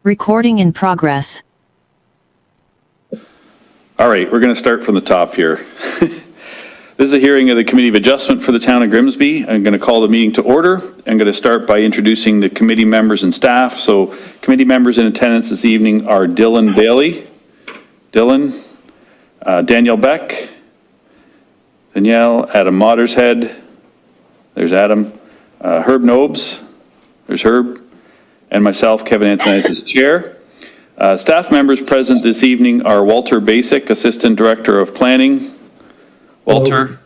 Recording in progress. All right, we're going to start from the top here. This is a hearing of the Committee of Adjustment for the Town of Grimsby. I'm going to call the meeting to order. I'm going to start by introducing the committee members and staff. So committee members in attendance this evening are Dylan Bailey, Danielle Beck, Danielle, Adam Mottershead, there's Adam, Herb Nobes, there's Herb, and myself, Kevin Antonis, as chair. Staff members present this evening are Walter Basic, Assistant Director of Planning. Walter. Hello.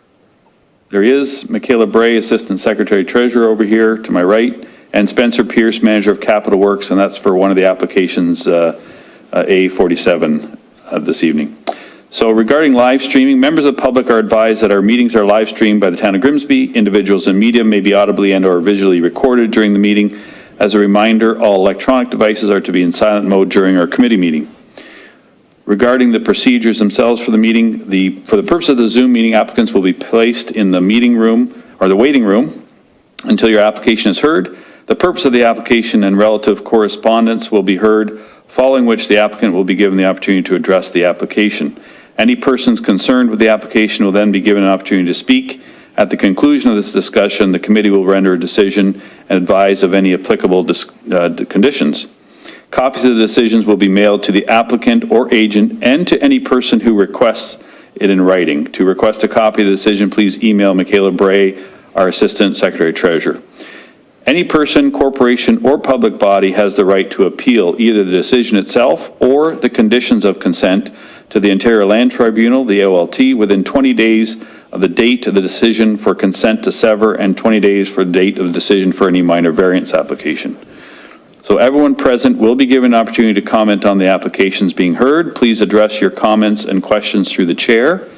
There he is. Michaela Bray, Assistant Secretary Treasurer over here to my right, and Spencer Pierce, Manager of Capital Works, and that's for one of the applications, A47 this evening. So regarding live streaming, members of the public are advised that our meetings are live streamed by the Town of Grimsby. Individuals and media may be audibly and or visually recorded during the meeting. As a reminder, all electronic devices are to be in silent mode during our committee meeting. Regarding the procedures themselves for the meeting, for the purpose of the Zoom meeting, applicants will be placed in the meeting room or the waiting room until your application is heard. The purpose of the application and relative correspondence will be heard, following which the applicant will be given the opportunity to address the application. Any persons concerned with the application will then be given an opportunity to speak. At the conclusion of this discussion, the committee will render a decision and advise of any applicable conditions. Copies of the decisions will be mailed to the applicant or agent and to any person who requests it in writing. To request a copy of the decision, please email Michaela Bray, our Assistant Secretary Treasurer. Any person, corporation, or public body has the right to appeal either the decision itself or the conditions of consent to the Ontario Land Tribunal, the OLT, within 20 days of the date of the decision for consent to sever and 20 days for the date of the decision for any minor variance application. So everyone present will be given an opportunity to comment on the applications being heard. Please address your comments and questions through the chair.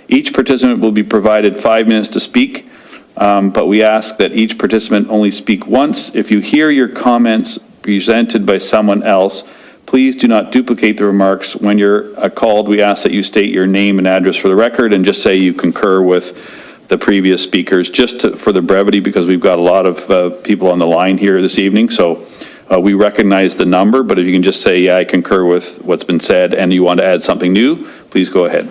Each participant will be provided 5 minutes to speak, but we ask that each participant only speak once. If you hear your comments presented by someone else, please do not duplicate the remarks. When you're called, we ask that you state your name and address for the record and just say you concur with the previous speakers, for the brevity, because we've got a lot of people on the line here this evening. So we recognize the number, but if you can just say, yeah, I concur with what's been said, and you want to add something new, please go ahead.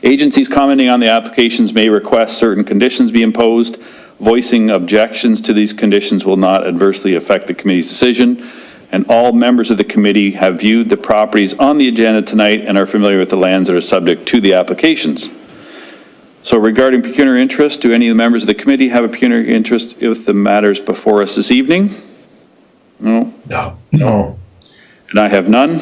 Agencies commenting on the applications may request certain conditions be imposed. Voicing objections to these conditions will not adversely affect the committee's decision. And all members of the committee have viewed the properties on the agenda tonight and are familiar with the lands that are subject to the applications. So regarding pecuniary interest, do any of the members of the committee have a pecuniary interest with the matters before us this evening? No. No. And I have none.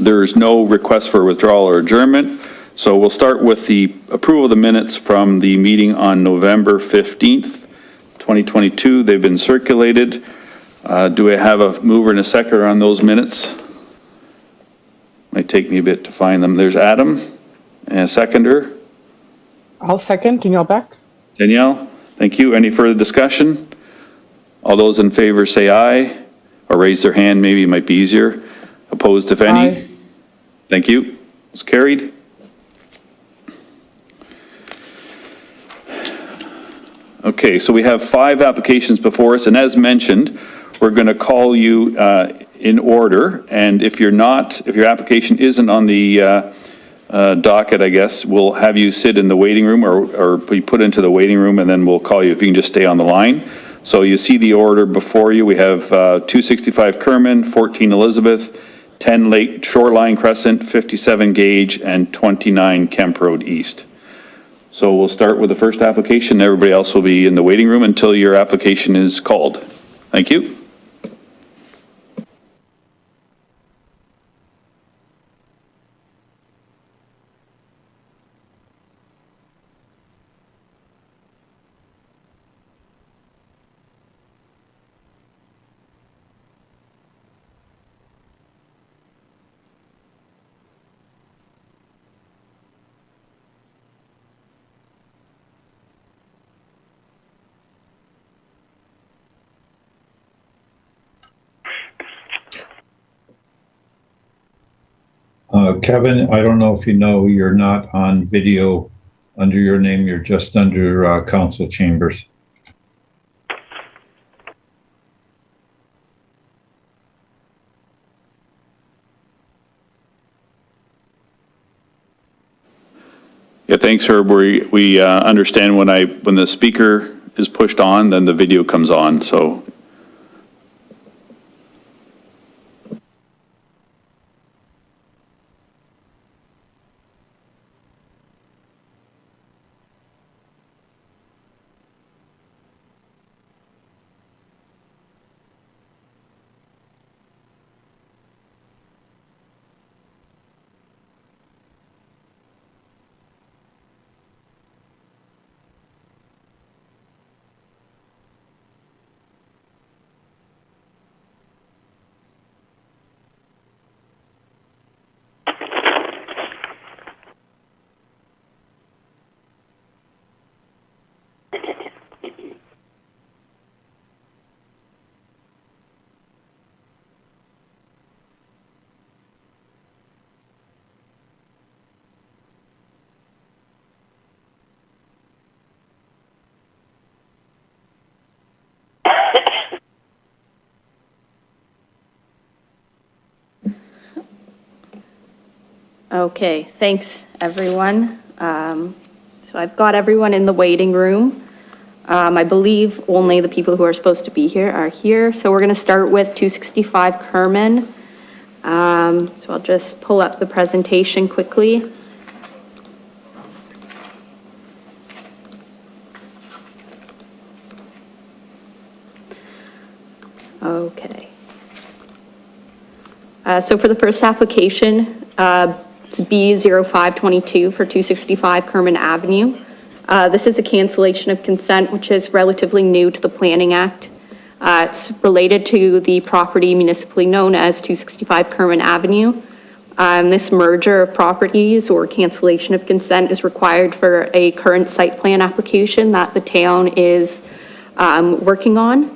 There's no request for withdrawal or adjournment. So we'll start with the approval of the minutes from the meeting on November 15th, 2022. They've been circulated. Do I have a mover and a seconder on those minutes? Might take me a bit to find them. There's Adam and a seconder. I'll second. Danielle Beck. Danielle, thank you. Any further discussion? All those in favor say aye, or raise their hand, maybe it might be easier. Opposed, if any? Aye. Thank you. It's carried. Okay, so we have 5 applications before us, and as mentioned, we're going to call you in order, and if your application isn't on the docket, I guess, we'll have you sit in the waiting room or be put into the waiting room, and then we'll call you if you can just stay on the line. So you see the order before you. We have 265 Kerman, 14 Elizabeth, 10 Lake Shoreline Crescent, 57 Gage, and 29 Kemp Road East. So we'll start with the first application. Everybody else will be in the waiting room until your application is called. Thank you. Kevin, I don't know if you know, you're not on video under your name. You're just under council chambers. Yeah, thanks, Herb. We understand when the speaker is pushed on, then the video comes on, so. Okay, thanks, everyone. So I've got everyone in the waiting room. I believe only the people who are supposed to be here are here. So we're going to start with 265 Kerman. So I'll just pull up the presentation quickly. Okay. So for the first application, it's B0522 for 265 Kerman Avenue. This is a cancellation of consent, which is relatively new to the Planning Act. It's related to the property municipally known as 265 Kerman Avenue. This merger of properties or cancellation of consent is required for a current site plan application that the town is working on.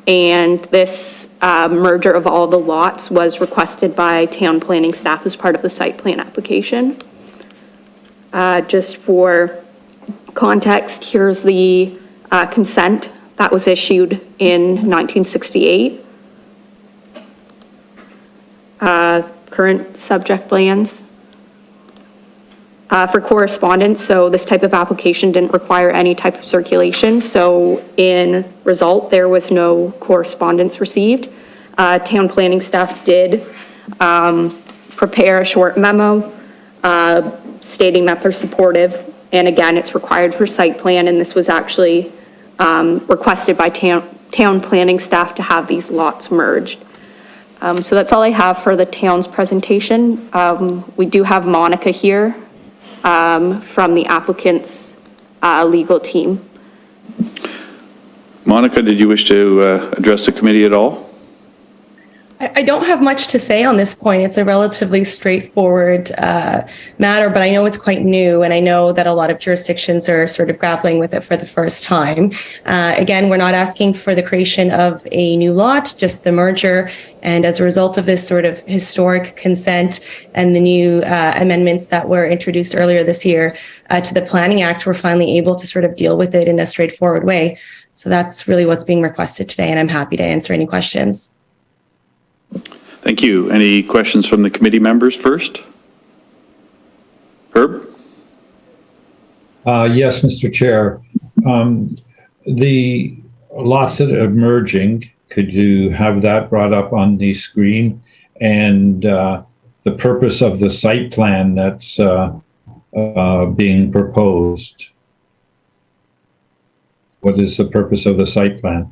And this merger of all the lots was requested by town planning staff as part of the site plan application. Just for context, here's the consent that was issued in 1968. Current subject lands. For correspondence, so this type of application didn't require any type of circulation. So in result, there was no correspondence received. Town planning staff did prepare a short memo stating that they're supportive. And again, it's required for site plan, and this was actually requested by town planning staff to have these lots merged. So that's all I have for the town's presentation. We do have Monica here from the applicant's legal team. Monica, did you wish to address the committee at all? I don't have much to say on this point. It's a relatively straightforward matter, but I know it's quite new, and I know that a lot of jurisdictions are sort of grappling with it for the first time. Again, we're not asking for the creation of a new lot, just the merger. And as a result of this sort of historic consent and the new amendments that were introduced earlier this year to the Planning Act, we're finally able to sort of deal with it in a straightforward way. So that's really what's being requested today, and I'm happy to answer any questions. Thank you. Any questions from the committee members first? Herb? Yes, Mr. Chair. The lots that are merging, could you have that brought up on the screen? And the purpose of the site plan that's being proposed. What is the purpose of the site plan?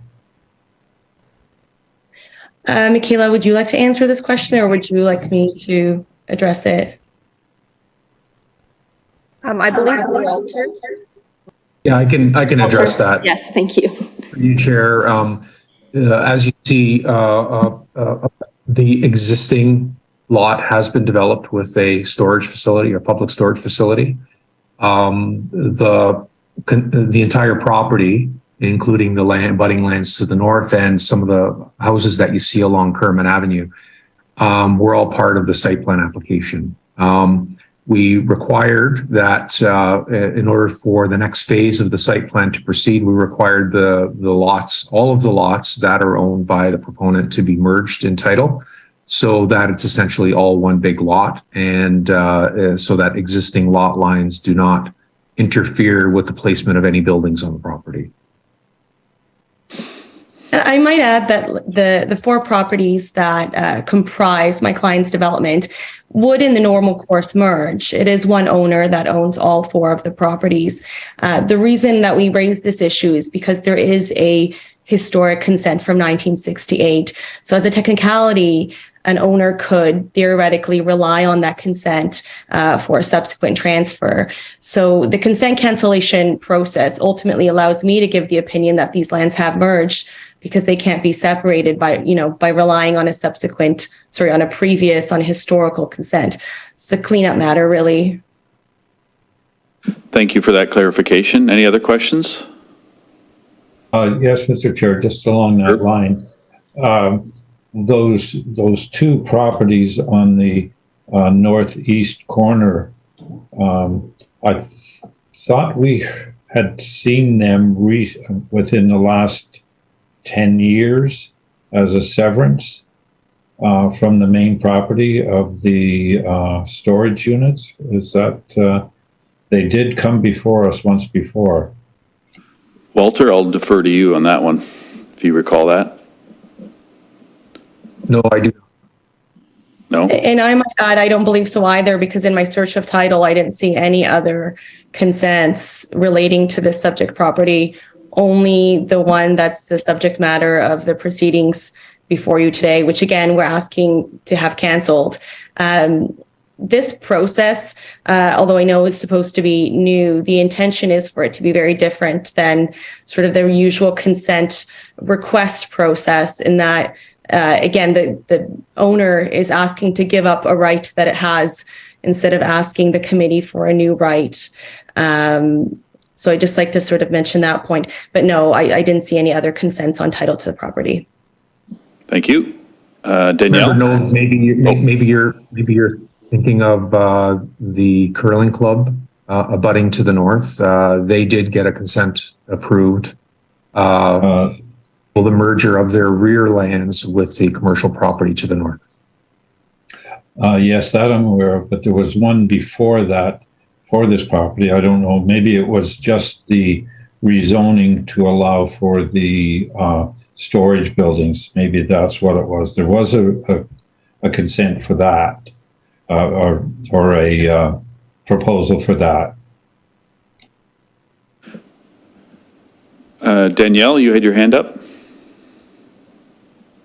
Michaela, would you like to answer this question, or would you like me to address it? I believe Walter. Yeah, I can address that. Yes, thank you. You Chair, as you see, the existing lot has been developed with a storage facility or public storage facility. The entire property, including the budding lands to the north and some of the houses that you see along Kerman Avenue, were all part of the site plan application. We required that in order for the next phase of the site plan to proceed, we required the lots, all of the lots that are owned by the proponent, to be merged in title, so that it's essentially all one big lot, and so that existing lot lines do not interfere with the placement of any buildings on the property. I might add that the four properties that comprise my client's development would in the normal course merge. It is one owner that owns all four of the properties. The reason that we raise this issue is because there is a historic consent from 1968. So as a technicality, an owner could theoretically rely on that consent for a subsequent transfer. So the consent cancellation process ultimately allows me to give the opinion that these lands have merged because they can't be separated by relying on on a historical consent. It's a cleanup matter, really. Thank you for that clarification. Any other questions? Yes, Mr. Chair, just along that line. Those two properties on the northeast corner, I thought we had seen them within the last 10 years as a severance from the main property of the storage units. Is that, they did come before us once before. Walter, I'll defer to you on that one, if you recall that. No, I do. No? And I might add, I don't believe so either, because in my search of title, I didn't see any other consents relating to this subject property, only the one that's the subject matter of the proceedings before you today, which again, we're asking to have canceled. This process, although I know is supposed to be new, the intention is for it to be very different than sort of the usual consent request process, in that, again, the owner is asking to give up a right that it has instead of asking the committee for a new right. So I'd just like to sort of mention that point. But no, I didn't see any other consents on title to the property. Thank you. Danielle? No, maybe you're thinking of the curling club abutting to the north. They did get a consent approved for the merger of their rear lands with the commercial property to the north. Yes, that I'm aware of, but there was one before that for this property. I don't know, maybe it was just the rezoning to allow for the storage buildings. Maybe that's what it was. There was a consent for that. Or a proposal for that. Danielle, you had your hand up?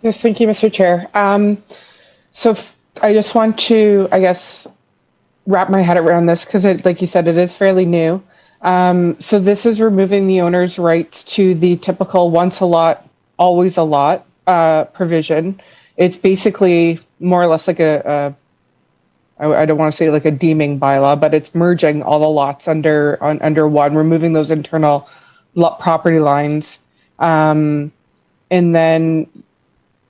Yes, thank you, Mr. Chair. I just want to, wrap my head around this because, like you said, it is fairly new. So this is removing the owner's rights to the typical once a lot, always a lot provision. It's basically more or less like I don't want to say like a deeming bylaw, but it's merging all the lots under one, removing those internal lot property lines. And then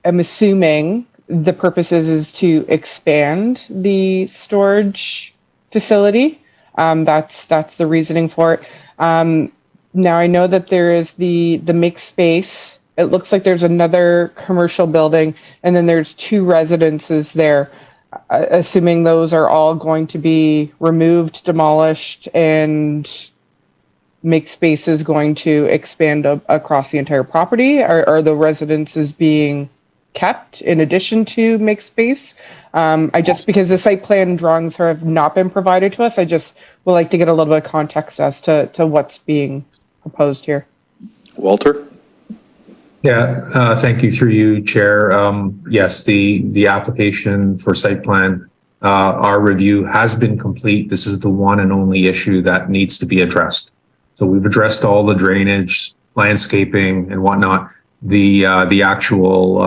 I'm assuming the purpose is to expand the storage facility. That's the reasoning for it. Now I know that there is the mixed space. It looks like there's another commercial building, and then there's two residences there. Assuming those are all going to be removed, demolished, and mixed space is going to expand across the entire property. Are the residences being kept in addition to mixed space? Because the site plan drawings have not been provided to us, I just would like to get a little bit of context as to what's being proposed here. Walter? Yeah, thank you through you, Chair. Yes, the application for site plan, our review has been complete. This is the one and only issue that needs to be addressed. So we've addressed all the drainage, landscaping, and whatnot. The actual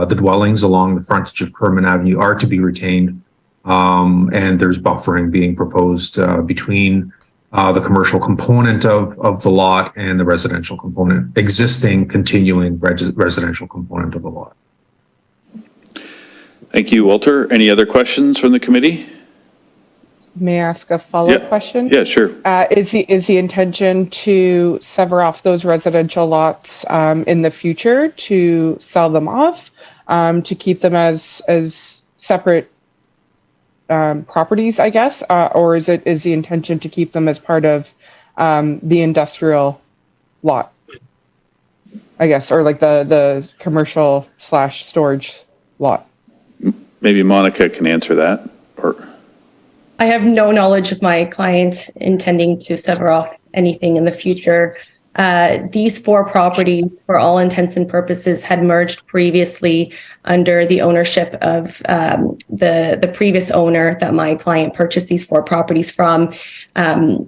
the dwellings along the frontage of Kerman Avenue are to be retained, and there's buffering being proposed between the commercial component of the lot and the residential component, existing continuing residential component of the lot. Thank you, Walter. Any other questions from the committee? May I ask a follow-up question? Yeah, sure. Is the intention to sever off those residential lots in the future, to sell them off, to keep them as separate properties, I guess, or is the intention to keep them as part of the industrial lot, I guess, or like the commercial / storage lot? Maybe Monica can answer that, or, I have no knowledge of my client intending to sever off anything in the future. These 4 properties, for all intents and purposes, had merged previously under the ownership of the previous owner that my client purchased these 4 properties from.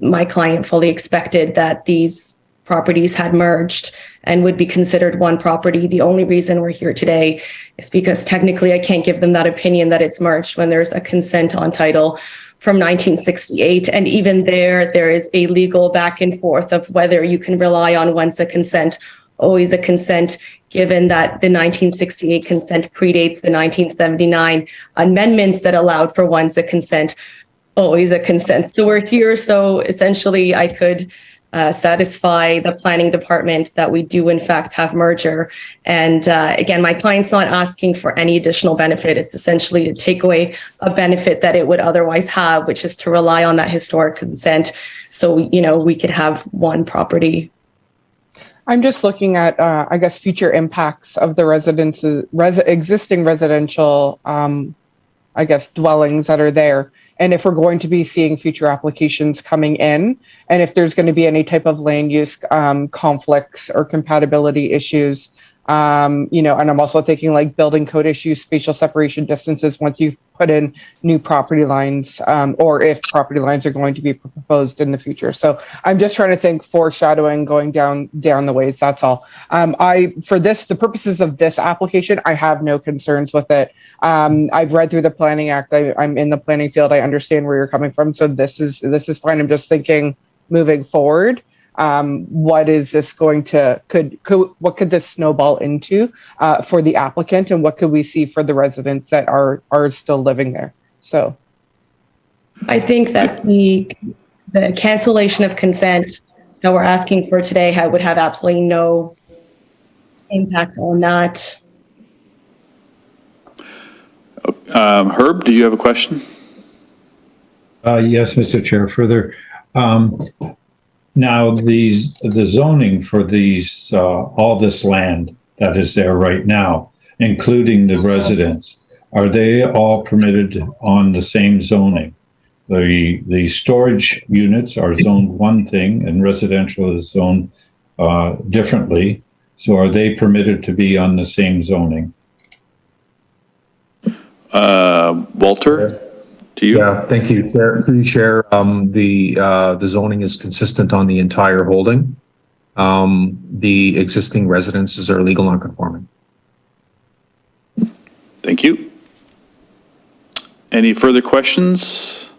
My client fully expected that these properties had merged and would be considered one property. The only reason we're here today is because technically I can't give them that opinion that it's merged when there's a consent on title from 1968. And even there is a legal back and forth of whether you can rely on once a consent, always a consent, given that the 1968 consent predates the 1979 amendments that allowed for once a consent, always a consent. So we're here so essentially I could satisfy the planning department that we do in fact have merger. And again, my client's not asking for any additional benefit. It's essentially to take away a benefit that it would otherwise have, which is to rely on that historic consent. So, we could have one property. I'm just looking at, I guess, future impacts of the existing residential, I guess, dwellings that are there. And if we're going to be seeing future applications coming in, and if there's going to be any type of land use conflicts or compatibility issues, and I'm also thinking like building code issues, spatial separation distances, once you put in new property lines, or if property lines are going to be proposed in the future. So I'm just trying to think foreshadowing going down the ways. That's all. For the purposes of this application, I have no concerns with it. I've read through the Planning Act. I'm in the planning field. I understand where you're coming from. So this is fine. I'm just thinking moving forward. What is this going to what could this snowball into for the applicant, and what could we see for the residents that are still living there? So I think that the cancellation of consent that we're asking for today would have absolutely no impact on that. Herb, do you have a question? Yes, Mr. Chair. Further, now the zoning for these all this land that is there right now, including the residents, are they all permitted on the same zoning? The storage units are zoned one thing, and residential is zoned differently. So are they permitted to be on the same zoning? Walter, to you. Yeah, thank you. Through you, Chair, the zoning is consistent on the entire holding. The existing residences are legal non-conforming. Thank you. Any further questions?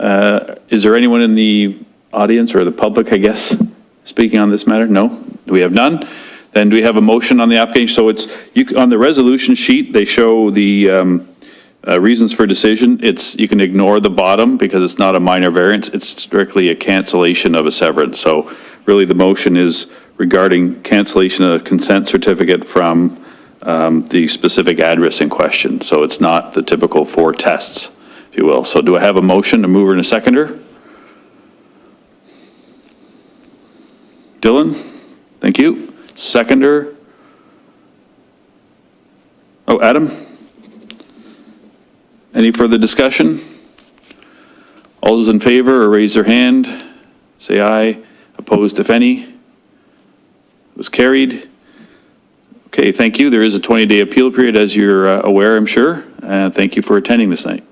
Is there anyone in the audience or the public, I guess, speaking on this matter? No? Do we have none? Then do we have a motion on the application? So on the resolution sheet, they show the reasons for decision. You can ignore the bottom because it's not a minor variance. It's strictly a cancellation of a severance. So really the motion is regarding cancellation of a consent certificate from the specific address in question. So it's not the typical 4 tests, if you will. So do I have a motion, a mover and a seconder? Dylan, thank you. Seconder? Oh, Adam? Any further discussion? All those in favor or raise their hand, say aye. Opposed, if any? It was carried. Okay, thank you. There is a 20-day appeal period, as you're aware, I'm sure. Thank you for attending this night.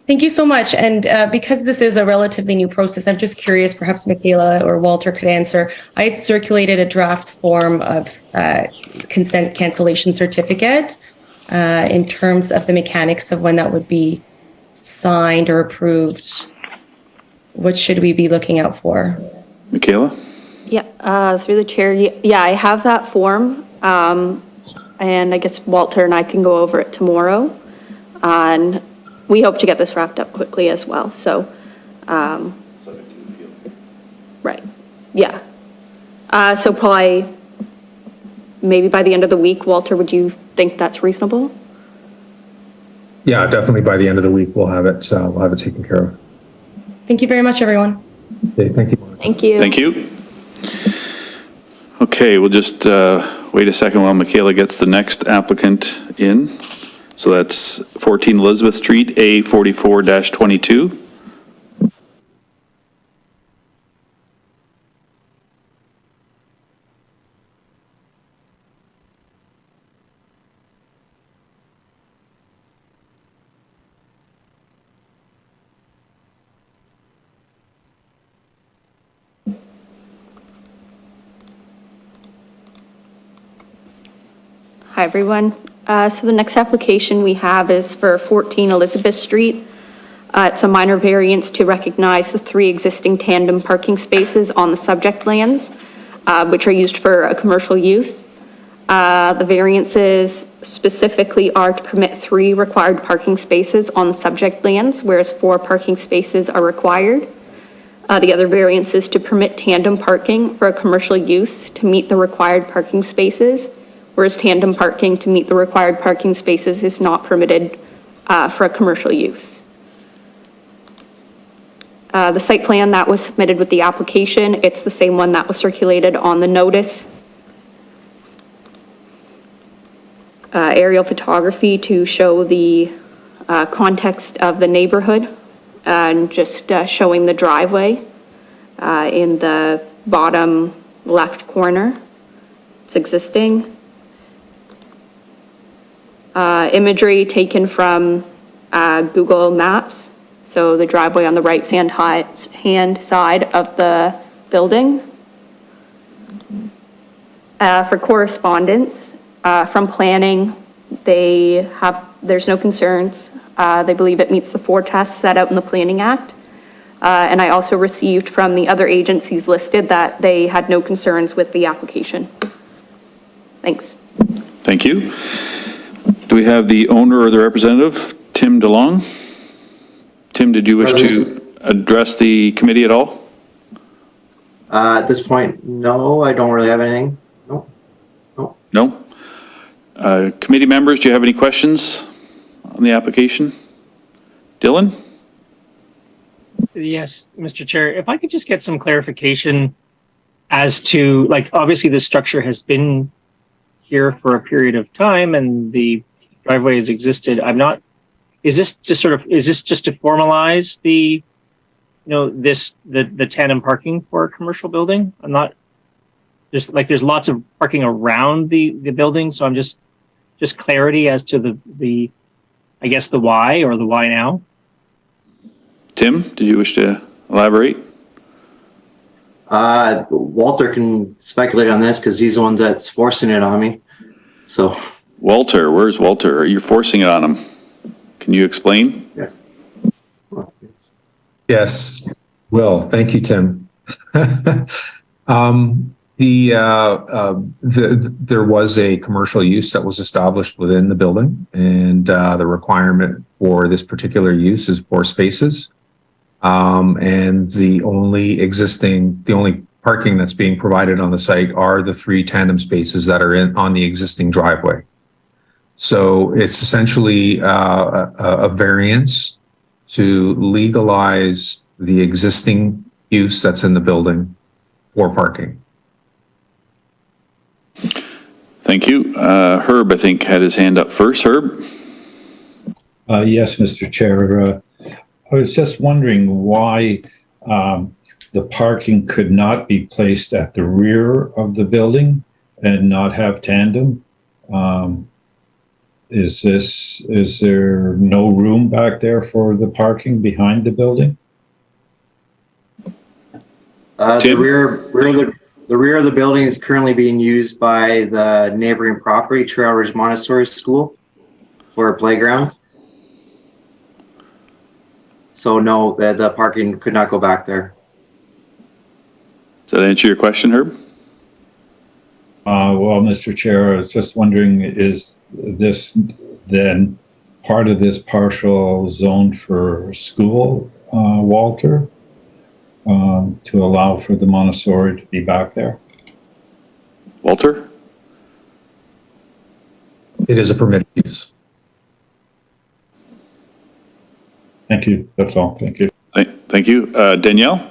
Thank you so much. And because this is a relatively new process, I'm just curious, perhaps Michaela or Walter could answer. I had circulated a draft form of consent cancellation certificate in terms of the mechanics of when that would be signed or approved. What should we be looking out for? Michaela? Yeah, through the chair. Yeah, I have that form. And I guess Walter and I can go over it tomorrow. And we hope to get this wrapped up quickly as well. So, right. Yeah. So probably maybe by the end of the week, Walter, would you think that's reasonable? Yeah, definitely by the end of the week, we'll have it taken care of. Thank you very much, everyone. Okay, thank you. Thank you. Thank you. Okay, we'll just wait a second while Michaela gets the next applicant in. So that's 14 Elizabeth Street, A44-22. Hi, everyone. So the next application we have is for 14 Elizabeth Street. It's a minor variance to recognize the 3 existing tandem parking spaces on the subject lands, which are used for a commercial use. The variances specifically are to permit 3 required parking spaces on the subject lands, whereas 4 parking spaces are required. The other variance is to permit tandem parking for a commercial use to meet the required parking spaces, whereas tandem parking to meet the required parking spaces is not permitted for a commercial use. The site plan that was submitted with the application, it's the same one that was circulated on the notice. Aerial photography to show the context of the neighborhood and just showing the driveway in the bottom left corner. It's existing. Imagery taken from Google Maps. So the driveway on the right-hand side of the building. For correspondence, from planning, there's no concerns. They believe it meets the 4 tests set out in the Planning Act. And I also received from the other agencies listed that they had no concerns with the application. Thanks. Thank you. Do we have the owner or the representative, Tim DeLong? Tim, did you wish to address the committee at all? At this point, no, I don't really have anything. No? Committee members, do you have any questions on the application? Dylan? Yes, Mr. Chair, if I could just get some clarification as to, like, obviously this structure has been here for a period of time and the driveway has existed. Is this just to formalize the, the tandem parking for a commercial building? There's lots of parking around the building, so I'm just clarity as to the I guess the why or the why now. Tim, did you wish to elaborate? Walter can speculate on this because he's the one that's forcing it on me. So, Walter, where's Walter? You're forcing it on him. Can you explain? yes. Yes, Will. Thank you, Tim. There was a commercial use that was established within the building, and the requirement for this particular use is 4 spaces. And the only parking that's being provided on the site are the 3 tandem spaces that are on the existing driveway. So it's essentially a variance to legalize the existing use that's in the building for parking. Thank you. Herb, I think, had his hand up first. Herb? Yes, Mr. Chair. I was just wondering why the parking could not be placed at the rear of the building and not have tandem. Is there no room back there for the parking behind the building? The rear of the building is currently being used by the neighboring property, Trail Ridge Montessori School, for a playground. So no, the parking could not go back there. Does that answer your question, Herb? Well, Mr. Chair, I was just wondering, is this then part of this partial zone for school, Walter, to allow for the Montessori to be back there? Walter? It is a permitted use. Thank you. That's all. Thank you. Thank you. Danielle?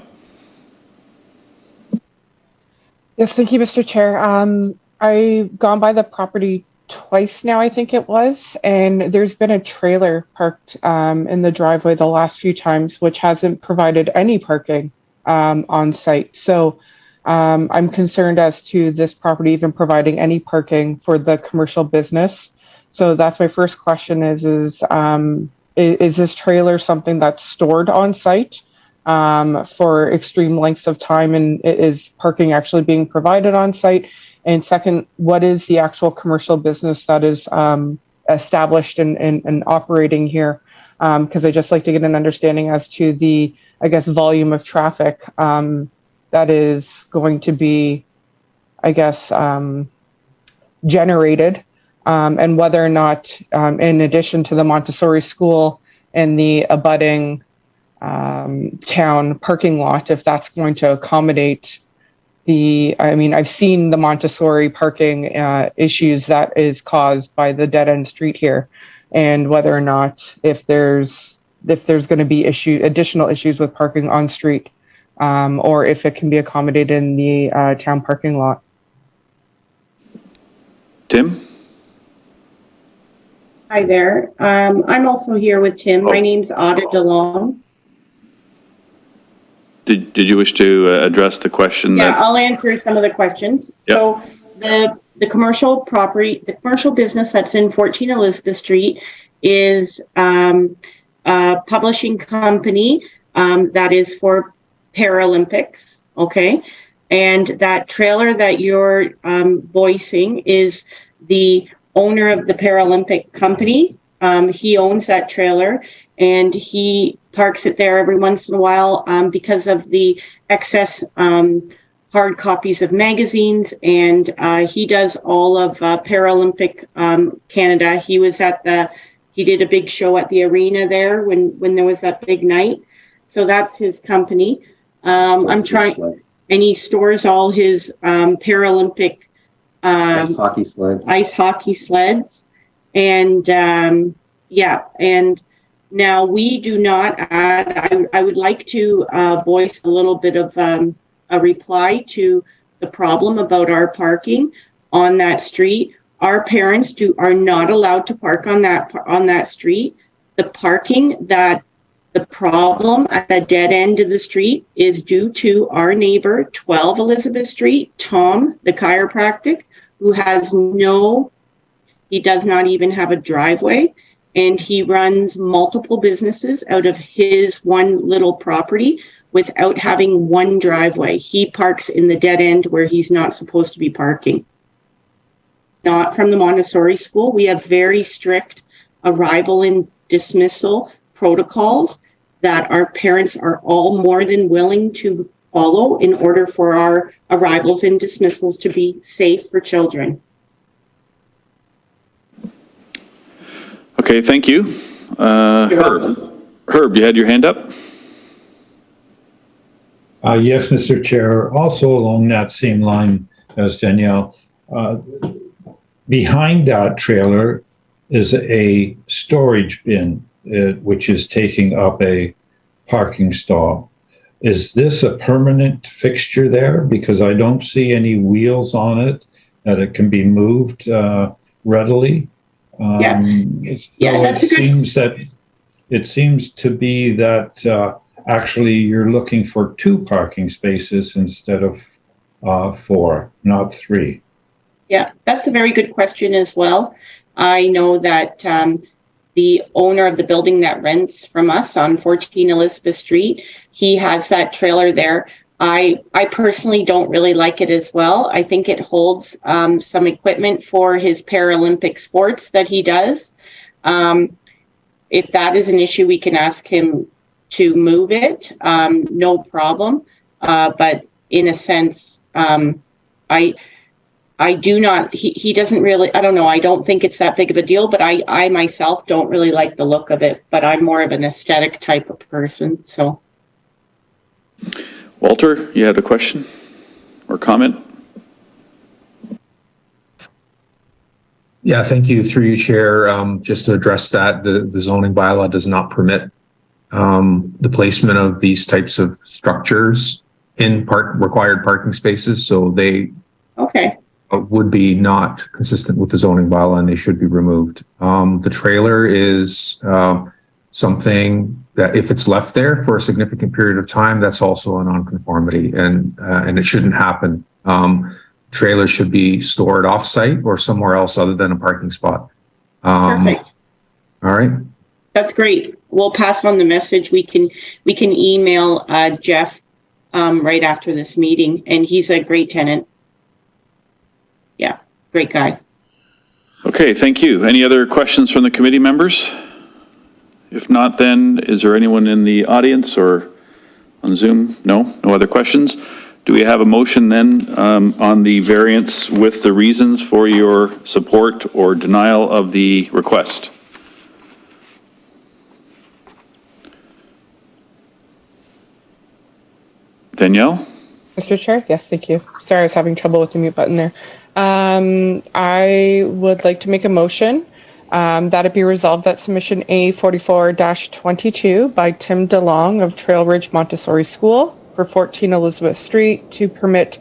Yes, thank you, Mr. Chair. I've gone by the property twice now, I think it was, and there's been a trailer parked in the driveway the last few times, which hasn't provided any parking on site. So I'm concerned as to this property even providing any parking for the commercial business. So that's my first question is this trailer something that's stored on site for extreme lengths of time, and is parking actually being provided on site? And second, what is the actual commercial business that is established and operating here? Because I'd just like to get an understanding as to the, I guess, volume of traffic that is going to be, I guess, generated, and whether or not, in addition to the Montessori school and the abutting town parking lot, if that's going to accommodate I've seen the Montessori parking issues that is caused by the dead end street here, and whether or not if there's going to be additional issues with parking on street, or if it can be accommodated in the town parking lot. Tim? Hi there. I'm also here with Tim. My name's Ada DeLong. Did you wish to address the question? Yeah, I'll answer some of the questions. Yep. So the commercial property, the commercial business that's in 14 Elizabeth Street is a publishing company that is for Paralympics, okay? And that trailer that you're voicing is the owner of the Paralympic company. He owns that trailer, and he parks it there every once in a while because of the excess hard copies of magazines, and he does all of Paralympic Canada. He did a big show at the arena there when there was that big night. So that's his company. And he stores all his Paralympic Ice hockey sleds. And and now we do not add, I would like to voice a little bit of a reply to the problem about our parking on that street. Our parents are not allowed to park on that street. The problem at the dead end of the street is due to our neighbor, 12 Elizabeth Street, Tom, the chiropractic, who he does not even have a driveway, and he runs multiple businesses out of his one little property without having one driveway. He parks in the dead end where he's not supposed to be parking. Not from the Montessori school. We have very strict arrival and dismissal protocols that our parents are all more than willing to follow in order for our arrivals and dismissals to be safe for children. Okay, thank you. Herb, you had your hand up? Yes, Mr. Chair. Also along that same line as Danielle, behind that trailer is a storage bin, which is taking up a parking stall. Is this a permanent fixture there? Because I don't see any wheels on it, that it can be moved readily. That's it seems to be that actually you're looking for 2 parking spaces instead of 4, not 3. Yeah, that's a very good question as well. I know that the owner of the building that rents from us on 14 Elizabeth Street, he has that trailer there. I personally don't really like it as well. I think it holds some equipment for his Paralympic sports that he does. If that is an issue, we can ask him to move it, no problem. But in a sense, I do not, he doesn't really, I don't know, I don't think it's that big of a deal, but I myself don't really like the look of it, but I'm more of an aesthetic type of person, so. Walter, you had a question or comment? Yeah, thank you. Through you, Chair. Just to address that, the zoning bylaw does not permit the placement of these types of structures in required parking spaces. So they Okay, would be not consistent with the zoning bylaw and they should be removed. The trailer is something that if it's left there for a significant period of time, that's also a nonconformity and it shouldn't happen. Trailers should be stored off-site or somewhere else other than a parking spot. perfect. All right. That's great. We'll pass on the message. We can email Jeff right after this meeting, and he's a great tenant. Yeah, great guy. Okay, thank you. Any other questions from the committee members? If not, then is there anyone in the audience or on Zoom? No other questions? Do we have a motion then on the variance with the reasons for your support or denial of the request? Danielle? Mr. Chair? Yes, thank you. Sorry, I was having trouble with the mute button there. I would like to make a motion that it be resolved that submission A44-22 by Tim DeLong of Trail Ridge Montessori School for 14 Elizabeth Street to permit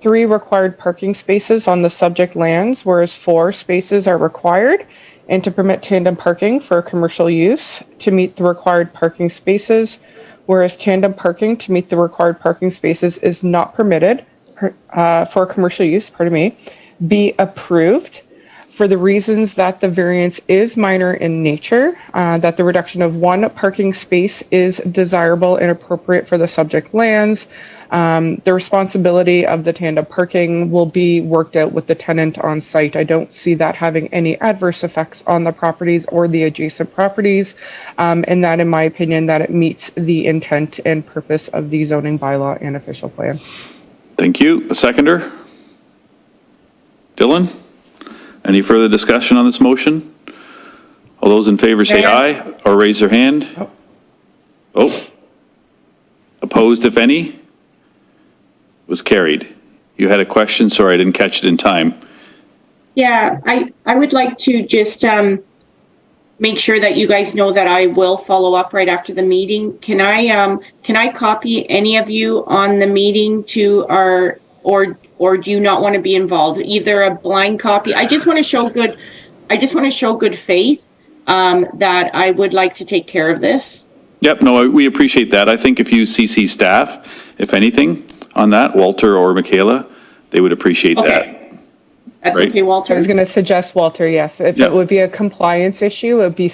3 required parking spaces on the subject lands, whereas 4 spaces are required, and to permit tandem parking for commercial use to meet the required parking spaces, whereas tandem parking to meet the required parking spaces is not permitted for commercial use, be approved for the reasons that the variance is minor in nature, that the reduction of 1 parking space is desirable and appropriate for the subject lands. The responsibility of the tandem parking will be worked out with the tenant on site. I don't see that having any adverse effects on the properties or the adjacent properties, and that, in my opinion, that it meets the intent and purpose of the zoning bylaw and official plan. Thank you. A seconder? Dylan? Any further discussion on this motion? All those in favor say aye or raise their hand. Oh. Opposed, if any? Was carried. You had a question? Sorry, I didn't catch it in time. Yeah, I would like to just make sure that you guys know that I will follow up right after the meeting. Can I copy any of you on the meeting to our, or do you not want to be involved? Either a blind copy. I just want to show good faith that I would like to take care of this. Yep, no, we appreciate that. I think if you CC staff, if anything, on that, Walter or Michaela, they would appreciate that. Okay. That's Right. okay, Walter. I was going to suggest, Walter, yes. If Yeah. it would be a compliance issue, it would be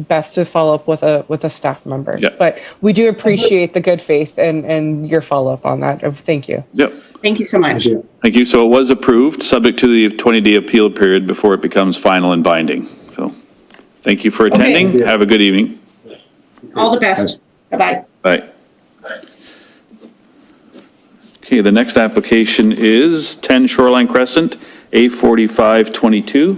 best to follow up with a staff member. Yeah. But we do appreciate the good faith and your follow-up on that. Thank you. Yep, Thank you so much. thank you. So it was approved, subject to the 20-day appeal period before it becomes final and binding. So thank you for attending. Have a good evening. All the best. Bye-bye. Bye. Okay, the next application is 10 Shoreline Crescent, A4522.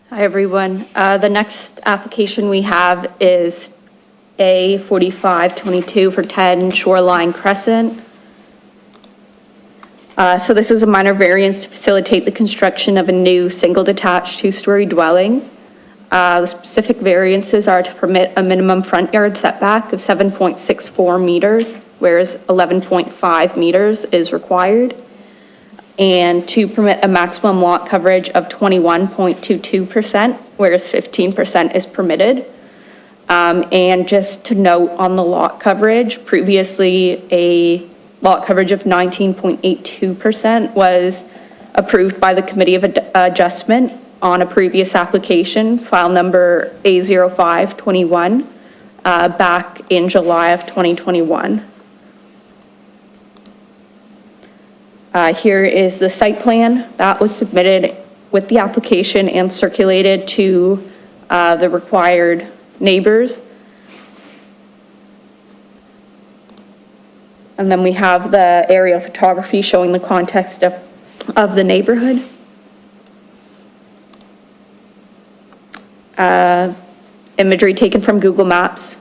Hi, everyone. The next application we have is A4522 for 10 Shoreline Crescent. So this is a minor variance to facilitate the construction of a new single detached 2-story dwelling. The specific variances are to permit a minimum front yard setback of 7.64 meters, whereas 11.5 meters is required, and to permit a maximum lot coverage of 21.22%, whereas 15% is permitted. And just to note on the lot coverage, previously a lot coverage of 19.82% was approved by the Committee of Adjustment on a previous application, file number A0521, back in July of 2021. Here is the site plan that was submitted with the application and circulated to the required neighbors. And then we have the aerial photography showing the context of the neighborhood. imagery taken from Google Maps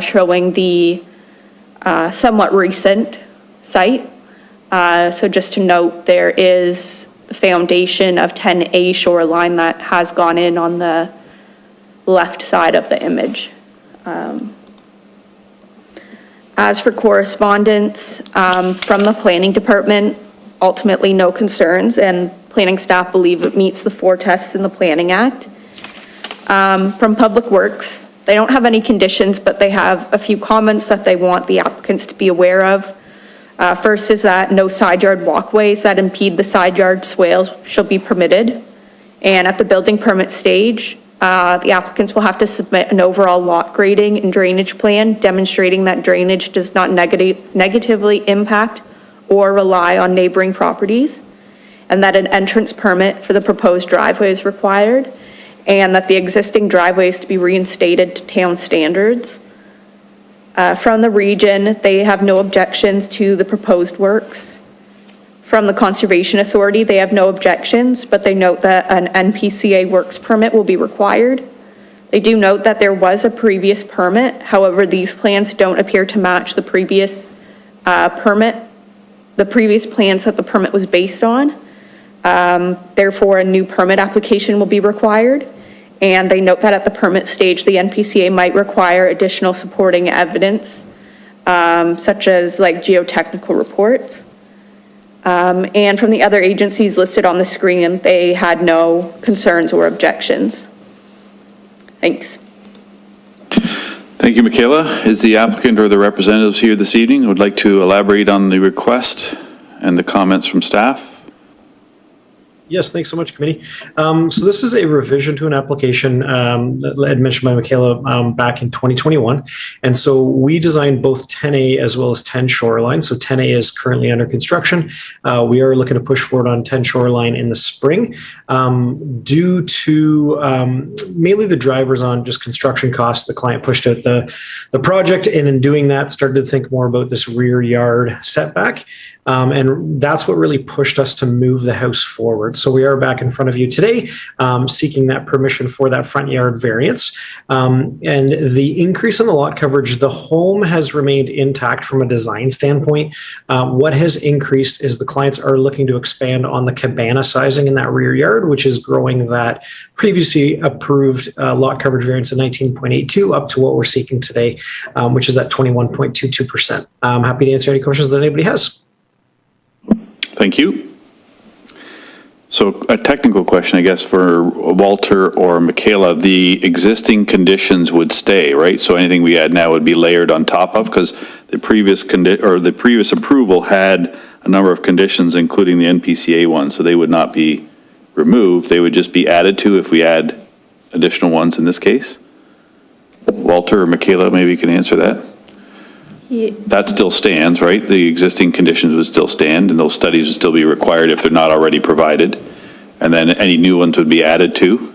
showing the somewhat recent site. So just to note, there is the foundation of 10A shoreline that has gone in on the left side of the image. As for correspondence from the planning department, ultimately no concerns, and planning staff believe it meets the 4 tests in the Planning Act. From Public Works, they don't have any conditions, but they have a few comments that they want the applicants to be aware of. First is that no side yard walkways that impede the side yard swales shall be permitted. And at the building permit stage, the applicants will have to submit an overall lot grading and drainage plan demonstrating that drainage does not negatively impact or rely on neighboring properties, and that an entrance permit for the proposed driveway is required, and that the existing driveway is to be reinstated to town standards. From the region, they have no objections to the proposed works. From the Conservation Authority, they have no objections, but they note that an NPCA works permit will be required. They do note that there was a previous permit. However, these plans don't appear to match the previous plans that the permit was based on. Therefore, a new permit application will be required. And they note that at the permit stage, the NPCA might require additional supporting evidence, such as like geotechnical reports. And from the other agencies listed on the screen, they had no concerns or objections. Thanks. Thank you, Michaela. Is the applicant or the representatives here this evening who would like to elaborate on the request and the comments from staff? Yes, thanks so much, committee. So this is a revision to an application that had mentioned by Michaela back in 2021. And so we designed both 10A as well as 10 shoreline. So 10A is currently under construction. We are looking to push forward on 10 shoreline in the spring due to mainly the drivers on just construction costs. The client pushed out the project, and in doing that, started to think more about this rear yard setback. And that's what really pushed us to move the house forward. So we are back in front of you today, seeking that permission for that front yard variance. And the increase in the lot coverage, the home has remained intact from a design standpoint. What has increased is the clients are looking to expand on the cabana sizing in that rear yard, which is growing that previously approved lot coverage variance of 19.82 up to what we're seeking today, which is that 21.22%. I'm happy to answer any questions that anybody has. Thank you. So a technical question, I guess, for Walter or Michaela. The existing conditions would stay, right? So anything we add now would be layered on top of, because the previous approval had a number of conditions, including the NPCA one, so they would not be removed. They would just be added to if we add additional ones in this case. Walter or Michaela, maybe you can answer that. That still stands, right? The existing conditions would still stand, and those studies would still be required if they're not already provided. And then any new ones would be added to.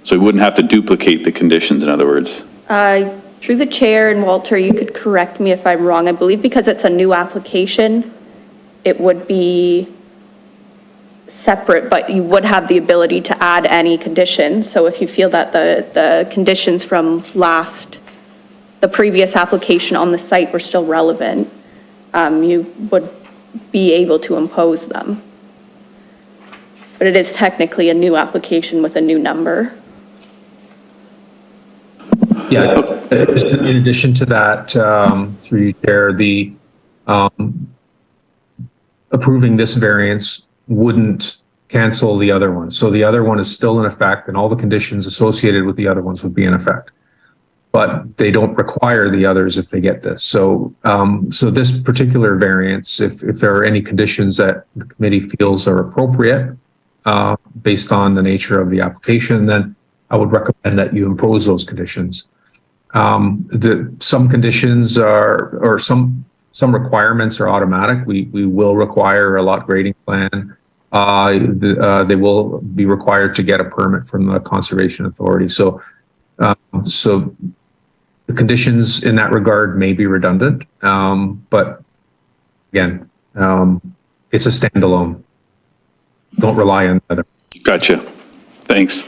So we wouldn't have to duplicate the conditions, in other words. Through the chair, and Walter, you could correct me if I'm wrong. I believe because it's a new application, it would be separate, but you would have the ability to add any conditions. So if you feel that the conditions from the previous application on the site were still relevant, you would be able to impose them. But it is technically a new application with a new number. Yeah, in addition to that, through you, Chair, the approving this variance wouldn't cancel the other one. So the other one is still in effect, and all the conditions associated with the other ones would be in effect. But they don't require the others if they get this. So, so this particular variance, if there are any conditions that the committee feels are appropriate based on the nature of the application, then I would recommend that you impose those conditions. Some conditions or some requirements are automatic. We will require a lot grading plan. They will be required to get a permit from the Conservation Authority. So the conditions in that regard may be redundant, but again, it's a standalone. Don't rely on the other. Gotcha. Thanks.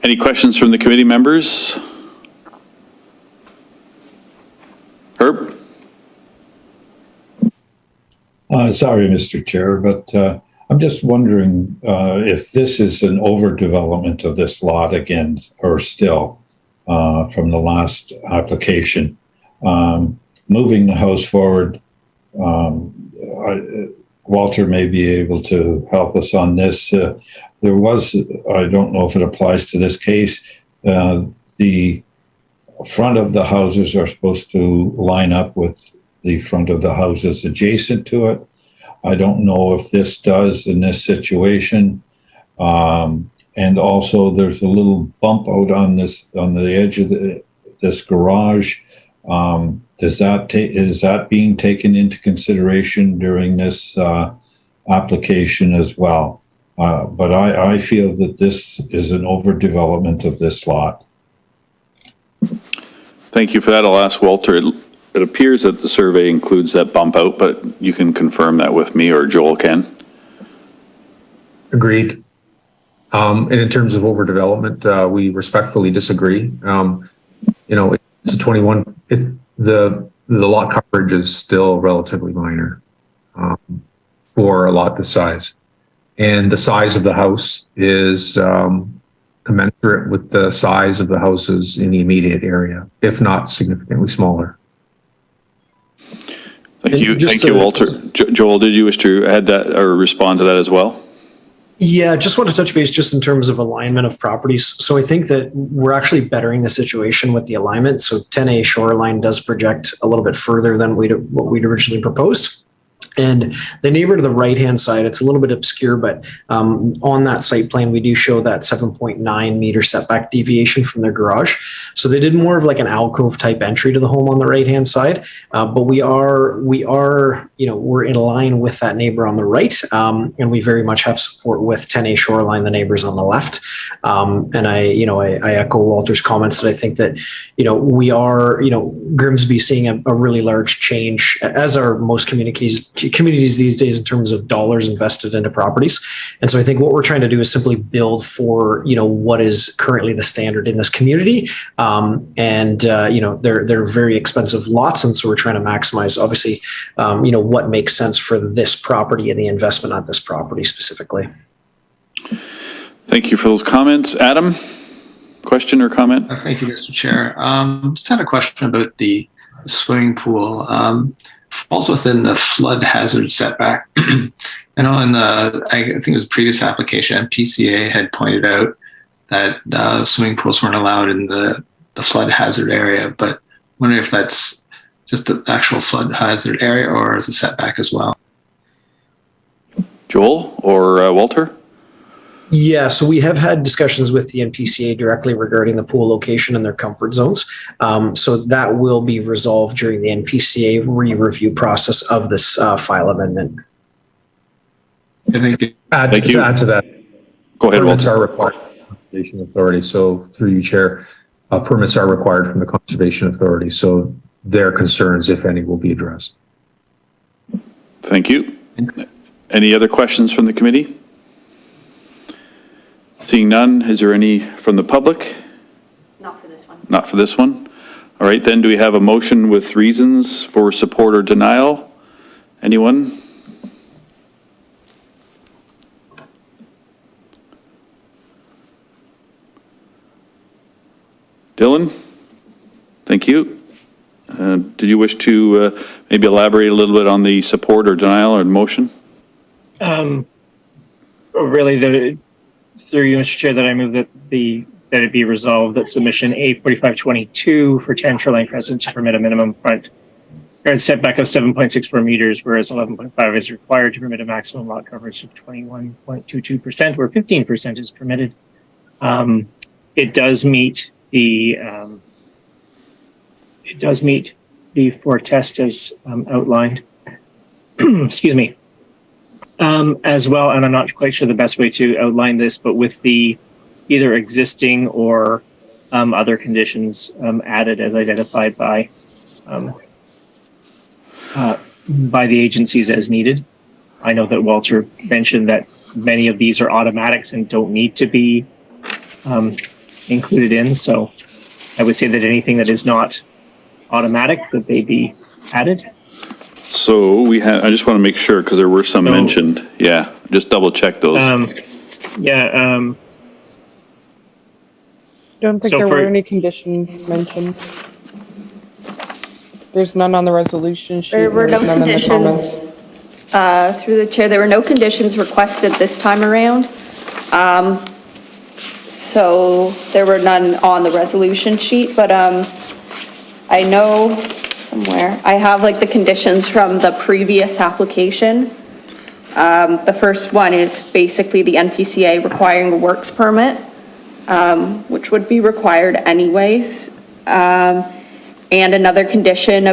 Any questions from the committee members? Herb? Sorry, Mr. Chair, but I'm just wondering if this is an overdevelopment of this lot again, or still from the last application. Moving the house forward, Walter may be able to help us on this. There was, I don't know if it applies to this case, the front of the houses are supposed to line up with the front of the houses adjacent to it. I don't know if this does in this situation. And also there's a little bump out on the edge of this garage. Is that being taken into consideration during this application as well? But I feel that this is an overdevelopment of this lot. Thank you for that. I'll ask Walter. It appears that the survey includes that bump out, but you can confirm that with me, or Joel can. Agreed. And in terms of overdevelopment, we respectfully disagree. It's a 21, the lot coverage is still relatively minor for a lot this size. And the size of the house is commensurate with the size of the houses in the immediate area, if not significantly smaller. Thank you, Walter. Joel, did you wish to add that or respond to that as well? Yeah, just want to touch base just in terms of alignment of properties. So I think that we're actually bettering the situation with the alignment. So 10A shoreline does project a little bit further than what we'd originally proposed. And the neighbor to the right-hand side, it's a little bit obscure, but on that site plan, we do show that 7.9 meter setback deviation from their garage. So they did more of like an alcove type entry to the home on the right-hand side. But we're in line with that neighbor on the right. And we very much have support with 10A shoreline, the neighbors on the left. And I echo Walter's comments that I think that, we are, Grimsby seeing a really large change, as are most communities these days in terms of dollars invested into properties. And so I think what we're trying to do is simply build for, what is currently the standard in this community. They're very expensive lots. And so we're trying to maximize, obviously, what makes sense for this property and the investment on this property specifically. Thank you for those comments. Adam, question or comment? Thank you, Mr. Chair. Just had a question about the swimming pool. Falls within the flood hazard setback. I think it was a previous application, PCA had pointed out that swimming pools weren't allowed in the flood hazard area, but I wonder if that's just the actual flood hazard area or is a setback as well. Joel or Walter? Yeah, so we have had discussions with the NPCA directly regarding the pool location and their comfort zones. So that will be resolved during the NPCA re-review process of this file amendment. Thank you. To add to that, go ahead, permits Walter. are required from the Conservation Authority. So through you, Chair, permits are required from the Conservation Authority. So their concerns, if any, will be addressed. Thank you. Any other questions from the committee? Seeing none, is there any from the public? Not for this one. Not for this one. All right, then do we have a motion with reasons for support or denial? Anyone? Dylan? Thank you. Did you wish to maybe elaborate a little bit on the support or denial or motion? Really, through you, Mr. Chair, that I move that it be resolved that submission A4522 for 10 shoreline crescent to permit a minimum front yard setback of 7.64 meters, whereas 11.5 is required to permit a maximum lot coverage of 21.22%, where 15% is permitted. It does meet the four tests as outlined. Excuse me. As well, and I'm not quite sure the best way to outline this, but with the either existing or other conditions added as identified by the agencies as needed. I know that Walter mentioned that many of these are automatics and don't need to be included in. So I would say that anything that is not automatic, that they be added. So I just want to make sure, because there were some So- mentioned. Yeah, just double check those. Don't think So there for- were any conditions mentioned. There's none on the resolution sheet. There were no there's none in the comments. conditions, through the chair, there were no conditions requested this time around. So there were none on the resolution sheet, but I know somewhere, I have like the conditions from the previous application. The first one is basically the NPCA requiring a works permit, which would be required anyways. And another condition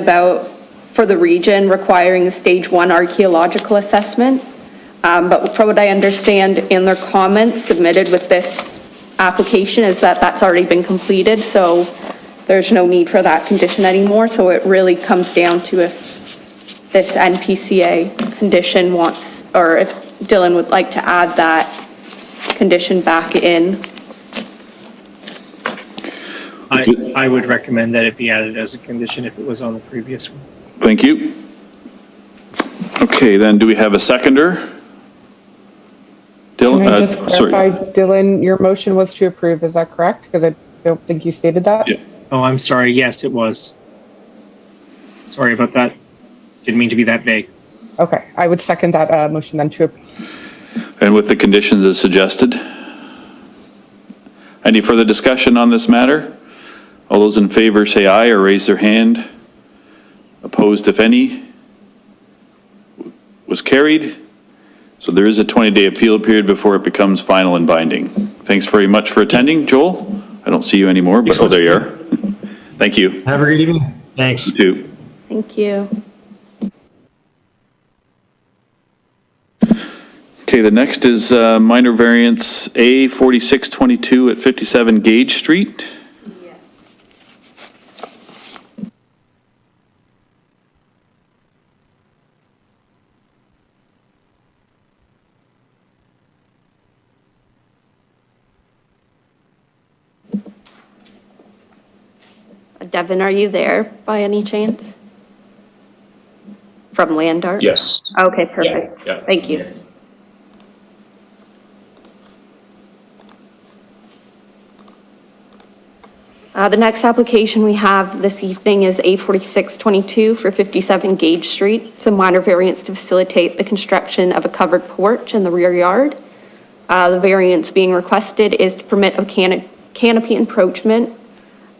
for the region requiring a stage 1 archaeological assessment. But from what I understand in their comments submitted with this application is that that's already been completed, so there's no need for that condition anymore. So it really comes down to if this NPCA condition wants, or if Dylan would like to add that condition back in. I would recommend that it be added as a condition if it was on the previous one. Thank you. Okay, then do we have a seconder? Dylan, Can I just sorry. clarify, Dylan, your motion was to approve, is that correct? Because I don't think you stated that. Yeah. Oh, I'm sorry. Yes, it was. Sorry about that. Didn't mean to be that vague. Okay, I would second that motion then to approve. And with the conditions as suggested? Any further discussion on this matter? All those in favor say aye or raise their hand. Opposed, if any? Was carried. So there is a 20-day appeal period before it becomes final and binding. Thanks very much for attending, Joel. I don't see you anymore, but oh, there you are. Thank you. Have a great evening. Thanks. You too. Thank you. Okay, the next is minor variance A4622 at 57 Gage Street. Devin, are you there by any chance? From Land Art? Yes. Okay, perfect. Yeah. Thank you. The next application we have this evening is A4622 for 57 Gage Street. It's a minor variance to facilitate the construction of a covered porch in the rear yard. The variance being requested is to permit a canopy encroachment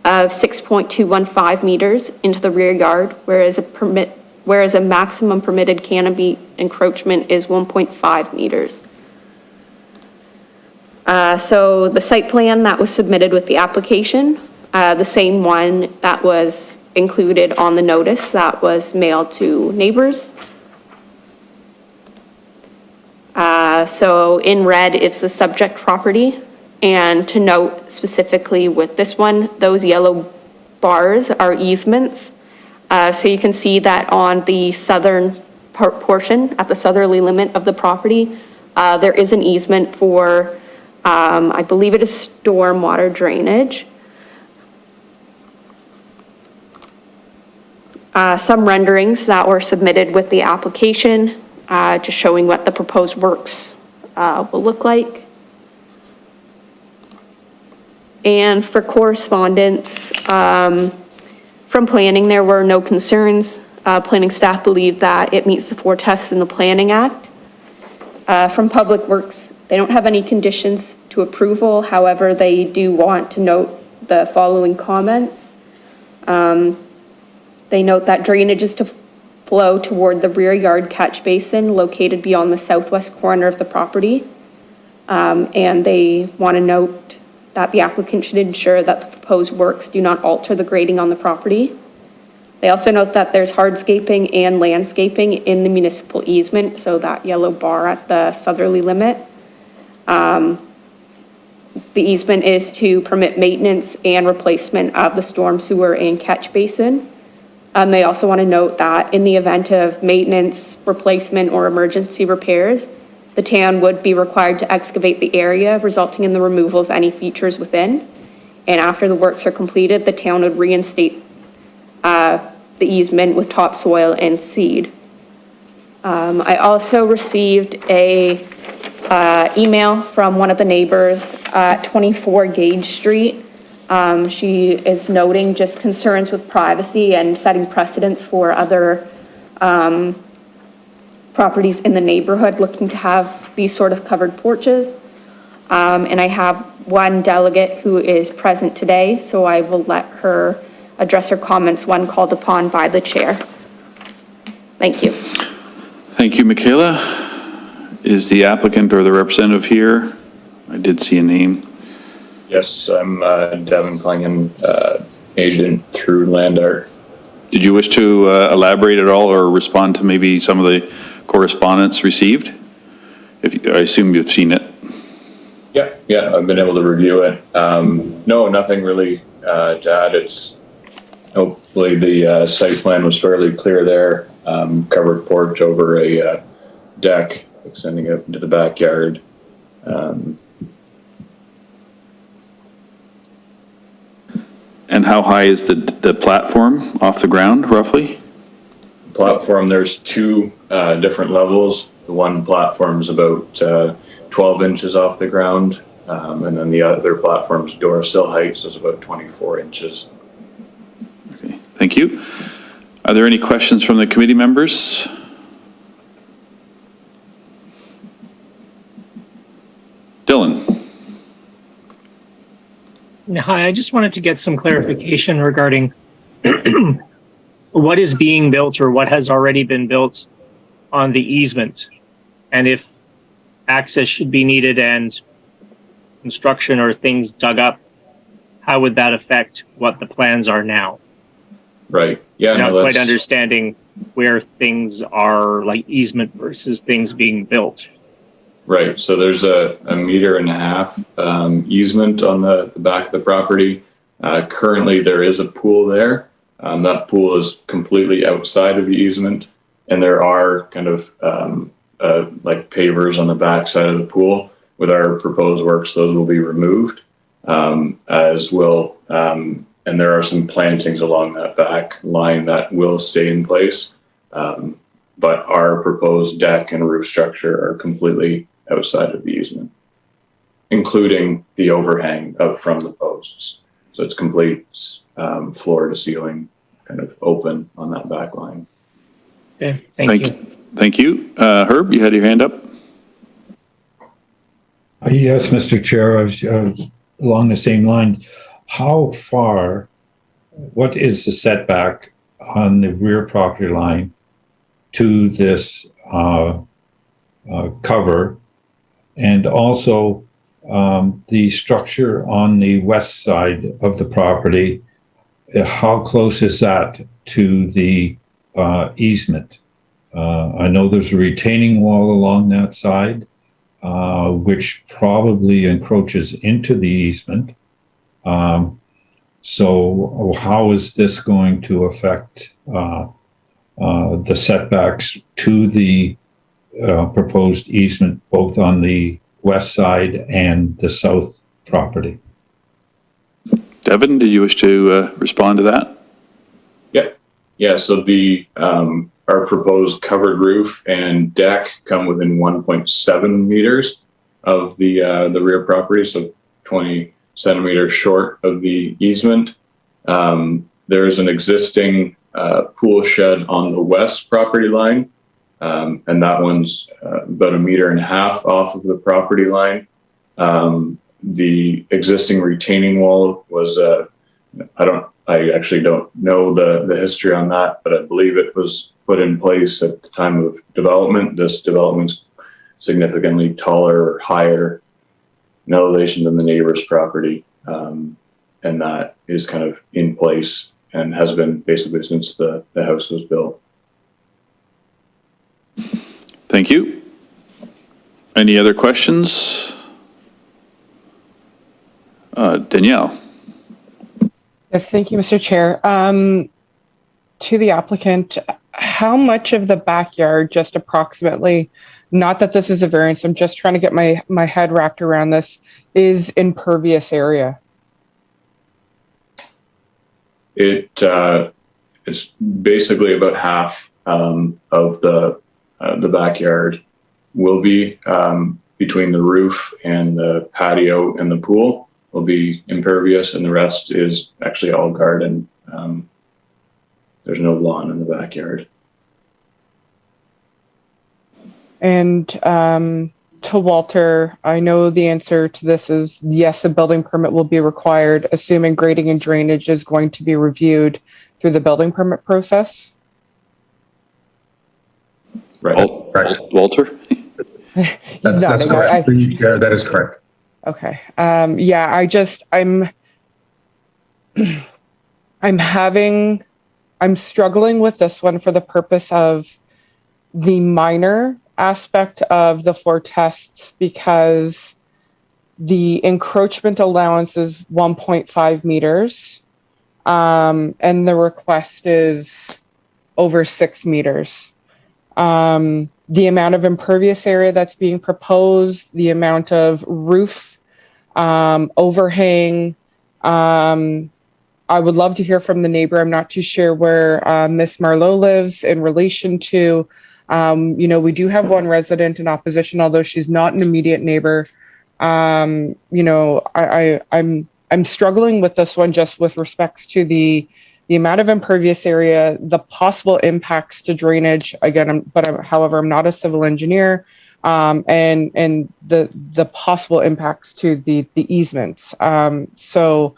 of 6.215 meters into the rear yard, whereas a maximum permitted canopy encroachment is 1.5 meters. So the site plan that was submitted with the application, the same one that was included on the notice that was mailed to neighbors. So in red, it's the subject property. And to note specifically with this one, those yellow bars are easements. So you can see that on the southern portion, at the southerly limit of the property, there is an easement for, I believe it is stormwater drainage. Some renderings that were submitted with the application, just showing what the proposed works will look like. And for correspondence, from planning, there were no concerns. Planning staff believe that it meets the 4 tests in the Planning Act. From Public Works, they don't have any conditions to approval. However, they do want to note the following comments. They note that drainage is to flow toward the rear yard catch basin located beyond the southwest corner of the property. And they want to note that the applicant should ensure that the proposed works do not alter the grading on the property. They also note that there's hardscaping and landscaping in the municipal easement, so that yellow bar at the southerly limit. The easement is to permit maintenance and replacement of the storm sewer and catch basin. They also want to note that in the event of maintenance, replacement, or emergency repairs, the town would be required to excavate the area, resulting in the removal of any features within. And after the works are completed, the town would reinstate the easement with topsoil and seed. I also received a email from one of the neighbors at 24 Gage Street. She is noting just concerns with privacy and setting precedents for other properties in the neighborhood looking to have these sort of covered porches. And I have one delegate who is present today, so I will let her address her comments when called upon by the chair. Thank you. Thank you, Michaela. Is the applicant or the representative here? I did see a name. Yes, I'm Devin Klingon, agent through Landart. Did you wish to elaborate at all or respond to maybe some of the correspondence received? I assume you've seen it. Yeah, I've been able to review it. No, nothing really to add. It's hopefully the site plan was fairly clear there. Covered porch over a deck extending out into the backyard. And how high is the platform off the ground, roughly? Platform, there's two different levels. The one platform is about 12 inches off the ground, and then the other platform's door sill height is about 24 inches. Okay, thank you. Are there any questions from the committee members? Dylan. Hi, I just wanted to get some clarification regarding what is being built or what has already been built on the easement, and if access should be needed and construction or things dug up, how would that affect what the plans are now? Right. Yeah. Not quite understanding where things are, like easement versus things being built. Right. So there's a 1.5 meter easement on the back of the property. Currently, there is a pool there. That pool is completely outside of the easement, and there are kind of like pavers on the back side of the pool. With our proposed works, those will be removed, as will, and there are some plantings along that back line that will stay in place. But our proposed deck and roof structure are completely outside of the easement, including the overhang up from the posts. So it's complete floor to ceiling, kind of open on that back line. Okay, thank you. Thank you. Herb, you had your hand up? Yes, Mr. Chair, I was along the same line. How far, what is the setback on the rear property line to this cover? And also the structure on the west side of the property, how close is that to the easement? I know there's a retaining wall along that side, which probably encroaches into the easement. So how is this going to affect the setbacks to the proposed easement, both on the west side and the south property? Devin, did you wish to respond to that? Yeah. So the our proposed covered roof and deck come within 1.7 meters of the rear property, so 20 centimeters short of the easement. There is an existing pool shed on the west property line, and that one's about 1.5 meters off of the property line. The existing retaining wall was I actually don't know the history on that, but I believe it was put in place at the time of development. This development's significantly taller or higher in elevation than the neighbor's property, and that is kind of in place and has been basically since the house was built. Thank you. Any other questions? Danielle. Yes, thank you, Mr. Chair. To the applicant, how much of the backyard, just approximately, not that this is a variance, I'm just trying to get my head wrapped around this, is impervious area? It's basically about half of the backyard will be between the roof and the patio and the pool will be impervious, and the rest is actually all garden. There's no lawn in the backyard. And to Walter, I know the answer to this is yes, a building permit will be required, assuming grading and drainage is going to be reviewed through the building permit process. Right. Walter? That's correct. Yeah, that is correct. Okay. Yeah, I'm struggling with this one for the purpose of the minor aspect of the floor tests, because the encroachment allowance is 1.5 meters, and the request is over 6 meters. The amount of impervious area that's being proposed, the amount of roof overhang. I would love to hear from the neighbor. I'm not too sure where Miss Marlowe lives in relation to, we do have one resident in opposition, although she's not an immediate neighbor. I'm struggling with this one just with respects to the amount of impervious area, the possible impacts to drainage. Again, however, I'm not a civil engineer, and the possible impacts to the easements. So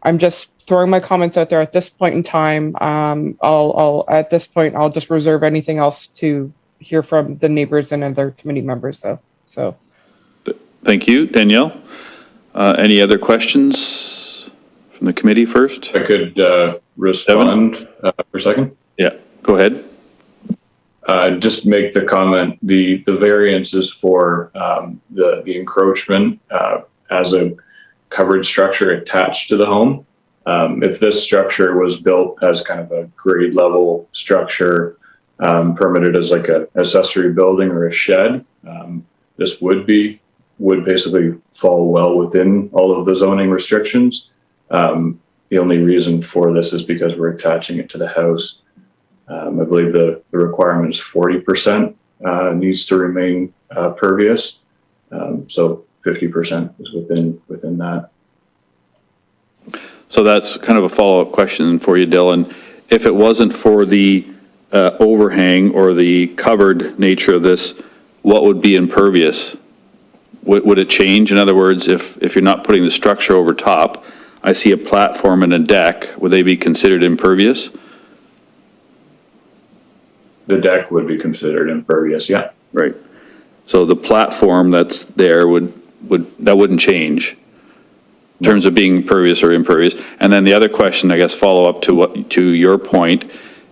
I'm just throwing my comments out there at this point in time. I'll just reserve anything else to hear from the neighbors and other committee members, though. So. Thank you. Danielle, any other questions from the committee first? I could respond for a second. Yeah, go ahead. Just make the comment, the variance is for the encroachment as a covered structure attached to the home. If this structure was built as kind of a grade level structure, permitted as like a accessory building or a shed, this would basically fall well within all of the zoning restrictions. The only reason for this is because we're attaching it to the house. I believe the requirement is 40% needs to remain pervious. So 50% is within that. So that's kind of a follow-up question for you, Dylan. If it wasn't for the overhang or the covered nature of this, what would be impervious? Would it change? In other words, if you're not putting the structure over top, I see a platform and a deck, would they be considered impervious? The deck would be considered impervious, yeah. Right. So the platform that's there wouldn't change in terms of being pervious or impervious. And then the other question, I guess, follow up to your point,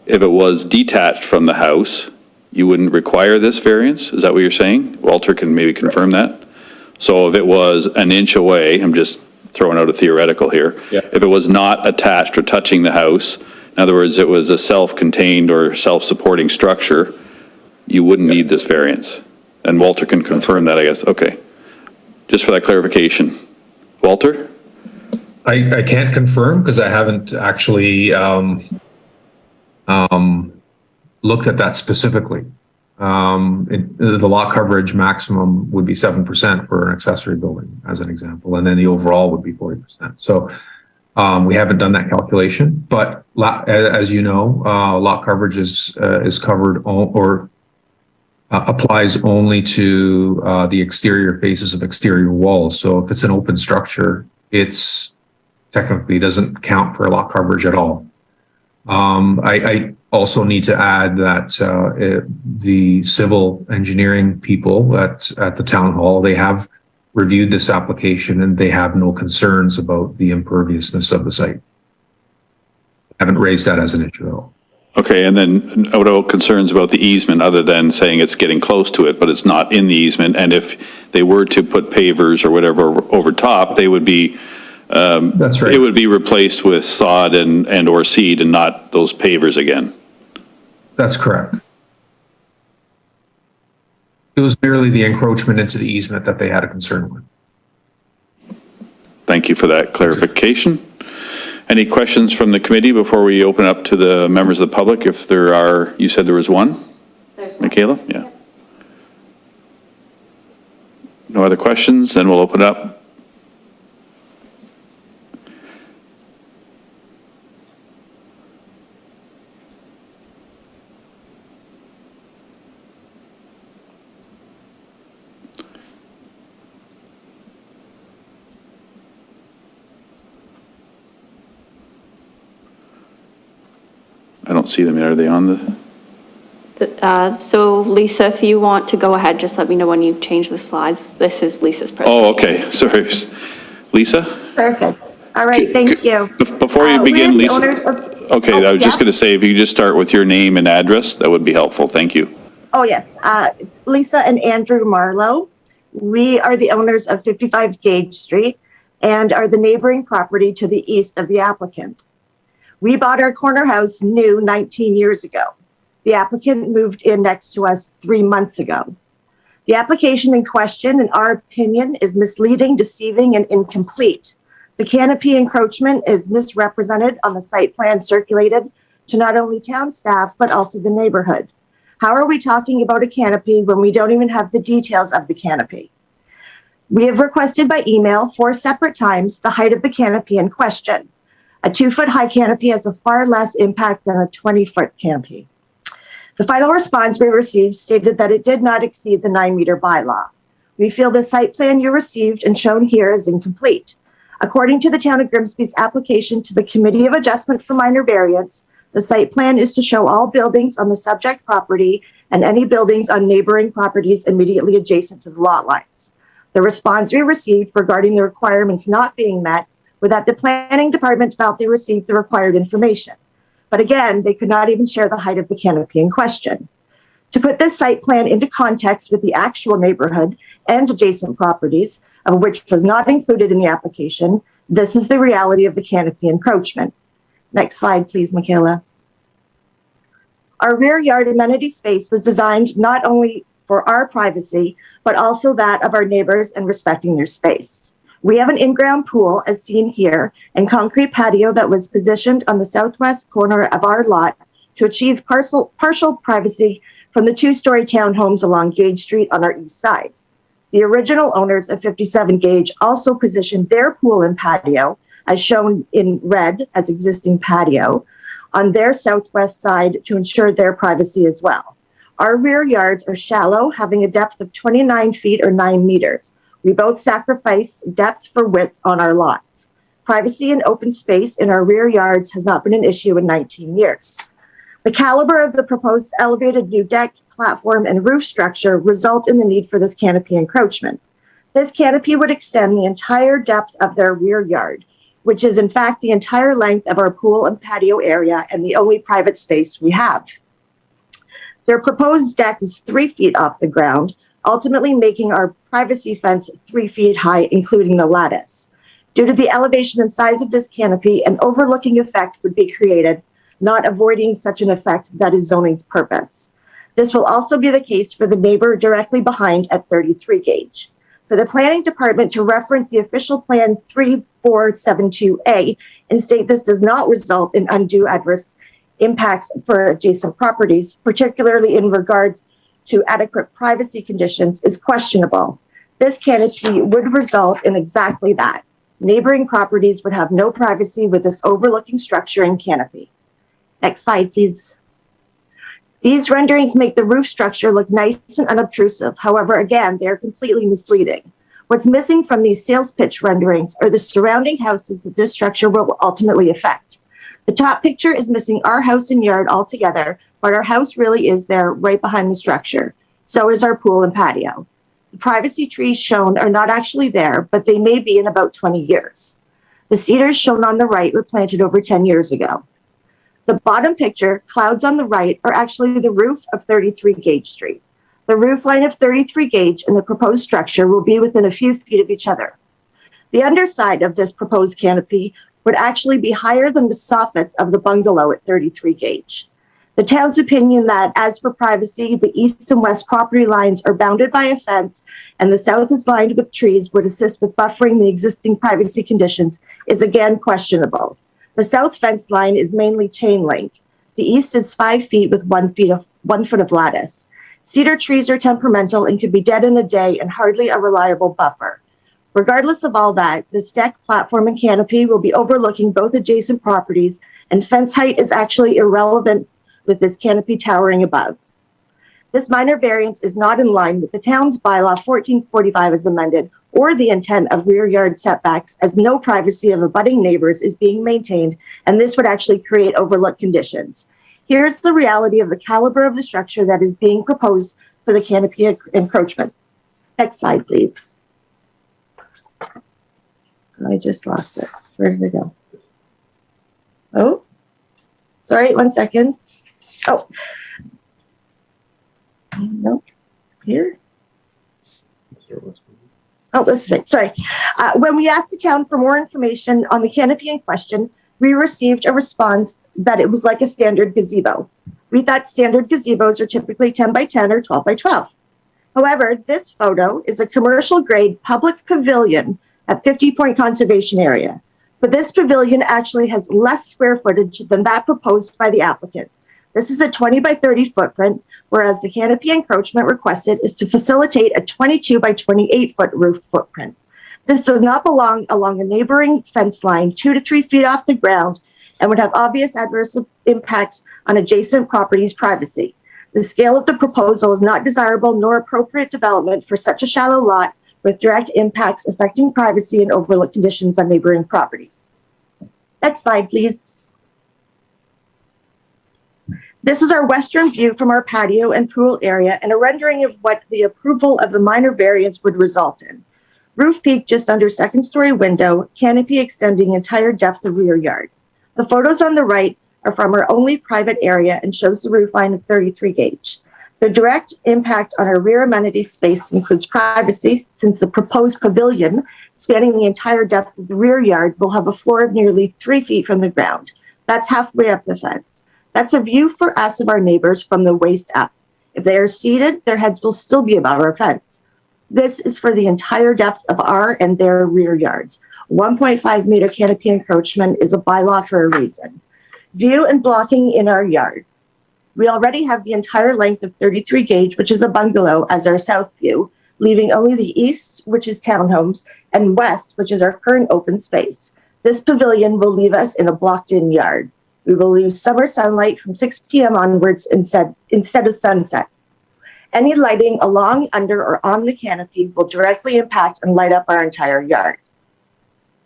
if it was detached from the house, you wouldn't require this variance? Is that what you're saying? Walter can maybe confirm that. So if it was an inch away, I'm just throwing out a theoretical here. Yeah. If it was not attached or touching the house, in other words, it was a self-contained or self-supporting structure, you wouldn't need this variance. And Walter can confirm that, I guess. Okay. Just for that clarification. Walter? I can't confirm because I haven't actually looked at that specifically. The lot coverage maximum would be 7% for an accessory building, as an example, and then the overall would be 40%. So we haven't done that calculation, but as you know, lot coverage is covered or applies only to the exterior faces of exterior walls. So if it's an open structure, it's technically doesn't count for lot coverage at all. I also need to add that the civil engineering people at the town hall, they have reviewed this application and they have no concerns about the imperviousness of the site. Haven't raised that as an issue at all. Okay, and then what about concerns about the easement other than saying it's getting close to it, but it's not in the easement? And if they were to put pavers or whatever over top, they would be that's right. It would be replaced with sod and or seed and not those pavers again. That's correct. It was merely the encroachment into the easement that they had a concern with. Thank you for that clarification. Any questions from the committee before we open up to the members of the public? If there are, you said there was one? There's one. Michaela? Yeah. No other questions? Then we'll open up. I don't see them yet. Are they on the? So Lisa, if you want to go ahead, just let me know when you change the slides. This is Lisa's presentation. Oh, okay. Sorry. Lisa? Perfect. All right, thank you. Before you begin, we're the Lisa. owners of- Okay, Oh, I was just yeah? going to say, if you could just start with your name and address, that would be helpful. Thank you. Oh, yes. It's Lisa and Andrew Marlowe. We are the owners of 55 Gage Street and are the neighboring property to the east of the applicant. We bought our corner house new 19 years ago. The applicant moved in next to us 3 months ago. The application in question, in our opinion, is misleading, deceiving, and incomplete. The canopy encroachment is misrepresented on the site plan circulated to not only town staff, but also the neighborhood. How are we talking about a canopy when we don't even have the details of the canopy? We have requested by email 4 separate times the height of the canopy in question. A 2-foot high canopy has a far less impact than a 20-foot canopy. The final response we received stated that it did not exceed the 9-meter bylaw. We feel the site plan you received and shown here is incomplete. According to the Town of Grimsby's application to the Committee of Adjustment for Minor Variance, the site plan is to show all buildings on the subject property and any buildings on neighboring properties immediately adjacent to the lot lines. The response we received regarding the requirements not being met were that the planning department felt they received the required information. But again, they could not even share the height of the canopy in question. To put this site plan into context with the actual neighborhood and adjacent properties, of which was not included in the application, this is the reality of the canopy encroachment. Next slide, please, Michaela. Our rear yard amenity space was designed not only for our privacy, but also that of our neighbors and respecting their space. We have an in-ground pool, as seen here, and concrete patio that was positioned on the southwest corner of our lot to achieve partial privacy from the 2-story townhomes along Gage Street on our east side. The original owners of 57 Gage also positioned their pool and patio, as shown in red as existing patio, on their southwest side to ensure their privacy as well. Our rear yards are shallow, having a depth of 29 feet or 9 meters. We both sacrificed depth for width on our lots. Privacy and open space in our rear yards has not been an issue in 19 years. The caliber of the proposed elevated new deck, platform, and roof structure result in the need for this canopy encroachment. This canopy would extend the entire depth of their rear yard, which is in fact the entire length of our pool and patio area and the only private space we have. Their proposed deck is 3 feet off the ground, ultimately making our privacy fence 3 feet high, including the lattice. Due to the elevation and size of this canopy, an overlooking effect would be created, not avoiding such an effect that is zoning's purpose. This will also be the case for the neighbor directly behind at 33 Gage. For the planning department to reference the official plan 3472A and state this does not result in undue adverse impacts for adjacent properties, particularly in regards to adequate privacy conditions, is questionable. This canopy would result in exactly that. Neighboring properties would have no privacy with this overlooking structure and canopy. Next slide, please. These renderings make the roof structure look nice and unobtrusive. However, again, they're completely misleading. What's missing from these sales pitch renderings are the surrounding houses that this structure will ultimately affect. The top picture is missing our house and yard altogether, but our house really is there right behind the structure. So is our pool and patio. The privacy trees shown are not actually there, but they may be in about 20 years. The cedars shown on the right were planted over 10 years ago. The bottom picture, clouds on the right, are actually the roof of 33 Gage Street. The roof line of 33 Gage and the proposed structure will be within a few feet of each other. The underside of this proposed canopy would actually be higher than the soffits of the bungalow at 33 Gage. The town's opinion that, as for privacy, the east and west property lines are bounded by a fence and the south is lined with trees would assist with buffering the existing privacy conditions is again questionable. The south fence line is mainly chain link. The east is 5 feet with 1 foot of lattice. Cedar trees are temperamental and could be dead in a day and hardly a reliable buffer. Regardless of all that, this deck, platform, and canopy will be overlooking both adjacent properties, and fence height is actually irrelevant with this canopy towering above. This minor variance is not in line with the town's bylaw 1445 as amended, or the intent of rear yard setbacks, as no privacy of abutting neighbors is being maintained, and this would actually create overlook conditions. Here's the reality of the caliber of the structure that is being proposed for the canopy encroachment. Next slide, please. I just lost it. Where did it go? Oh, sorry, 1 second. Oh, nope, here. Oh, that's right. Sorry. When we asked the town for more information on the canopy in question, we received a response that it was like a standard gazebo. We thought standard gazebos are typically 10 by 10 or 12 by 12. However, this photo is a commercial grade public pavilion at 50 Point Conservation Area. But this pavilion actually has less square footage than that proposed by the applicant. This is a 20 by 30 footprint, whereas the canopy encroachment requested is to facilitate a 22 by 28 foot roof footprint. This does not belong along a neighboring fence line 2 to 3 feet off the ground and would have obvious adverse impacts on adjacent properties' privacy. The scale of the proposal is not desirable nor appropriate development for such a shallow lot with direct impacts affecting privacy and overlook conditions on neighboring properties. Next slide, please. This is our western view from our patio and pool area and a rendering of what the approval of the minor variance would result in. Roof peak just under second story window, canopy extending entire depth of rear yard. The photos on the right are from our only private area and shows the roof line of 33 gauge. The direct impact on our rear amenity space includes privacy, since the proposed pavilion spanning the entire depth of the rear yard will have a floor of nearly 3 feet from the ground. That's halfway up the fence. That's a view for us of our neighbors from the waist up. If they are seated, their heads will still be above our fence. This is for the entire depth of our and their rear yards. 1.5 meter canopy encroachment is a bylaw for a reason. View and blocking in our yard. We already have the entire length of 33 gauge, which is a bungalow, as our south view, leaving only the east, which is townhomes, and west, which is our current open space. This pavilion will leave us in a blocked-in yard. We will lose summer sunlight from 6 p.m. onwards instead of sunset. Any lighting along, under, or on the canopy will directly impact and light up our entire yard.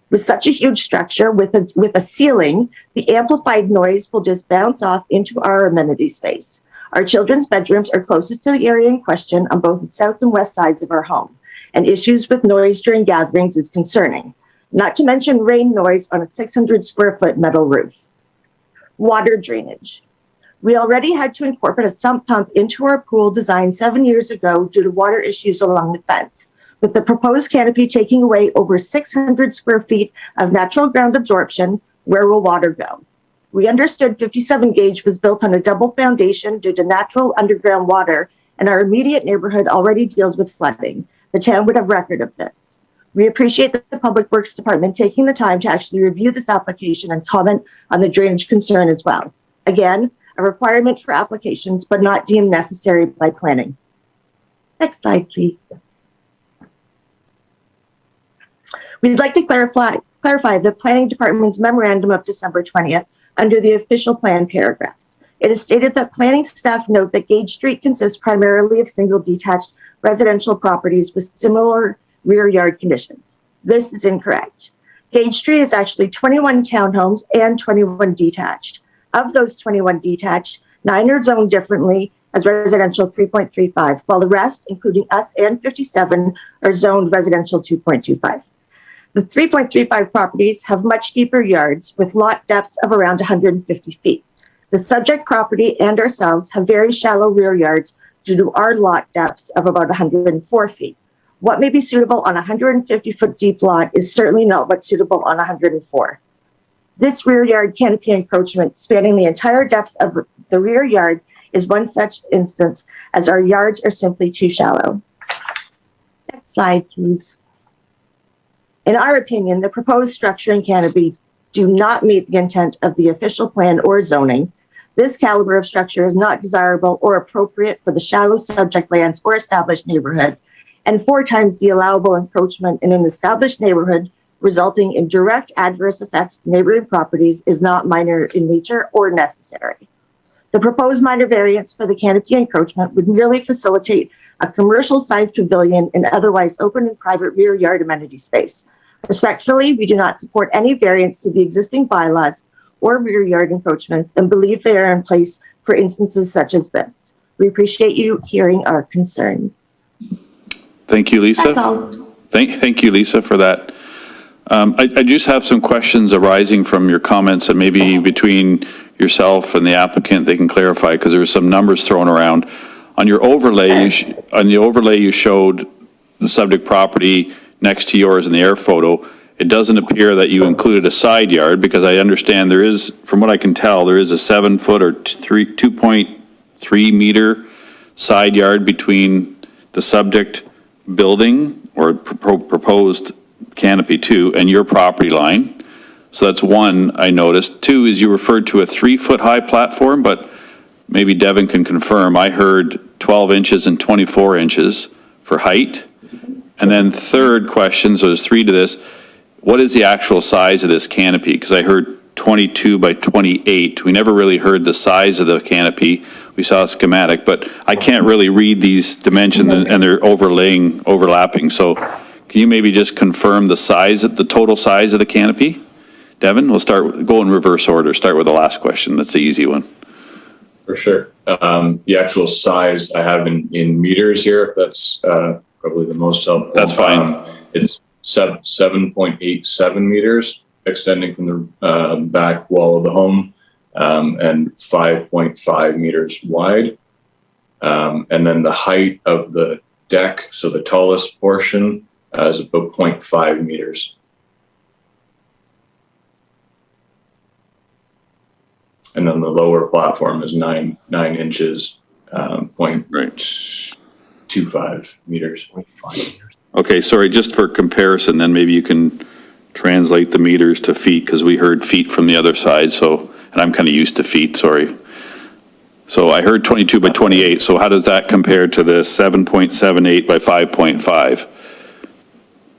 With such a huge structure with a ceiling, the amplified noise will just bounce off into our amenity space. Our children's bedrooms are closest to the area in question on both the south and west sides of our home, and issues with noise during gatherings is concerning, not to mention rain noise on a 600 square foot metal roof. Water drainage. We already had to incorporate a sump pump into our pool designed 7 years ago due to water issues along the fence. With the proposed canopy taking away over 600 square feet of natural ground absorption, where will water go? We understood 57 gauge was built on a double foundation due to natural underground water, and our immediate neighborhood already deals with flooding. The town would have record of this. We appreciate the Public Works Department taking the time to actually review this application and comment on the drainage concern as well. Again, a requirement for applications, but not deemed necessary by planning. Next slide, please. We'd like to clarify the Planning Department's memorandum of December 20th under the official plan paragraphs. It is stated that planning staff note that Gage Street consists primarily of single detached residential properties with similar rear yard conditions. This is incorrect. Gage Street is actually 21 townhomes and 21 detached. Of those 21 detached, 9 are zoned differently as residential 3.35, while the rest, including us and 57, are zoned residential 2.25. The 3.35 properties have much deeper yards with lot depths of around 150 feet. The subject property and ourselves have very shallow rear yards due to our lot depths of about 104 feet. What may be suitable on a 150-foot deep lot is certainly not what's suitable on 104. This rear yard canopy encroachment spanning the entire depth of the rear yard is one such instance, as our yards are simply too shallow. Next slide, please. In our opinion, the proposed structure and canopy do not meet the intent of the official plan or zoning. This caliber of structure is not desirable or appropriate for the shallow subject lands or established neighborhood, and 4 times the allowable encroachment in an established neighborhood, resulting in direct adverse effects to neighboring properties, is not minor in nature or necessary. The proposed minor variance for the canopy encroachment would merely facilitate a commercial-sized pavilion in otherwise open and private rear yard amenity space. Respectfully, we do not support any variance to the existing bylaws or rear yard encroachments and believe they are in place for instances such as this. We appreciate you hearing our concerns. Thank you, Lisa. That's all. Thank you, Lisa, for that. I just have some questions arising from your comments, and maybe between yourself and the applicant, they can clarify, because there were some numbers thrown around. On your overlay, you showed the subject property next to yours in the air photo. It doesn't appear that you included a side yard, because I understand there is, from what I can tell, there is a 7-foot or 2.3 meter side yard between the subject building or proposed canopy 2 and your property line. So that's one I noticed. 2 is you referred to a 3-foot high platform, but maybe Devin can confirm. I heard 12 inches and 24 inches for height. And then third question, so there's 3 to this. What is the actual size of this canopy? Because I heard 22 by 28. We never really heard the size of the canopy. We saw a schematic, but I can't really read these dimensions, and they're overlapping. So can you maybe just confirm the total size of the canopy? Devin, we'll go in reverse order. Start with the last question. That's the easy one. For sure. The actual size I have in meters here, if that's probably the most helpful. That's fine. It's 7.87 meters extending from the back wall of the home, and 5.5 meters wide. And then the height of the deck, so the tallest portion, is about 0.5 meters. And then the lower platform is 9 inches, 0.25 meters. Okay, sorry, just for comparison, then maybe you can translate the meters to feet, because we heard feet from the other side, so, and I'm kind of used to feet, sorry. So I heard 22 by 28, so how does that compare to the 7.78 by 5.5?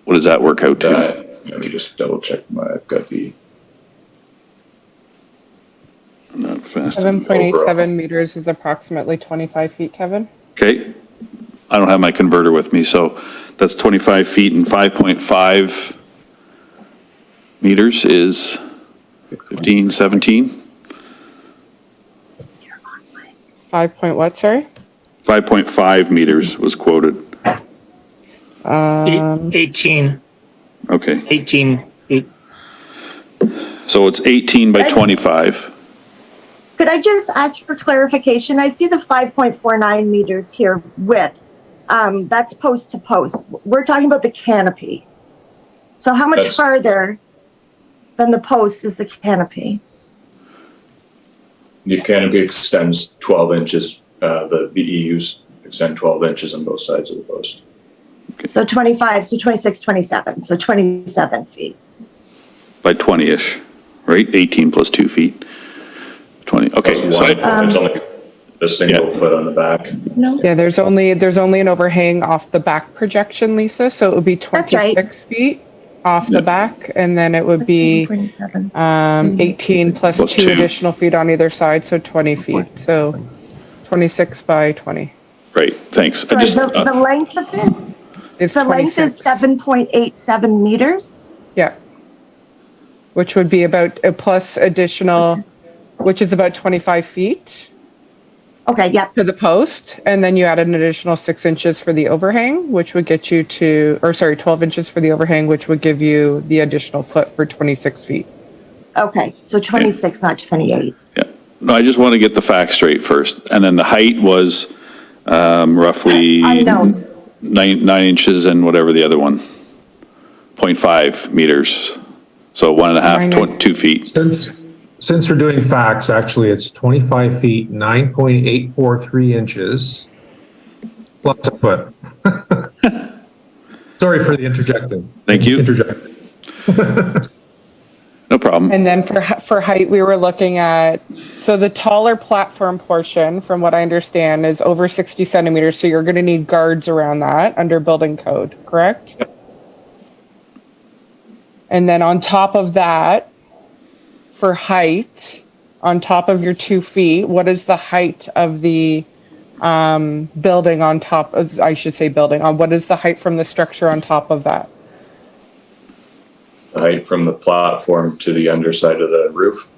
What does that work out to? Let me just double check I've got the... Not fast. 7.87 meters is approximately 25 feet, Kevin. Okay, I don't have my converter with me, so that's 25 feet, and 5.5 meters is 15, 17? 5 point what, sorry? 5.5 meters was quoted. 18. Okay, 18 feet. so it's 18 by 25. Could I just ask for clarification? I see the 5.49 meters here width. That's post to post. We're talking about the canopy. So how much farther than the post is the canopy? The canopy extends 12 inches. The EUs extend 12 inches on both sides of the post. Okay. So 25, so 26, 27, so 27 feet. By 20-ish, right? 18 plus 2 feet. 20, okay. Plus So one, it's only a single foot on the back. No? Yeah, there's only an overhang off the back projection, Lisa, so it would be That's right. 26 feet off the back, and then it would be 27. 18 plus Plus 2 two. additional feet on either side, so 20 feet. So 26 by 20. right, thanks. I Sorry, just, the length of it? It's The length is 7.87 meters? Yeah. Which would be about a plus additional, which is about 25 feet Okay, yep. to the post. And then you add an additional 6 inches for the overhang, which would get you to, 12 inches for the overhang, which would give you the additional foot for 26 feet. Okay, so 26, not 28. yeah. No, I just want to get the facts straight first. And then the height was roughly Unknown. 9 inches and whatever the other one, 0.5 meters. So 1.5, 2 feet. Since we're doing facts, actually, it's 25 feet, 9.843 inches, plus a foot. Sorry for the interjecting. Thank you. Interjecting. No problem. And then for height, we were looking at, so the taller platform portion, from what I understand, is over 60 centimeters. So you're going to need guards around that under building code, correct? And then on top of that, for height, on top of your 2 feet, what is the height of the building on top of, I should say building, on what is the height from the structure on top of that? The height from the platform to the underside of the roof,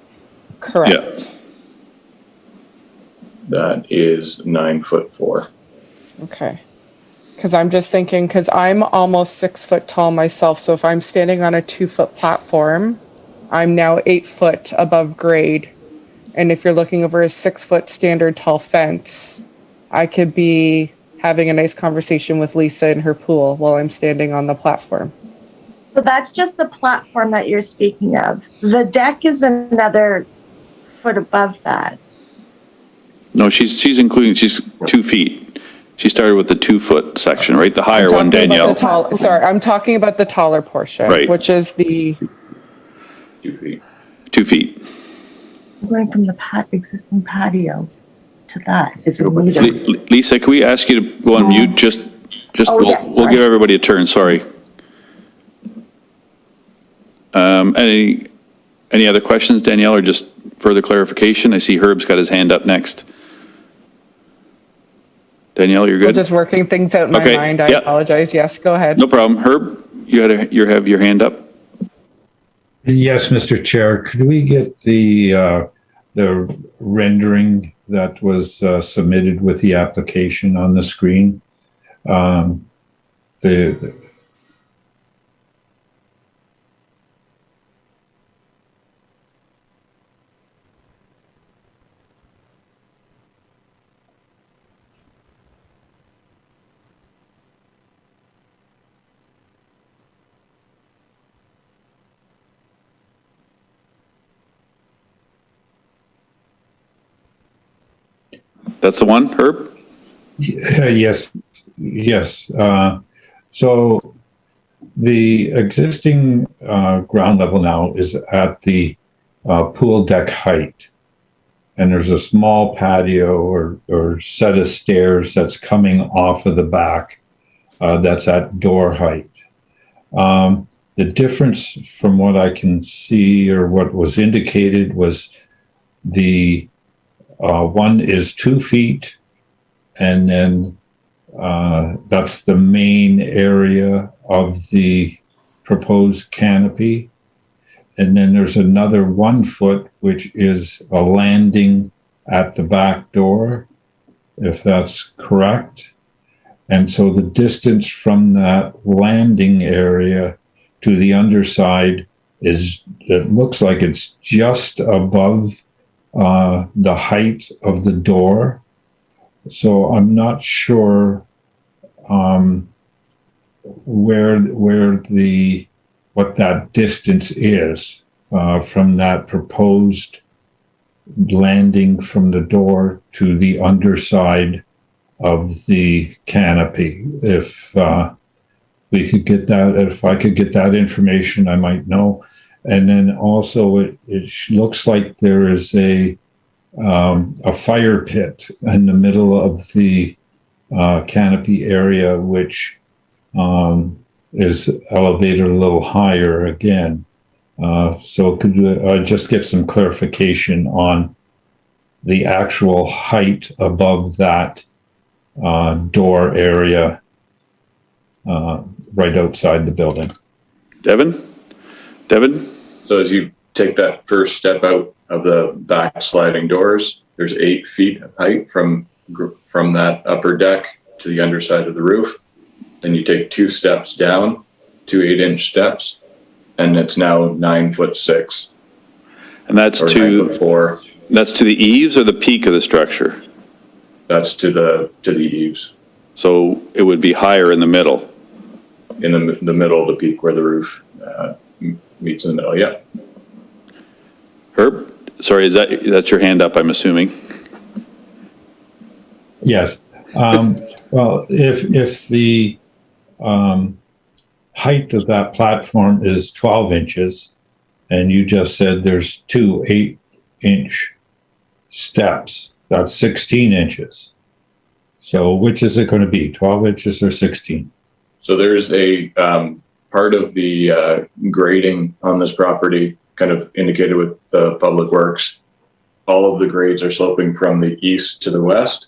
Correct. Yeah. that is 9'4". Okay. Because I'm just thinking, because I'm almost 6 foot tall myself. So if I'm standing on a 2 foot platform, I'm now 8 foot above grade. And if you're looking over a 6 foot standard tall fence, I could be having a nice conversation with Lisa in her pool while I'm standing on the platform. So that's just the platform that you're speaking of. The deck is another foot above that. No, she's including, she's 2 feet. She started with the 2 foot section, right? The higher one, Talking about Danielle. sorry, I'm talking about the taller portion, Right. which is the 2 feet. 2 feet. Going from the existing patio to that is a meter. Lisa, can we ask you to go on mute? Just Oh, yeah, we'll sorry. give everybody a turn, sorry. Any other questions, Danielle, or just further clarification? I see Herb's got his hand up next. Danielle, you're we're good? just working things out in my Okay, mind. I yeah. apologize. Yes, go ahead. No problem. Herb, you have your hand up? Yes, Mr. Chair, could we get the rendering that was submitted with the application on the screen? That's the one, Herb? Yes. So the existing ground level now is at the pool deck height. And there's a small patio or set of stairs that's coming off of the back that's at door height. The difference from what I can see or what was indicated was the one is 2 feet, and then that's the main area of the proposed canopy. And then there's another 1 foot, which is a landing at the back door, if that's correct. And so the distance from that landing area to the underside it looks like it's just above the height of the door. So I'm not sure what that distance is from that proposed landing from the door to the underside of the canopy. If we could get that, if I could get that information, I might know. And then also it looks like there is a fire pit in the middle of the canopy area, which is elevated a little higher again. So could I just get some clarification on the actual height above that door area right outside the building? Devin? So as you take that first step out of the back sliding doors, there's 8 feet of height from that upper deck to the underside of the roof. Then you take 2 steps down, 2 8-inch steps, and it's now 9'6". And that's or to 9'4". That's to the eaves or the peak of the structure? That's to the eaves. So it would be higher in the middle? In the middle of the peak where the roof meets in the middle, yeah. Herb, sorry, that's your hand up, I'm assuming? Yes. Well, if the height of that platform is 12 inches, and you just said there's 2 8-inch steps. That's 16 inches. So which is it going to be, 12 inches or 16? So there's a part of the grading on this property kind of indicated with the Public Works. All of the grades are sloping from the east to the west.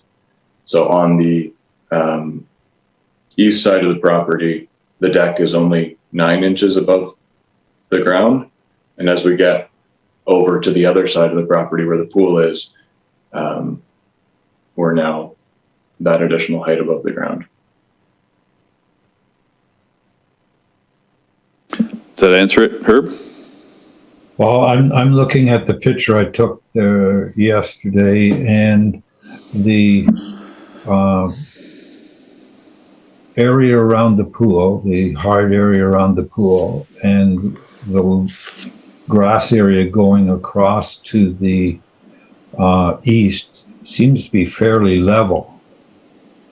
So on the east side of the property, the deck is only 9 inches above the ground. And as we get over to the other side of the property where the pool is, we're now that additional height above the ground. Does that answer it, Herb? Well, I'm looking at the picture I took there yesterday, and the area around the pool, the hard area around the pool, and the grass area going across to the east seems to be fairly level.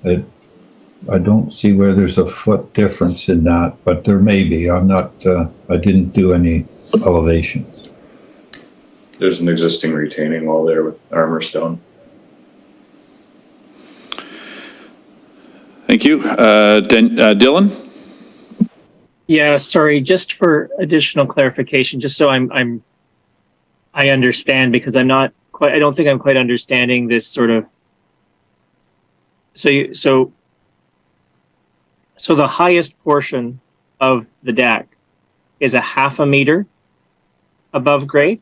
I don't see where there's a foot difference in that, but there may be. I didn't do any elevations. There's an existing retaining wall there with armor stone. Thank you. Dylan? Yeah, sorry, just for additional clarification, just so I understand, because I don't think I'm quite understanding this sort of. So the highest portion of the deck is a 0.5 meter above grade?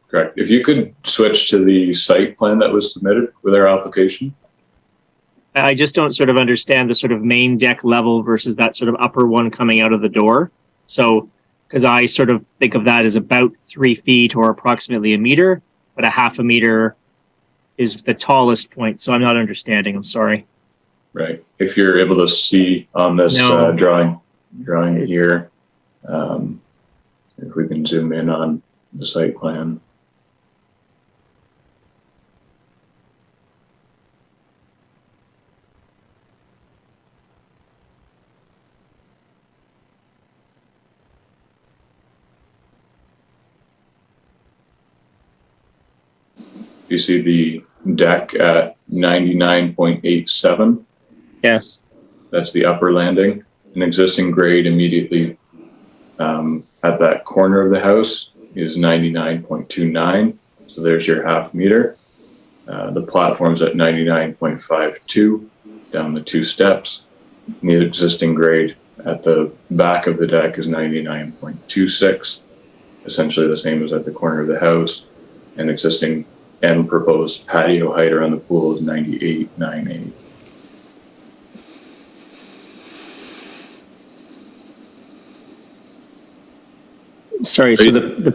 Correct. If you could switch to the site plan that was submitted with our application. I just don't sort of understand the sort of main deck level versus that sort of upper one coming out of the door. So, because I sort of think of that as about 3 feet or approximately 1 meter, but a 0.5 meter is the tallest point. So I'm not understanding. I'm sorry. Right. If you're able to see on this No. drawing here, if we can zoom in on the site plan. You see the deck at 99.87. Yes. That's the upper landing. An existing grade immediately at that corner of the house is 99.29. So there's your 0.5 meter. The platform's at 99.52 down the 2 steps. And the existing grade at the back of the deck is 99.26, essentially the same as at the corner of the house. And existing and proposed patio height around the pool is 98.98. Sorry, so the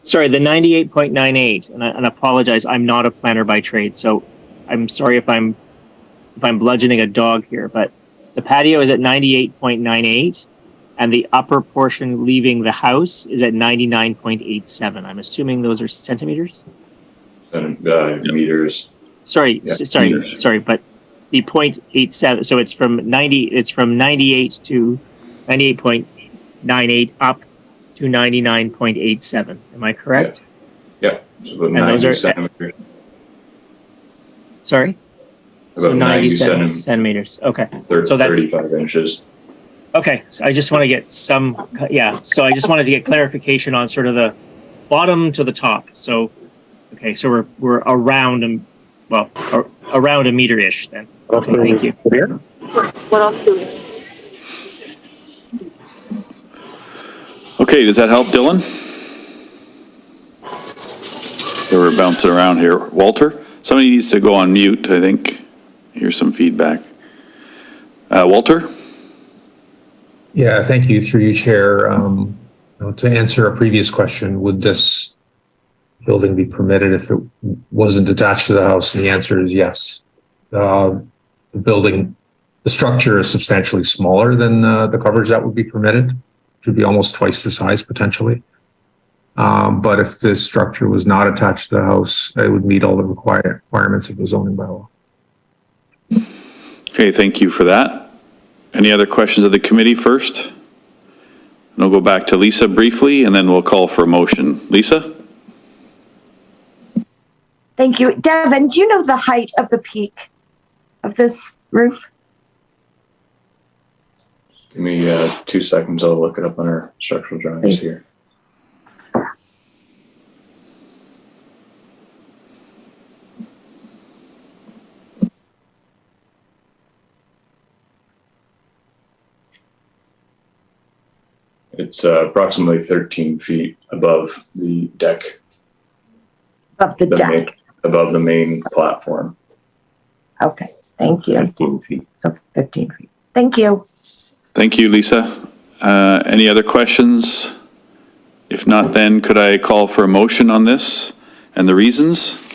98.98, and I apologize, I'm not a planner by trade, so I'm sorry if I'm bludgeoning a dog here, but the patio is at 98.98, and the upper portion leaving the house is at 99.87. I'm assuming those are centimeters? Meters. Sorry, Yeah, sorry, but the 0.87, so it's from 98 to 98.98 up to 99.87. Am I correct? Yeah. So about And 90 those are- centimeters. Sorry? So About 90 centimeters. centimeters. Okay. 30, So that's 35 inches. okay. So I just want to get so I just wanted to get clarification on sort of the bottom to the top. So, okay. So we're around, around 1 meter-ish then. Okay, thank you. What else do we have? Okay, does that help, Dylan? So we're bouncing around here. Walter? Somebody needs to go on mute, I think. Here's some feedback. Walter? Yeah, thank you through you, Chair. To answer a previous question, would this building be permitted if it wasn't attached to the house? And the answer is yes. The structure is substantially smaller than the coverage that would be permitted. It would be almost twice the size potentially. But if this structure was not attached to the house, it would meet all the requirements of the zoning bylaw. Okay, thank you for that. Any other questions of the committee first? And we'll go back to Lisa briefly, and then we'll call for a motion. Lisa? Thank you. Devin, do you know the height of the peak of this roof? Give me 2 seconds. I'll look it up on our structural drawings Please. here. It's approximately 13 feet above the deck. Above the deck? Above the main platform. Okay, thank you. 15 feet. So 15 feet. Thank you. Thank you, Lisa. Any other questions? If not, then could I call for a motion on this and the reasons?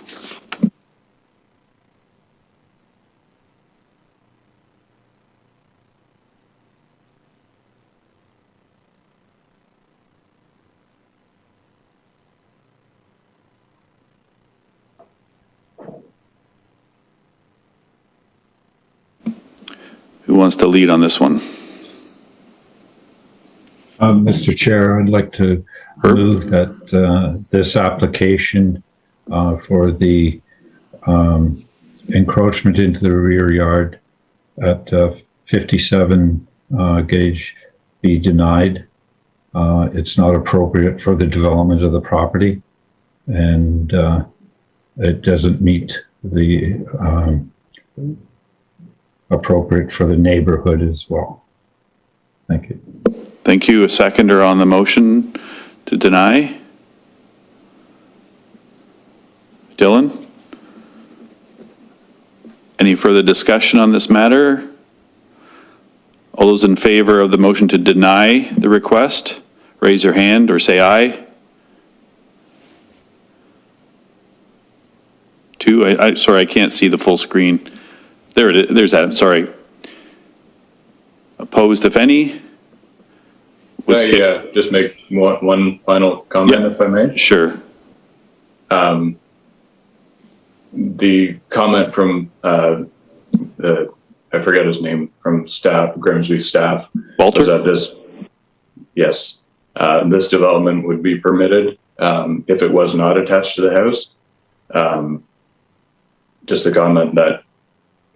Who wants to lead on this one? Mr. Chair, I'd like to move that this application for the encroachment into the rear yard at 57 gauge be denied. It's not appropriate for the development of the property, and it doesn't meet the appropriate for the neighborhood as well. Thank you. Thank you. A seconder on the motion to deny? Dylan? Any further discussion on this matter? All those in favor of the motion to deny the request, raise your hand or say aye. 2, sorry, I can't see the full screen. There it is, there's Adam, sorry. Opposed, if any? Just make one final comment, if I may. Sure. The comment from I forget his name, from staff, Grimsby staff. Walter? Was that this development would be permitted if it was not attached to the house. Just a comment that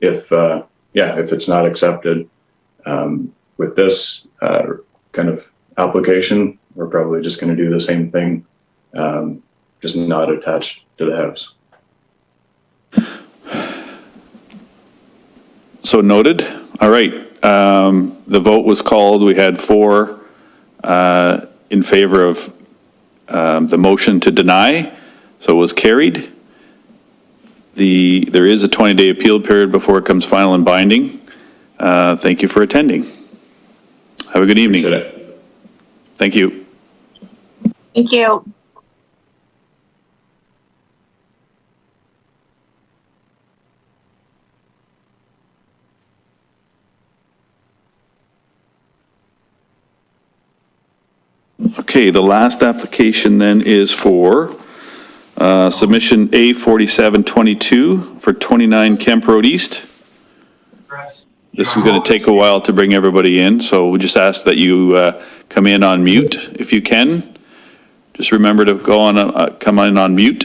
if it's not accepted with this kind of application, we're probably just going to do the same thing, just not attached to the house. So noted. All right. The vote was called. We had 4 in favor of the motion to deny, so it was carried. There is a 20-day appeal period before it comes final and binding. Thank you for attending. Have a good evening. Thank you. Thank you. Okay, the last application then is for submission A4722 for 29 Kemp Road East. This is going to take a while to bring everybody in, so we just ask that you come in on mute if you can. Just remember to come in on mute.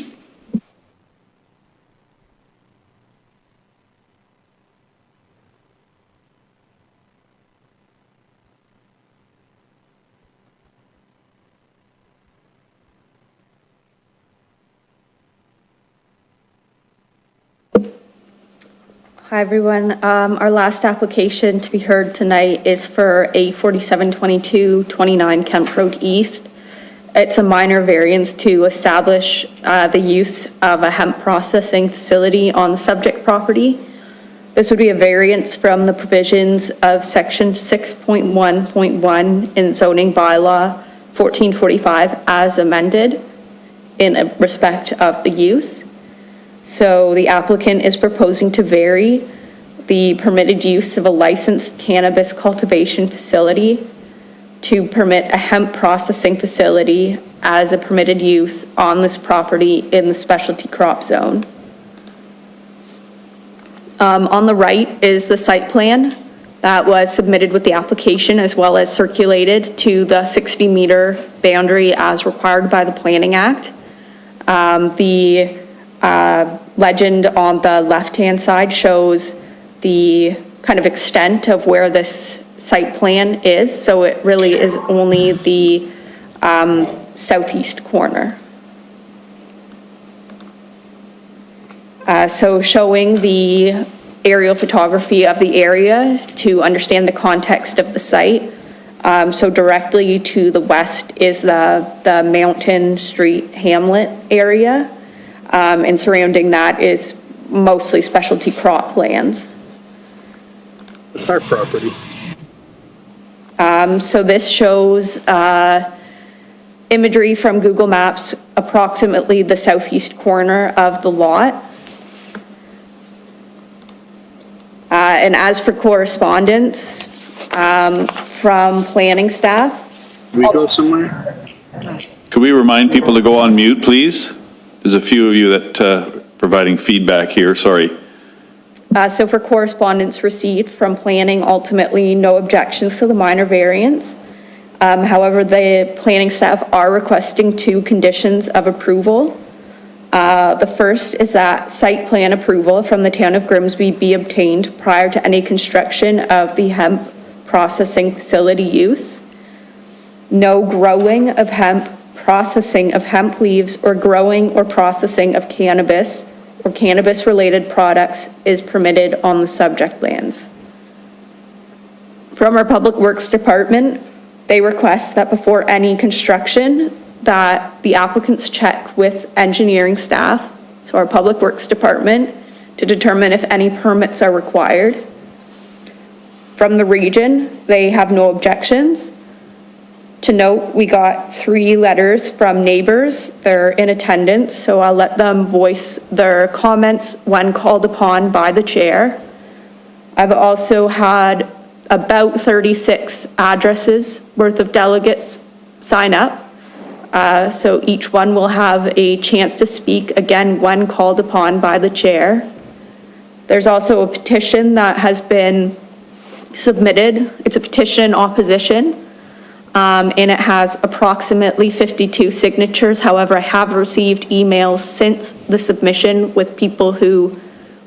Hi, everyone. Our last application to be heard tonight is for A4722, 29 Kemp Road East. It's a minor variance to establish the use of a hemp processing facility on the subject property. This would be a variance from the provisions of section 6.1.1 in zoning bylaw 1445 as amended in respect of the use. So the applicant is proposing to vary the permitted use of a licensed cannabis cultivation facility to permit a hemp processing facility as a permitted use on this property in the specialty crop zone. On the right is the site plan. that was submitted with the application as well as circulated to the 60-meter boundary as required by the Planning Act. The legend on the left-hand side shows the kind of extent of where this site plan is, so it really is only the southeast corner. So showing the aerial photography of the area to understand the context of the site. So directly to the west is the Mountain Street Hamlet area, and surrounding that is mostly specialty crop lands. It's our property. So this shows imagery from Google Maps, approximately the southeast corner of the lot. And as for correspondence from planning staff. Can we go somewhere? Could we remind people to go on mute, please? There's a few of you that providing feedback here, sorry. So for correspondence received from planning, ultimately no objections to the minor variance. However, the planning staff are requesting 2 conditions of approval. The first is that site plan approval from the town of Grimsby be obtained prior to any construction of the hemp processing facility use. No growing of hemp, processing of hemp leaves, or growing or processing of cannabis or cannabis-related products is permitted on the subject lands. From our Public Works Department, they request that before any construction, that the applicants check with engineering staff, so our Public Works Department, to determine if any permits are required. From the region, they have no objections. To note, we got 3 letters from neighbors. They're in attendance, so I'll let them voice their comments when called upon by the chair. I've also had about 36 addresses worth of delegates sign up. So each one will have a chance to speak again when called upon by the chair. There's also a petition that has been submitted. It's a petition opposition, and it has approximately 52 signatures. However, I have received emails since the submission with people who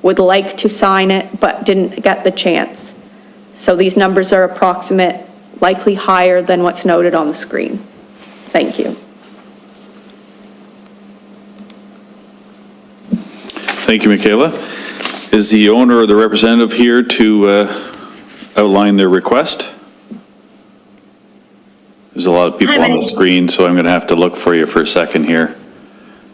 would like to sign it but didn't get the chance. So these numbers are approximate, likely higher than what's noted on the screen. Thank you. Thank you, Michaela. Is the owner or the representative here to outline their request? There's a lot of people on the screen, so I'm going to have to look for you for a second here.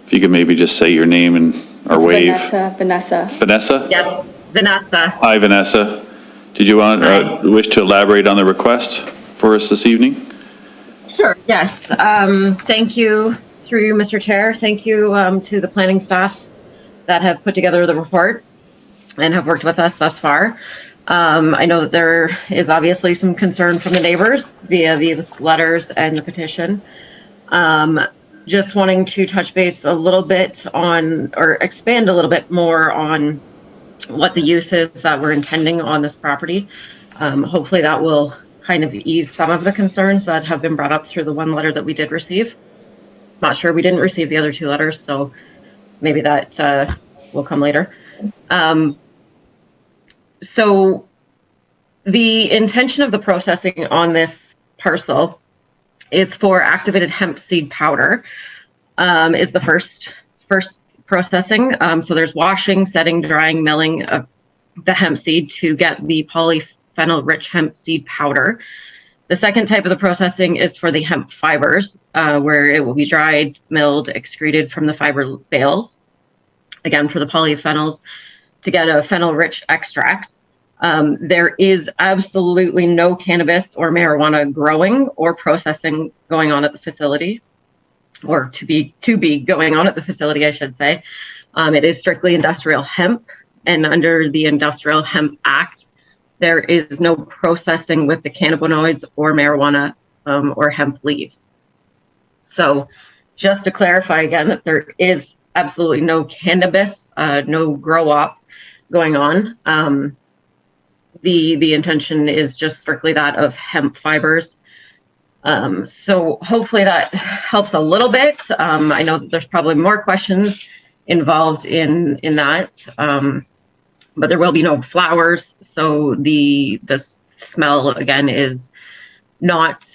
If you could maybe just say your name and or It's wave. Vanessa. Vanessa? Yes, Vanessa. Hi, Vanessa. Did you wish to elaborate on the request for us this evening? Sure, yes. Thank you, through you, Mr. Chair. Thank you to the planning staff that have put together the report and have worked with us thus far. I know that there is obviously some concern from the neighbors via these letters and the petition. Just wanting to touch base a little bit on, or expand a little bit more on what the use is that we're intending on this property. Hopefully that will kind of ease some of the concerns that have been brought up through the 1 letter that we did receive. Not sure, we didn't receive the other 2 letters, so maybe that will come later. So the intention of the processing on this parcel is for activated hemp seed powder, is the first processing. So there's washing, setting, drying, milling of the hemp seed to get the polyphenol-rich hemp seed powder. The second type of the processing is for the hemp fibers, where it will be dried, milled, excreted from the fiber bales. Again, for the polyphenols, to get a phenol-rich extract. There is absolutely no cannabis or marijuana growing or processing going on at the facility, or to be going on at the facility, I should say. It is strictly industrial hemp, and under the Industrial Hemp Act, there is no processing with the cannabinoids or marijuana or hemp leaves. So just to clarify again, that there is absolutely no cannabis, no grow up going on. the intention is just strictly that of hemp fibers. So hopefully that helps a little bit. I know that there's probably more questions involved in that, but there will be no flowers. So the smell again is not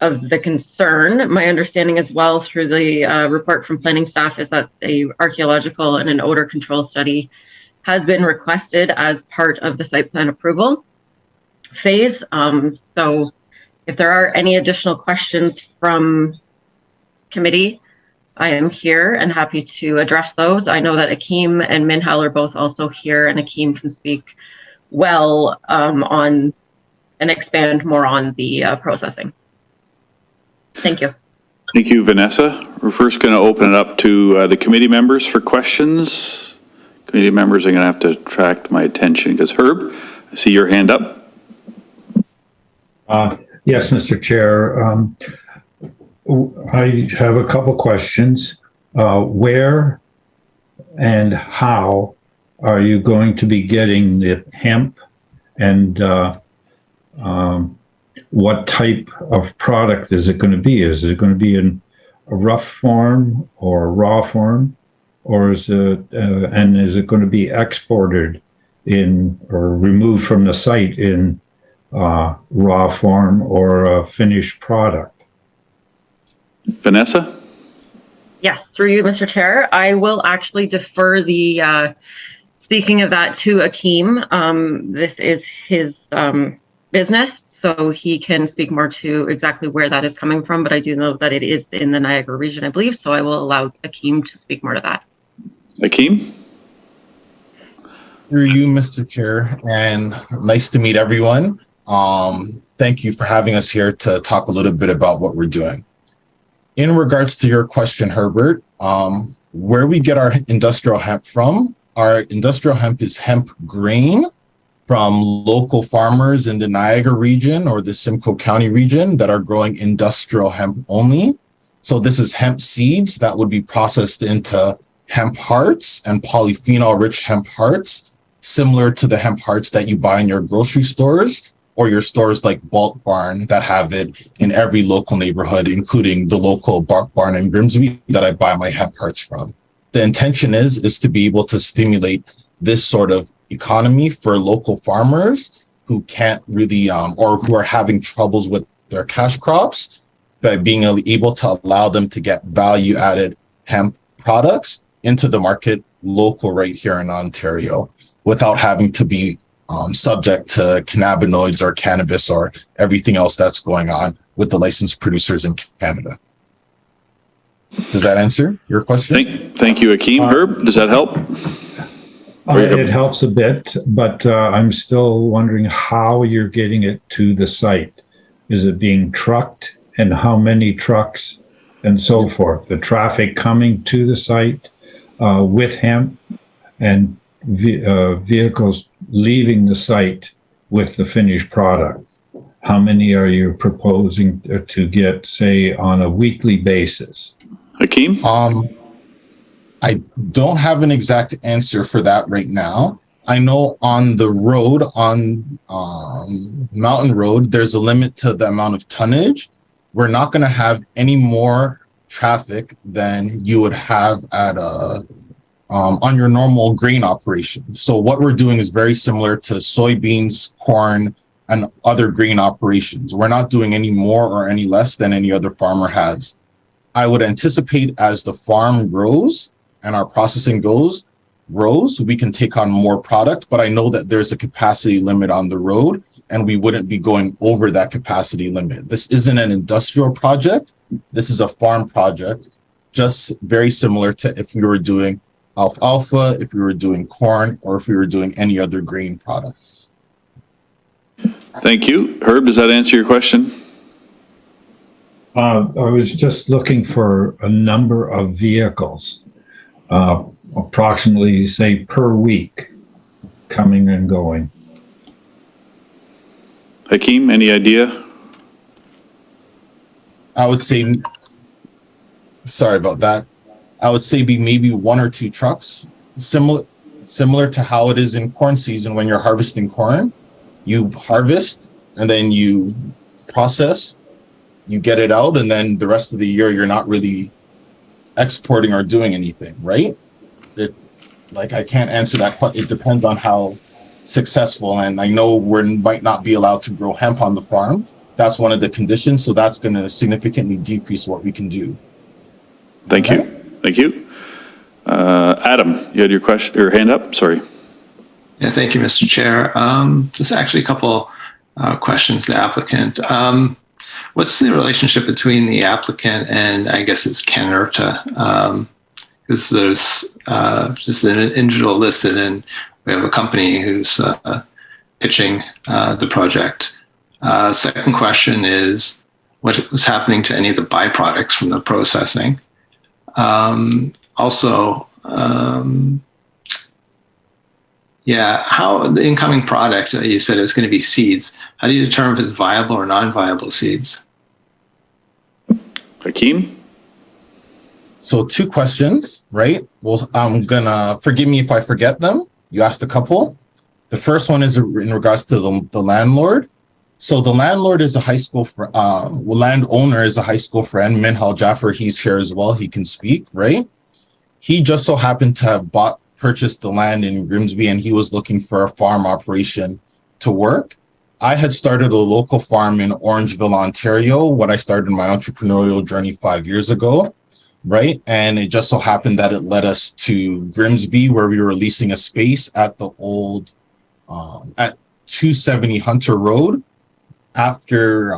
of the concern. My understanding as well through the report from planning staff is that a archaeological and an odor control study has been requested as part of the site plan approval phase. So if there are any additional questions from committee, I am here and happy to address those. I know that Akeem and Minhal are both also here, and Akeem can speak well on and expand more on the processing. Thank you. Thank you, Vanessa. We're first going to open it up to the committee members for questions. Committee members are going to have to attract my attention because Herb, I see your hand up. Yes, Mr. Chair. I have a couple questions. Where and how are you going to be getting the hemp, and what type of product is it going to be? Is it going to be in a rough form or raw form, or is it and is it going to be exported in or removed from the site in raw form or a finished product? Vanessa? Yes, through you, Mr. Chair. I will actually defer the speaking of that to Akeem. This is his business, so he can speak more to exactly where that is coming from, but I do know that it is in the Niagara region, I believe, so I will allow Akeem to speak more to that. Akeem? Through you, Mr. Chair, and nice to meet everyone. Thank you for having us here to talk a little bit about what we're doing. In regards to your question, Herbert, where we get our industrial hemp from, our industrial hemp is hemp grain from local farmers in the Niagara region or the Simcoe County region that are growing industrial hemp only. So this is hemp seeds that would be processed into hemp hearts and polyphenol-rich hemp hearts, similar to the hemp hearts that you buy in your grocery stores or your stores like Bulk Barn that have it in every local neighborhood, including the local Bulk Barn in Grimsby that I buy my hemp hearts from. The intention is to be able to stimulate this sort of economy for local farmers who can't really, or who are having troubles with their cash crops, by being able to allow them to get value added hemp products into the market local right here in Ontario without having to be subject to cannabinoids or cannabis or everything else that's going on with the licensed producers in Canada. Does that answer your question? Thank you, Akeem. Herb, does that help? It helps a bit, but I'm still wondering how you're getting it to the site. Is it being trucked, and how many trucks, and so forth? The traffic coming to the site with hemp, and vehicles leaving the site with the finished product. How many are you proposing to get, say, on a weekly basis? Akeem? I don't have an exact answer for that right now. I know on the road, on Mountain Road, there's a limit to the amount of tonnage. We're not going to have any more traffic than you would have at on your normal grain operation. So what we're doing is very similar to soybeans, corn, and other grain operations. We're not doing any more or any less than any other farmer has. I would anticipate as the farm grows and our processing grows, we can take on more product, but I know that there's a capacity limit on the road and we wouldn't be going over that capacity limit. This isn't an industrial project. This is a farm project, just very similar to if we were doing alfalfa, if we were doing corn, or if we were doing any other grain products. Thank you. Herb, does that answer your question? I was just looking for a number of vehicles, approximately, say, per week, coming and going. Akeem, any idea? I would say, sorry about that. I would say be maybe one or two trucks, similar similar to how it is in corn season when you're harvesting corn. You harvest and then you process, you get it out, and then the rest of the year you're not really exporting or doing anything, right? I can't answer that question. It depends on how successful, and I know we might not be allowed to grow hemp on the farm. That's one of the conditions, so that's going to significantly decrease what we can do. Thank you. Thank you. Adam, you had your hand up? Sorry. Yeah, thank you, Mr. Chair. Just actually a couple questions to the applicant. What's the relationship between the applicant and I guess it's CanErta? Because there's just an individual listed, and we have a company who's pitching the project. Second question is, what was happening to any of the byproducts from the processing? Also, how the incoming product, you said it's going to be seeds. How do you determine if it's viable or non-viable seeds? Hakeem? So 2 questions, right? Well, I'm gonna, forgive me if I forget them. You asked a couple. The first one is in regards to the landlord. So the landlord is a high school, landowner is a high school friend, Minhal Jaffer. He's here as well. He can speak, right? He just so happened to have purchased the land in Grimsby, and he was looking for a farm operation to work. I had started a local farm in Orangeville, Ontario, when I started my entrepreneurial journey 5 years ago, right? And it just so happened that it led us to Grimsby, where we were leasing a space at the old, at 270 Hunter Road. After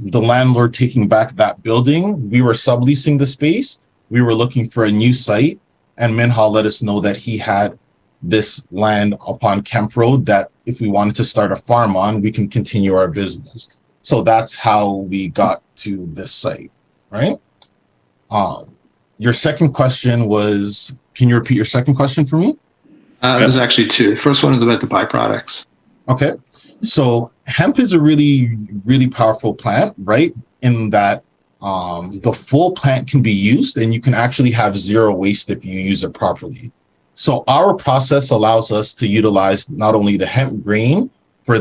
the landlord taking back that building, we were subleasing the space. We were looking for a new site, and Minhal let us know that he had this land upon Kemp Road that if we wanted to start a farm on, we can continue our business. So that's how we got to this site, right? Your second question was, can you repeat your second question for me? There's actually 2. The first one is about the byproducts. Okay. So hemp is a really, really powerful plant, right? In that the full plant can be used, and you can actually have zero waste if you use it properly. So our process allows us to utilize not only the hemp grain for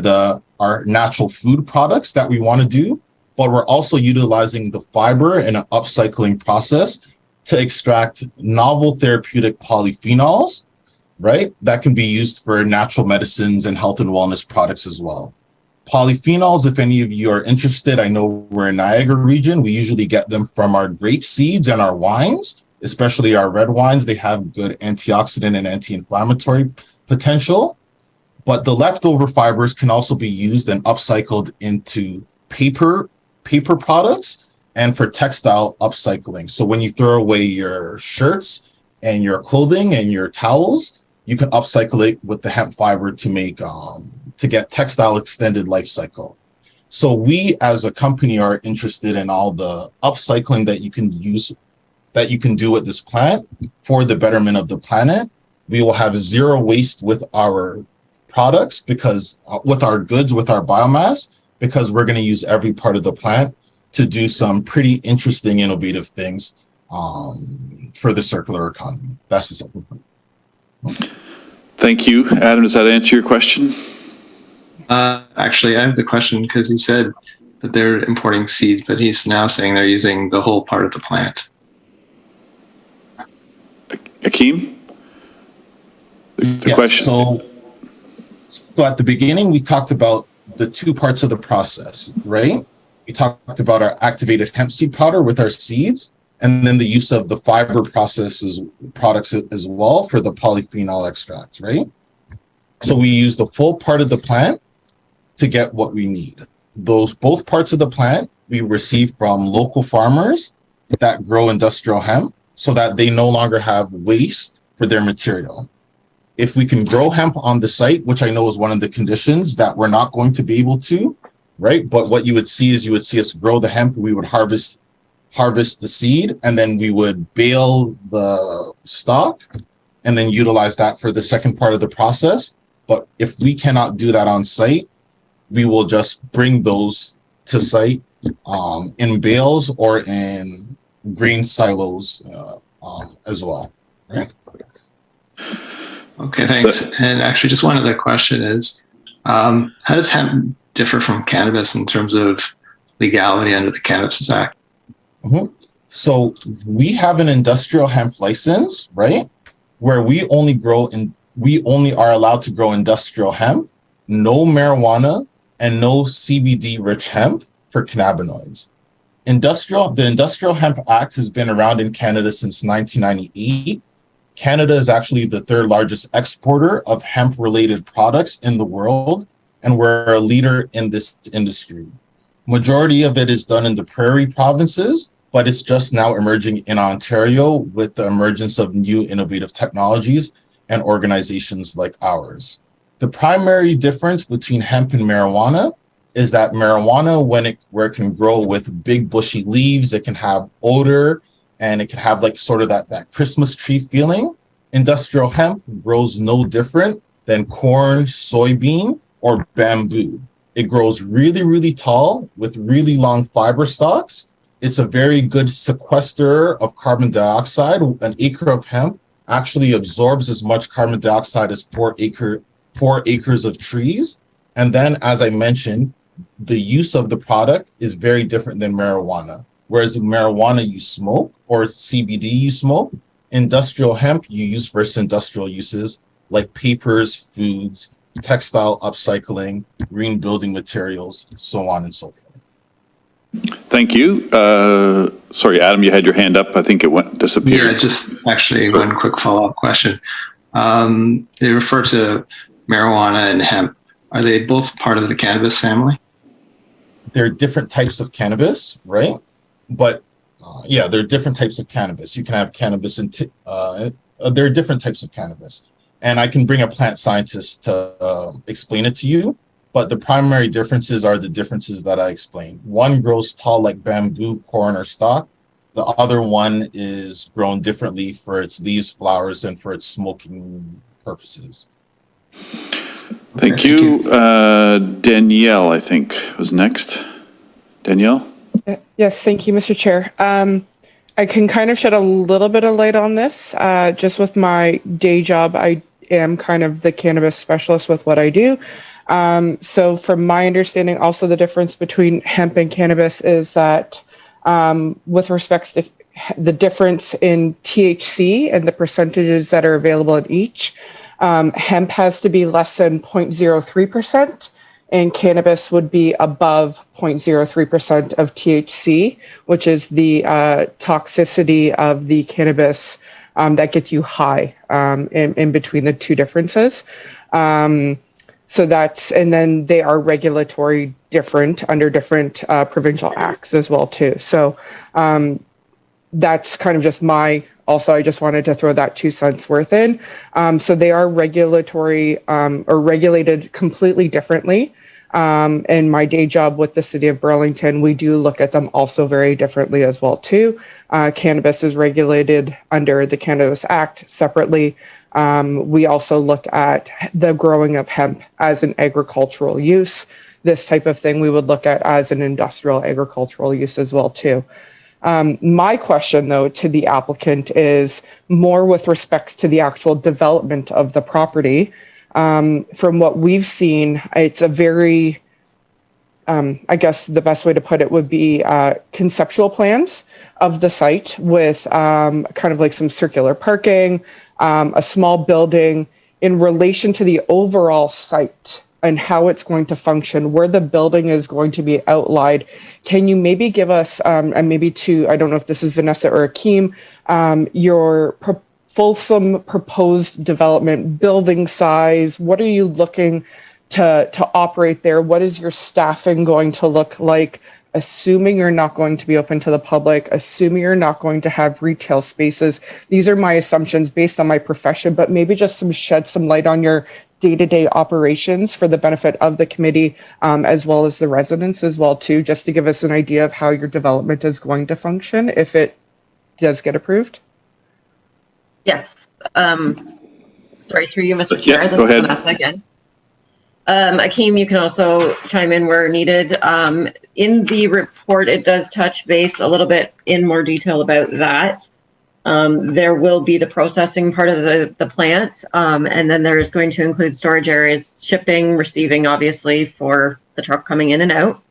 our natural food products that we want to do, but we're also utilizing the fiber in an upcycling process to extract novel therapeutic polyphenols, right? That can be used for natural medicines and health and wellness products as well. Polyphenols, if any of you are interested, I know we're in Niagara region. We usually get them from our grape seeds and our wines, especially our red wines. They have good antioxidant and anti-inflammatory potential. But the leftover fibers can also be used and upcycled into paper products and for textile upcycling. So when you throw away your shirts and your clothing and your towels, you can upcycle it with the hemp fiber to make to get textile extended life cycle. So we as a company are interested in all the upcycling that you can use, that you can do with this plant for the betterment of the planet. We will have zero waste with our products because with our goods, with our biomass, because we're going to use every part of the plant to do some pretty interesting, innovative things for the circular economy. That's the second point. Thank you. Adam, does that answer your question? Actually, I have the question because he said that they're importing seeds, but he's now saying they're using the whole part of the plant. Hakeem? The question. So at the beginning, we talked about the 2 parts of the process, right? We talked about our activated hemp seed powder with our seeds, and then the use of the fiber products as well for the polyphenol extracts, right? So we use the full part of the plant to get what we need. Both parts of the plant we receive from local farmers that grow industrial hemp so that they no longer have waste for their material. If we can grow hemp on the site, which I know is one of the conditions that we're not going to be able to, right? But what you would see is you would see us grow the hemp, we would harvest the seed, and then we would bale the stock and then utilize that for the second part of the process. But if we cannot do that on site, we will just bring those to site in bales or in grain silos as well. Right? Okay, thanks. And actually, just one other question is, how does hemp differ from cannabis in terms of legality under the Cannabis Act? So we have an industrial hemp license, right? Where we only are allowed to grow industrial hemp, no marijuana, and no CBD rich hemp for cannabinoids. The Industrial Hemp Act has been around in Canada since 1998. Canada is actually the third largest exporter of hemp related products in the world, and we're a leader in this industry. Majority of it is done in the prairie provinces, but it's just now emerging in Ontario with the emergence of new innovative technologies and organizations like ours. The primary difference between hemp and marijuana is that marijuana, where it can grow with big bushy leaves, it can have odor, and it can have like sort of that Christmas tree feeling. Industrial hemp grows no different than corn, soybean, or bamboo. It grows really, really tall with really long fiber stalks. It's a very good sequester of carbon dioxide. An acre of hemp actually absorbs as much carbon dioxide as 4 acres of trees. And then, as I mentioned, the use of the product is very different than marijuana. Whereas marijuana you smoke, or CBD you smoke, industrial hemp you use for its industrial uses like papers, foods, textile upcycling, green building materials, so on and so forth. Thank you. Sorry, Adam, you had your hand up. I think it disappeared. Yeah, just actually one quick follow-up question. They refer to marijuana and hemp. Are they both part of the cannabis family? They're different types of cannabis, right? But yeah, there are different types of cannabis. You can have cannabis and there are different types of cannabis. And I can bring a plant scientist to explain it to you. But the primary differences are the differences that I explained. One grows tall like bamboo, corn, or stalk. The other one is grown differently for its leaves, flowers, and for its smoking purposes. Thank you. Danielle, I think, was next. Danielle? Yes, thank you, Mr. Chair. I can kind of shed a little bit of light on this. Just with my day job, I am kind of the cannabis specialist with what I do. So from my understanding, also the difference between hemp and cannabis is that with respects to the difference in THC and the percentages that are available in each, hemp has to be less than 0.03%, and cannabis would be above 0.03% of THC, which is the toxicity of the cannabis that gets you high in between the two differences. So that's, and then they are regulatory different under different provincial acts as well too. So that's kind of just also I just wanted to throw that 2 cents worth in. So they are regulatory or regulated completely differently. In my day job with the city of Burlington, we do look at them also very differently as well too. Cannabis is regulated under the Cannabis Act separately. We also look at the growing of hemp as an agricultural use. This type of thing we would look at as an industrial agricultural use as well too. My question though to the applicant is more with respects to the actual development of the property. From what we've seen, it's a very, I guess the best way to put it would be conceptual plans of the site with kind of like some circular parking, a small building in relation to the overall site and how it's going to function, where the building is going to be outlined. Can you maybe give us, and maybe to, I don't know if this is Vanessa or Akeem, your fulsome proposed development, building size? What are you looking to operate there? What is your staffing going to look like? Assuming you're not going to be open to the public, assuming you're not going to have retail spaces. These are my assumptions based on my profession, but maybe just shed some light on your day-to-day operations for the benefit of the committee, as well as the residents as well too, just to give us an idea of how your development is going to function if it does get approved. Yes. Sorry, through you, Mr. Chair. Yeah, this go is ahead. Vanessa again. Akeem, you can also chime in where needed. In the report, it does touch base a little bit in more detail about that. There will be the processing part of the plant, and then there is going to include storage areas, shipping, receiving, obviously, for the truck coming in and out,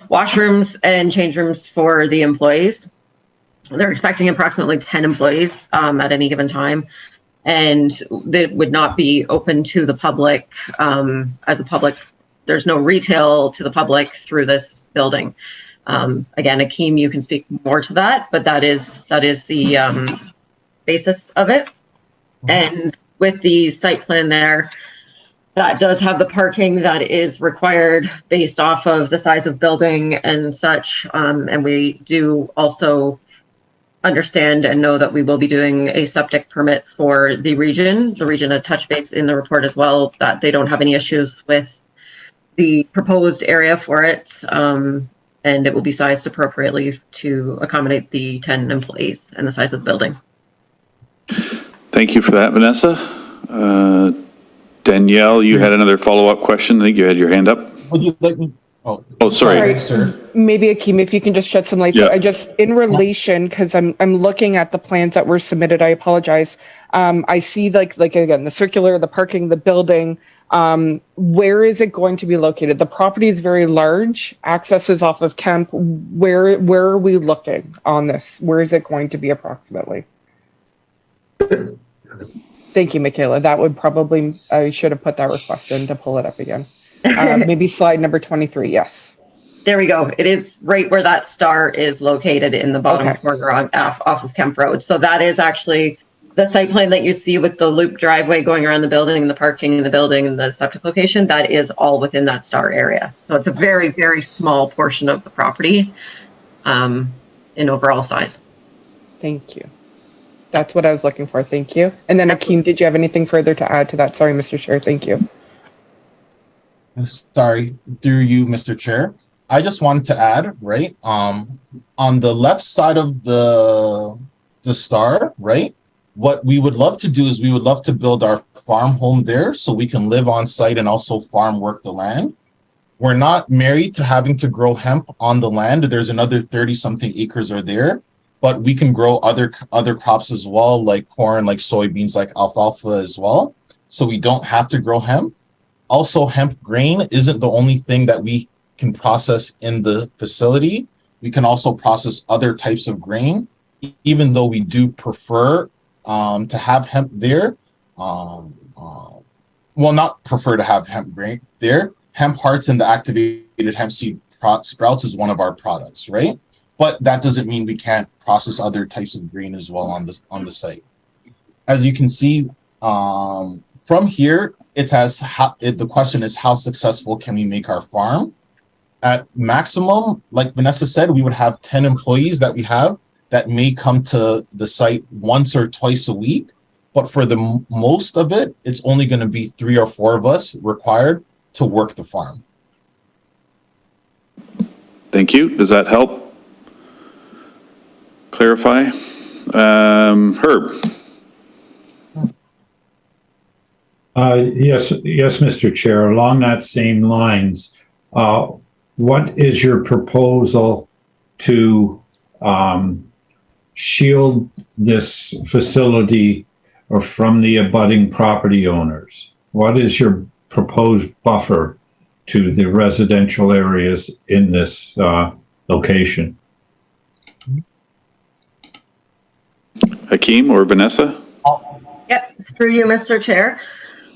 washrooms and change rooms for the employees. They're expecting approximately 10 employees at any given time, and that would not be open to the public as a public. There's no retail to the public through this building. Again, Akeem, you can speak more to that, but that is the basis of it. And with the site plan there, that does have the parking that is required based off of the size of building and such. And we do also understand and know that we will be doing a septic permit for the region. The region had touched base in the report as well that they don't have any issues with the proposed area for it. And it will be sized appropriately to accommodate the 10 employees and the size of the building. Thank you for that, Vanessa. Danielle, you had another follow-up question. I think you had your hand up. Would you like me? Oh, sorry. sir. Maybe Akeem, if you can just shed some light. Yeah. So I just, in relation, because I'm looking at the plans that were submitted, I apologize. I see like again, the circular, the parking, the building. Where is it going to be located? The property is very large. Access is off of Kemp. Where are we looking on this? Where is it going to be approximately? Thank you, Michaela. That would probably, I should have put that request in to pull it up again. Maybe slide number 23. Yes. There we go. It is right where that star is located in the bottom corner off of Kemp Road. So that is actually the site plan that you see with the loop driveway going around the building and the parking in the building and the septic location. That is all within that star area. So it's a very, very small portion of the property in overall size. Thank you. That's what I was looking for. Thank you. And then Akeem, did you have anything further to add to that? Sorry, Mr. Chair. Thank you. Sorry, through you, Mr. Chair. I just wanted to add, right, on the left side of the star, right, what we would love to do is we would love to build our farm home there so we can live on site and also farm work the land. We're not married to having to grow hemp on the land. There's another 30-something acres are there, but we can grow other crops as well, like corn, like soybeans, like alfalfa as well. So we don't have to grow hemp. Also, hemp grain isn't the only thing that we can process in the facility. We can also process other types of grain, even though we do prefer to have hemp there. Well, not prefer to have hemp grain there. Hemp hearts and the activated hemp seed sprouts is one of our products, right? But that doesn't mean we can't process other types of grain as well on the site. As you can see from here, the question is how successful can we make our farm? At maximum, like Vanessa said, we would have 10 employees that we have that may come to the site once or twice a week. But for the most of it, it's only going to be 3 or 4 of us required to work the farm. Thank you. Does that help clarify? Herb. Yes, Mr. Chair. Along that same lines, what is your proposal to shield this facility or from the abutting property owners? What is your proposed buffer to the residential areas in this location? Akeem or Vanessa? Yep, through you, Mr. Chair.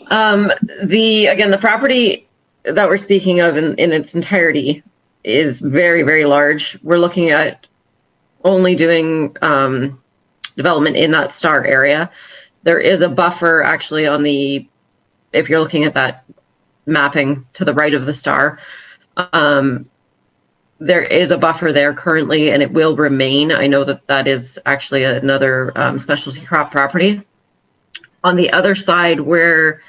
The property that we're speaking of in its entirety is very, very large. We're looking at only doing development in that star area. There is a buffer actually if you're looking at that mapping to the right of the star, there is a buffer there currently and it will remain. I know that is actually another specialty crop property. On the other side, where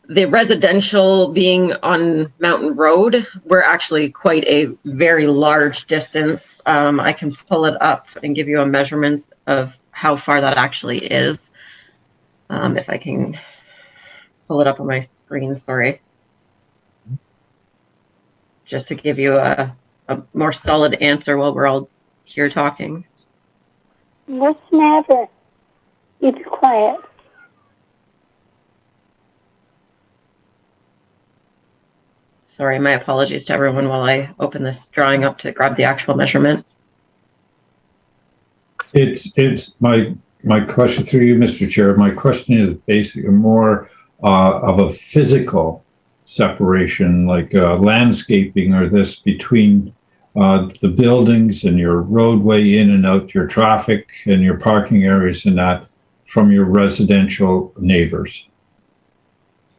the residential being on Mountain Road, we're actually quite a very large distance. I can pull it up and give you a measurement of how far that actually is. If I can pull it up on my screen, sorry. Just to give you a more solid answer while we're all here talking. What's the matter? You be quiet. Sorry, my apologies to everyone while I open this drawing up to grab the actual measurement. It's my question through you, Mr. Chair. My question is basically more of a physical separation, like landscaping or this between the buildings and your roadway in and out, your traffic and your parking areas and that from your residential neighbors.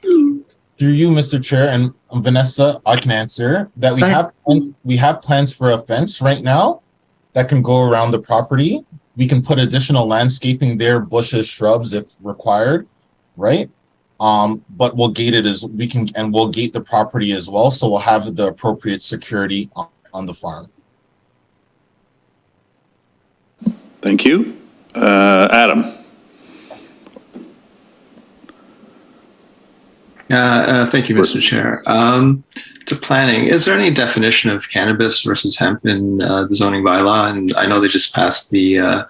Through you, Mr. Chair, and Vanessa, I can answer that we have plans for a fence right now that can go around the property. We can put additional landscaping there, bushes, shrubs if required, right? But we'll gate it we'll gate the property as well, so we'll have the appropriate security on the farm. Thank you. Adam. Thank you, Mr. Chair. To planning, is there any definition of cannabis versus hemp in the zoning bylaw? And I know they just passed the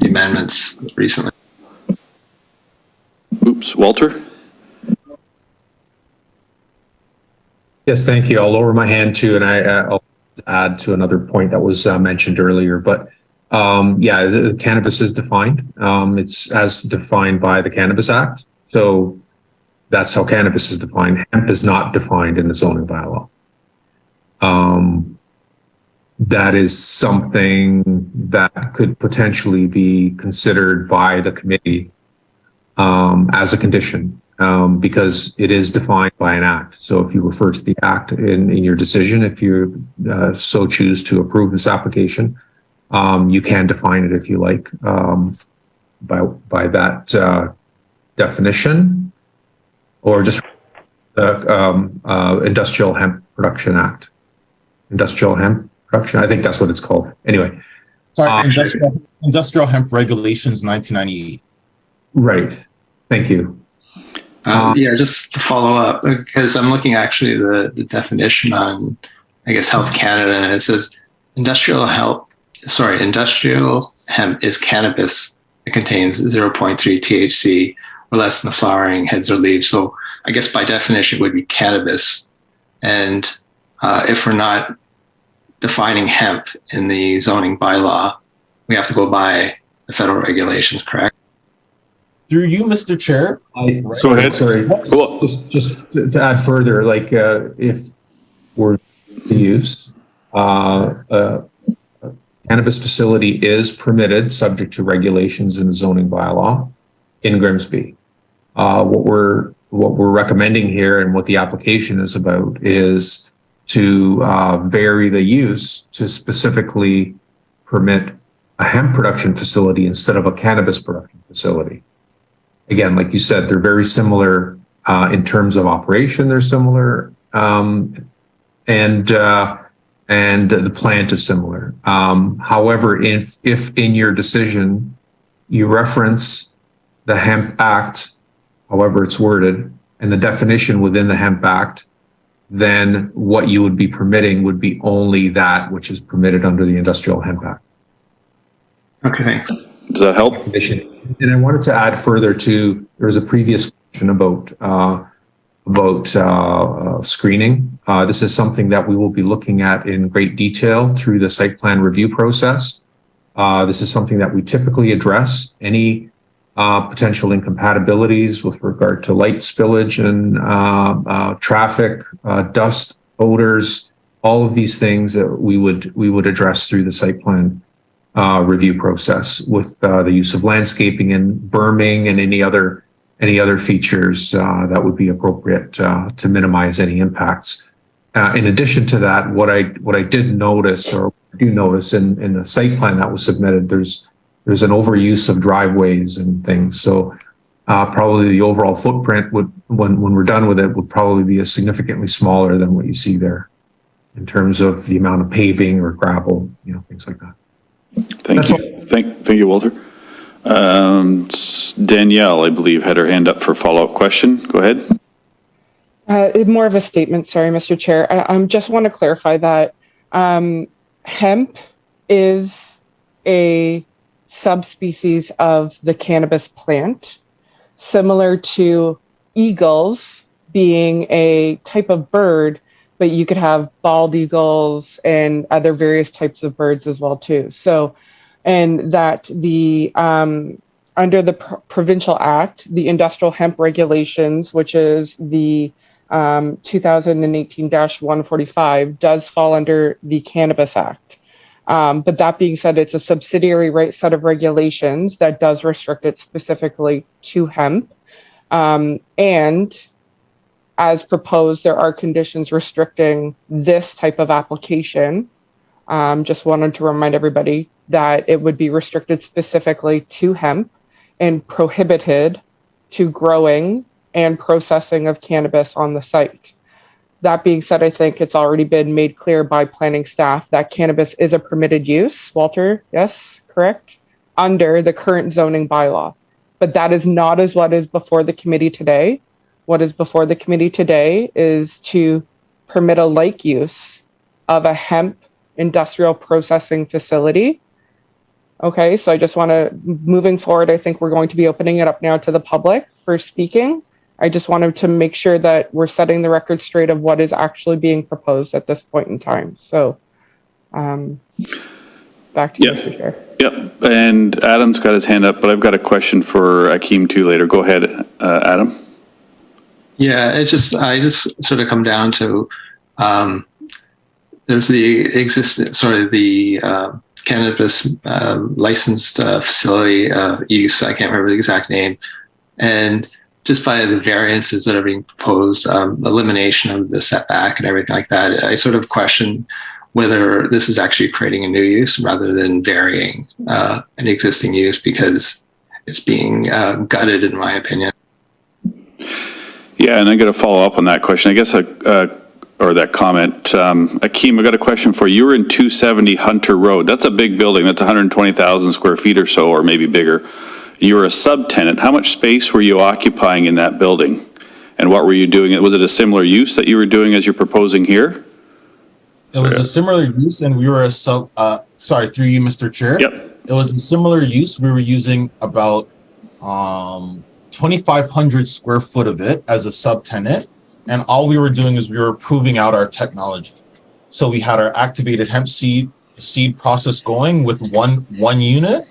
amendments recently. Oops, Walter? Yes, thank you. I'll lower my hand too, and I'll add to another point that was mentioned earlier. But yeah, cannabis is defined. It's as defined by the Cannabis Act. So that's how cannabis is defined. Hemp is not defined in the zoning bylaw. That is something that could potentially be considered by the committee as a condition, because it is defined by an act. So if you refer to the act in your decision, if you so choose to approve this application, you can define it if you like by that definition. Or just Industrial Hemp Production Act. Industrial Hemp Production, I think that's what it's called. Anyway. Sorry, Industrial Hemp Regulations 1998. Right. Thank you. Yeah, just to follow up, because I'm looking actually the definition on, I guess, Health Canada, and it says industrial hemp is cannabis that contains 0.3 THC or less than the flowering heads or leaves. So I guess by definition it would be cannabis. And if we're not defining hemp in the zoning bylaw, we have to go by the federal regulations, correct? Through you, Mr. Chair. Go ahead. Sorry, Cool. just to add further, like if we're to use cannabis facility is permitted subject to regulations in the zoning bylaw in Grimsby. What we're recommending here and what the application is about is to vary the use to specifically permit a hemp production facility instead of a cannabis production facility. Again, like you said, they're very similar in terms of operation. They're similar, and the plant is similar. However, if in your decision you reference the Hemp Act, however it's worded, and the definition within the Hemp Act, then what you would be permitting would be only that which is permitted under the Industrial Hemp Act. Okay, thanks. Does that help? And I wanted to add further to, there was a previous question about screening. This is something that we will be looking at in great detail through the site plan review process. This is something that we typically address, any potential incompatibilities with regard to light spillage and traffic, dust, odors, all of these things that we would address through the site plan review process with the use of landscaping and berming and any other features that would be appropriate to minimize any impacts. In addition to that, what I did notice or do notice in the site plan that was submitted, there's an overuse of driveways and things. So probably the overall footprint would, when we're done with it, would probably be significantly smaller than what you see there in terms of the amount of paving or gravel, things like that. Thank you. Thank you, Walter. Danielle, I believe, had her hand up for a follow-up question. Go ahead. More of a statement, sorry, Mr. Chair. I just want to clarify that hemp is a subspecies of the cannabis plant, similar to eagles being a type of bird, but you could have bald eagles and other various types of birds as well too. So, and that the under the provincial act, the industrial hemp regulations, which is the 2018-145, does fall under the Cannabis Act. But that being said, it's a subsidiary set of regulations that does restrict it specifically to hemp. And as proposed, there are conditions restricting this type of application. Just wanted to remind everybody that it would be restricted specifically to hemp and prohibited to growing and processing of cannabis on the site. That being said, I think it's already been made clear by planning staff that cannabis is a permitted use. Walter, yes, correct? Under the current zoning bylaw. But that is not as what is before the committee today. What is before the committee today is to permit a like use of a hemp industrial processing facility. Okay, so I just want to, moving forward, I think we're going to be opening it up now to the public for speaking. I just wanted to make sure that we're setting the record straight of what is actually being proposed at this point in time. So back to you, Mr. Chair. Yep, and Adam's got his hand up, but I've got a question for Akeem too later. Go ahead, Adam. Yeah, I just sort of come down to there's the cannabis licensed facility use. I can't remember the exact name, and just by the variances that are being proposed, elimination of the setback and everything like that, I sort of question whether this is actually creating a new use rather than varying an existing use, because it's being gutted, in my opinion. Yeah, and I'm going to follow up on that question. I guess, or that comment. Akeem, I got a question for you. You were in 270 Hunter Road. That's a big building. That's 120,000 square feet or so, or maybe bigger. You were a subtenant. How much space were you occupying in that building? And what were you doing? Was it a similar use that you were doing as you're proposing here? It was a similar use, and we were through you, Mr. Chair. Yep. It was a similar use. We were using about 2,500 square foot of it as a subtenant. And all we were doing is we were proving out our technology. So we had our activated hemp seed process going with one unit,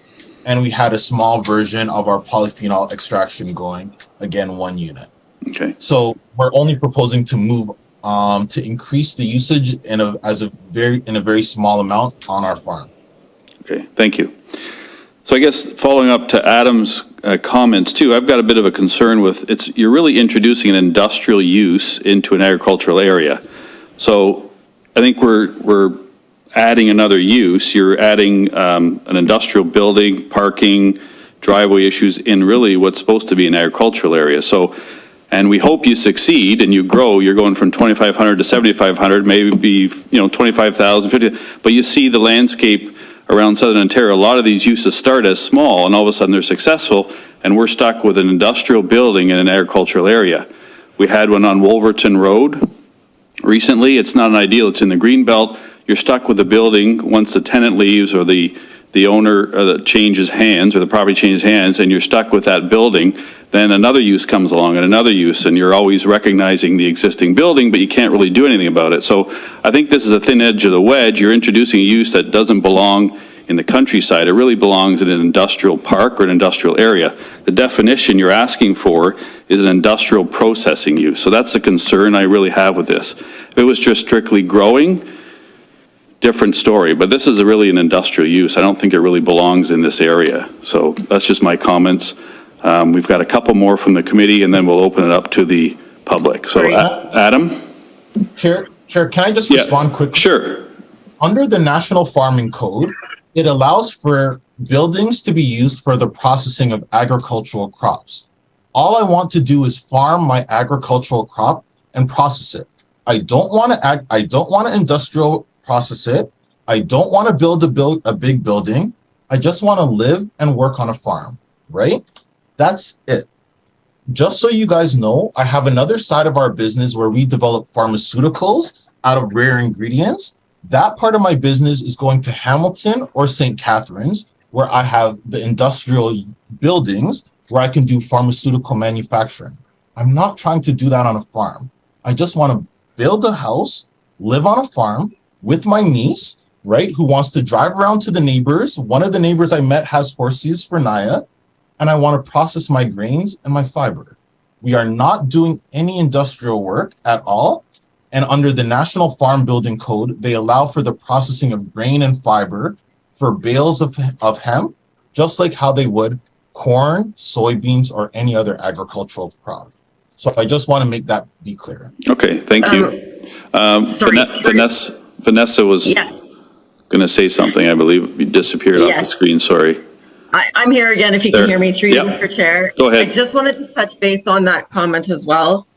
and we had a small version of our polyphenol extraction going, again, 1 unit. Okay. So we're only proposing to move to increase the usage in a very small amount on our farm. Okay, thank you. So I guess following up to Adam's comments too, I've got a bit of a concern with you're really introducing an industrial use into an agricultural area. So I think we're adding another use. You're adding an industrial building, parking, driveway issues in really what's supposed to be an agricultural area. So, and we hope you succeed and you grow. You're going from 2,500 to 7,500, maybe 25,000, 50. But you see the landscape around Southern Ontario. A lot of these uses start as small, and all of a sudden they're successful, and we're stuck with an industrial building in an agricultural area. We had one on Wolverton Road recently. It's not an ideal. It's in the Greenbelt. You're stuck with the building once the tenant leaves or the owner changes hands or the property changes hands, and you're stuck with that building. Then another use comes along and another use, and you're always recognizing the existing building, but you can't really do anything about it. So I think this is a thin edge of the wedge. You're introducing a use that doesn't belong in the countryside. It really belongs in an industrial park or an industrial area. The definition you're asking for is an industrial processing use. So that's the concern I really have with this. If it was just strictly growing, different story, but this is really an industrial use. I don't think it really belongs in this area. So that's just my comments. We've got a couple more from the committee, and then we'll open it up to the public. So Adam? Chair, can I just respond quickly? Sure. Under the National Farming Code, it allows for buildings to be used for the processing of agricultural crops. All I want to do is farm my agricultural crop and process it. I don't want to industrial process it. I don't want to build a big building. I just want to live and work on a farm, right? That's it. Just so you guys know, I have another side of our business where we develop pharmaceuticals out of rare ingredients, That part of my business is going to Hamilton or St. Catharines, where I have the industrial buildings where I can do pharmaceutical manufacturing. I'm not trying to do that on a farm. I just want to build a house, live on a farm with my niece, right, who wants to drive around to the neighbors. One of the neighbors I met has horses for Naya, and I want to process my grains and my fiber. We are not doing any industrial work at all. And under the National Farm Building Code, they allow for the processing of grain and fiber for bales of hemp, just like how they would corn, soybeans, or any other agricultural product. So I just want to make that be clear. Okay, thank you. Vanessa was going to say something, I believe. You disappeared off the screen, sorry. I'm here again, if you can hear me through you, Mr. Chair. Go ahead. I just wanted to touch base on that comment as well,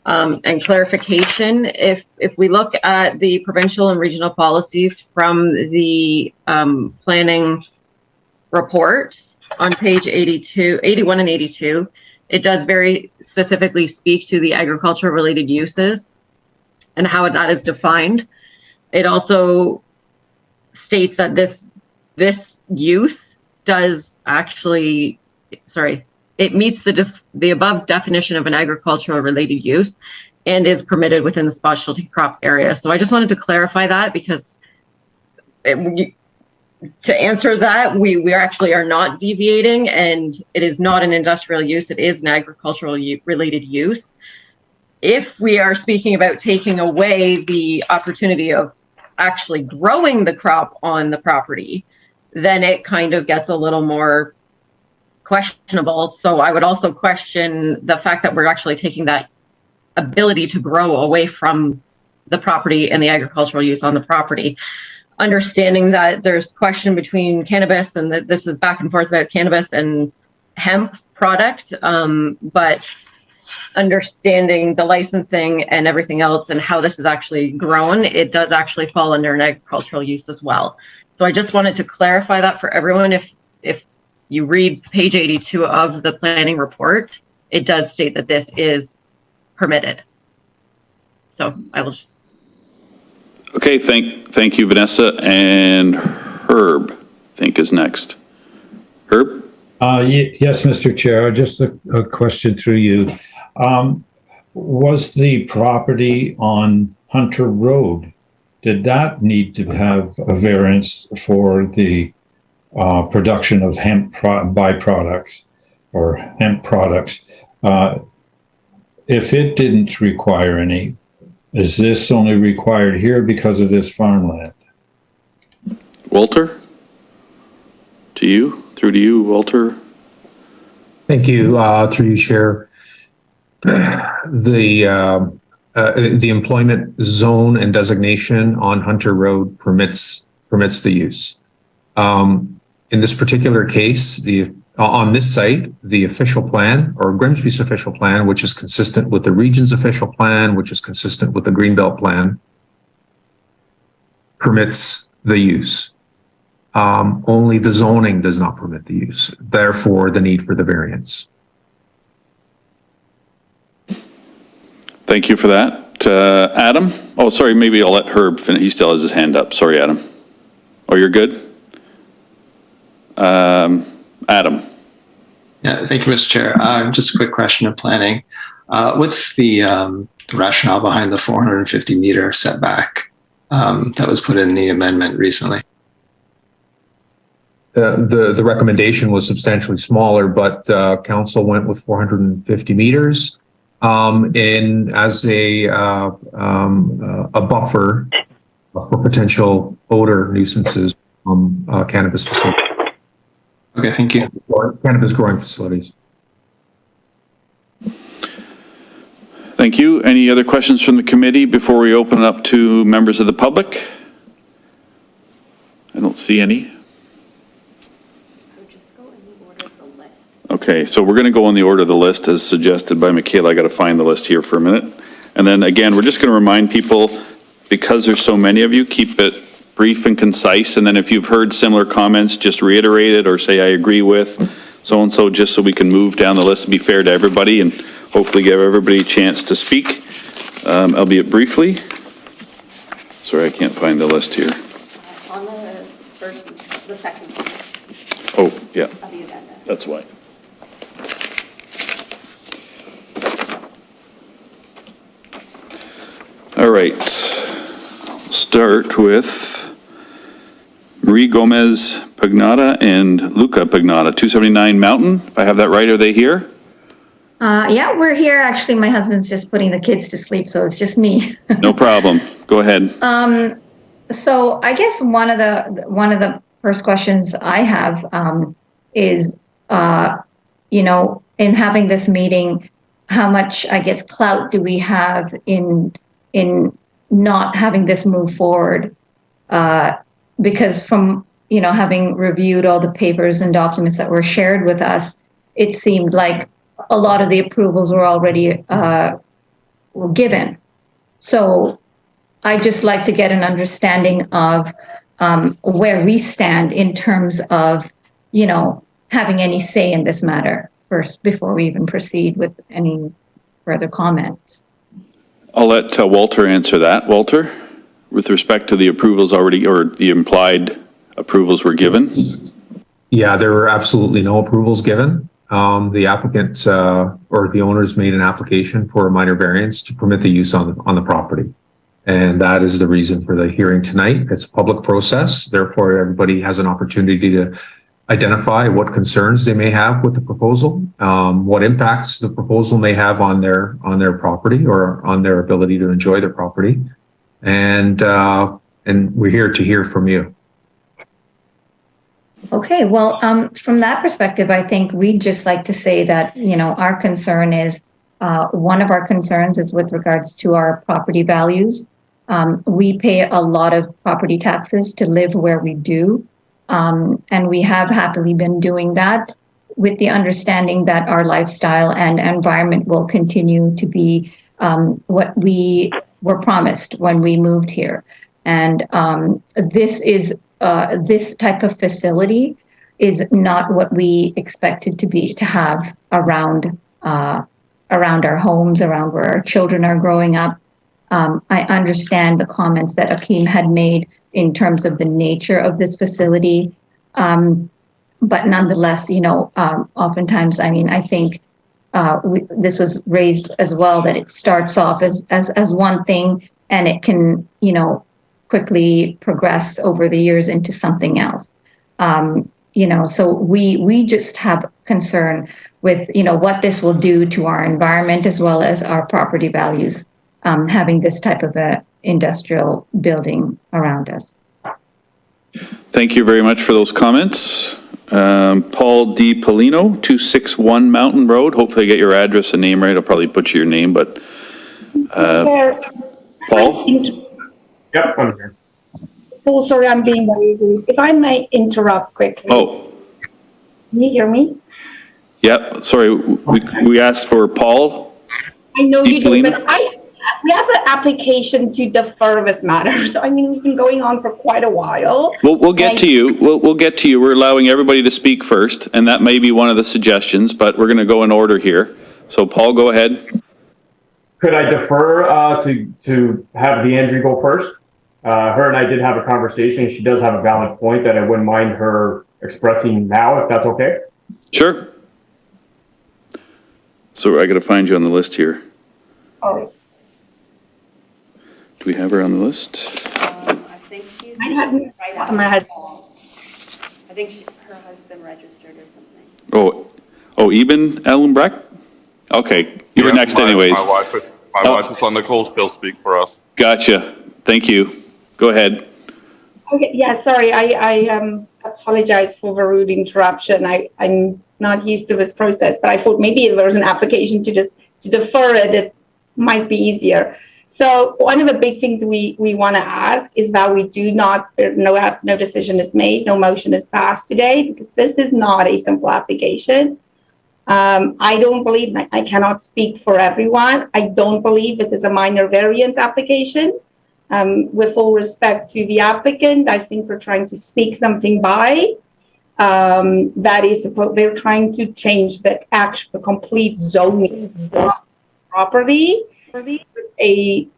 and clarification. If we look at the provincial and regional policies from the planning report on page 81 and 82, it does very specifically speak to the agricultural related uses and how that is defined. It also states that this use does actually, it meets the above definition of an agricultural related use and is permitted within the specialty crop area. So I just wanted to clarify that, because to answer that, we actually are not deviating, and it is not an industrial use, it is an agricultural related use. If we are speaking about taking away the opportunity of actually growing the crop on the property, then it kind of gets a little more questionable. So I would also question the fact that we're actually taking that ability to grow away from the property and the agricultural use on the property. Understanding that there's question between cannabis, and that this is back and forth about cannabis and hemp product, but understanding the licensing and everything else and how this is actually grown, it does actually fall under an agricultural use as well. So I just wanted to clarify that for everyone. If you read page 82 of the planning report, it does state that this is permitted. So I will just. Okay, thank you, Vanessa. And Herb, I think, is next. Herb? Yes, Mr. Chair, just a question through you. Was the property on Hunter Road, did that need to have a variance for the production of hemp byproducts or hemp products? If it didn't require any, is this only required here because of this farmland? Walter? Through to you, Walter. Thank you, through you, Chair. The employment zone and designation on Hunter Road permits the use. In this particular case, on this site, the official plan, or Grimsby's official plan, which is consistent with the region's official plan, which is consistent with the Greenbelt plan, permits the use. Only the zoning does not permit the use, therefore the need for the variance. Thank you for that. Adam? Oh, sorry, maybe I'll let Herb finish. He still has his hand up. Sorry, Adam. Oh, you're good? Adam. Yeah, thank you, Mr. Chair. Just a quick question of planning. What's the rationale behind the 450 meter setback that was put in the amendment recently? The recommendation was substantially smaller, but council went with 450 meters as a buffer for potential odor nuisances from cannabis facilities. Okay, thank you. Cannabis growing facilities. Thank you. Any other questions from the committee before we open it up to members of the public? I don't see any. Okay, so we're going to go in the order of the list as suggested by Michaela. I got to find the list here for a minute. And then again, we're just going to remind people, because there's so many of you, keep it brief and concise. And then if you've heard similar comments, just reiterate it or say, I agree with so-and-so, just so we can move down the list and be fair to everybody and hopefully give everybody a chance to speak, albeit briefly. Sorry, I can't find the list here. On the second Oh, yeah, of the agenda. that's why. All right, start with Marie Gomez Pagnata and Luca Pagnata, 279 Mountain. If I have that right, are they here? Yeah, we're here. Actually, my husband's just putting the kids to sleep, so it's just me. No problem. Go ahead. So I guess one of the first questions I have is, in having this meeting, how much, I guess, clout do we have in not having this move forward? Because from, having reviewed all the papers and documents that were shared with us, it seemed like a lot of the approvals were already given. So I just like to get an understanding of where we stand in terms of, having any say in this matter first before we even proceed with any further comments. I'll let Walter answer that. Walter, with respect to the approvals already, or the implied approvals were given? Yeah, there were absolutely no approvals given. The applicant or the owners made an application for a minor variance to permit the use on the property. And that is the reason for the hearing tonight. It's a public process. Therefore, everybody has an opportunity to identify what concerns they may have with the proposal, what impacts the proposal may have on their property or on their ability to enjoy their property. And we're here to hear from you. Okay, well, from that perspective, I think we'd just like to say that, our concern is, one of our concerns is with regards to our property values. We pay a lot of property taxes to live where we do. And we have happily been doing that with the understanding that our lifestyle and environment will continue to be what we were promised when we moved here. And this type of facility is not what we expected to have around our homes, around where our children are growing up. I understand the comments that Akeem had made in terms of the nature of this facility. But nonetheless, oftentimes, I think this was raised as well, that it starts off as one thing and it can, quickly progress over the years into something else. So we just have concern with, what this will do to our environment as well as our property values, having this type of a industrial building around us. Thank you very much for those comments. Paul D. Polino, 261 Mountain Road. Hopefully I get your address and name right. I'll probably butcher your name, but Paul? Yep, I'm here. Oh, sorry, I'm being very rude. If I may interrupt quickly. Oh. Can you hear me? Yep, sorry, we asked for Paul. I know you do, Polino? but we have an application to defer this matter. So, we've been going on for quite a while. We'll get to you. We'll get to you. We're allowing everybody to speak first, and that may be one of the suggestions, but we're going to go in order here. So Paul, go ahead. Could I defer to have Leandri go first? Her and I did have a conversation. She does have a valid point that I wouldn't mind her expressing now, if that's okay. Sure. So I got to find you on the list here. All right. Do we have her on the list? I think she's I hadn't- right after my husband. Paul. I think her husband registered or something. Oh, Eben Ellenbrecht? Okay, you were next anyways. My wife is on the call. She'll speak for us. Gotcha. Thank you. Go ahead. Okay, yeah, sorry. I apologize for the rude interruption. I'm not used to this process, but I thought maybe if there was an application to defer it might be easier. So one of the big things we want to ask is that we do not, no decision is made, no motion is passed today, because this is not a simple application. I don't believe, I cannot speak for everyone. I don't believe this is a minor variance application. With full respect to the applicant, I think we're trying to speak something by that is they're trying to change the complete zoning property with a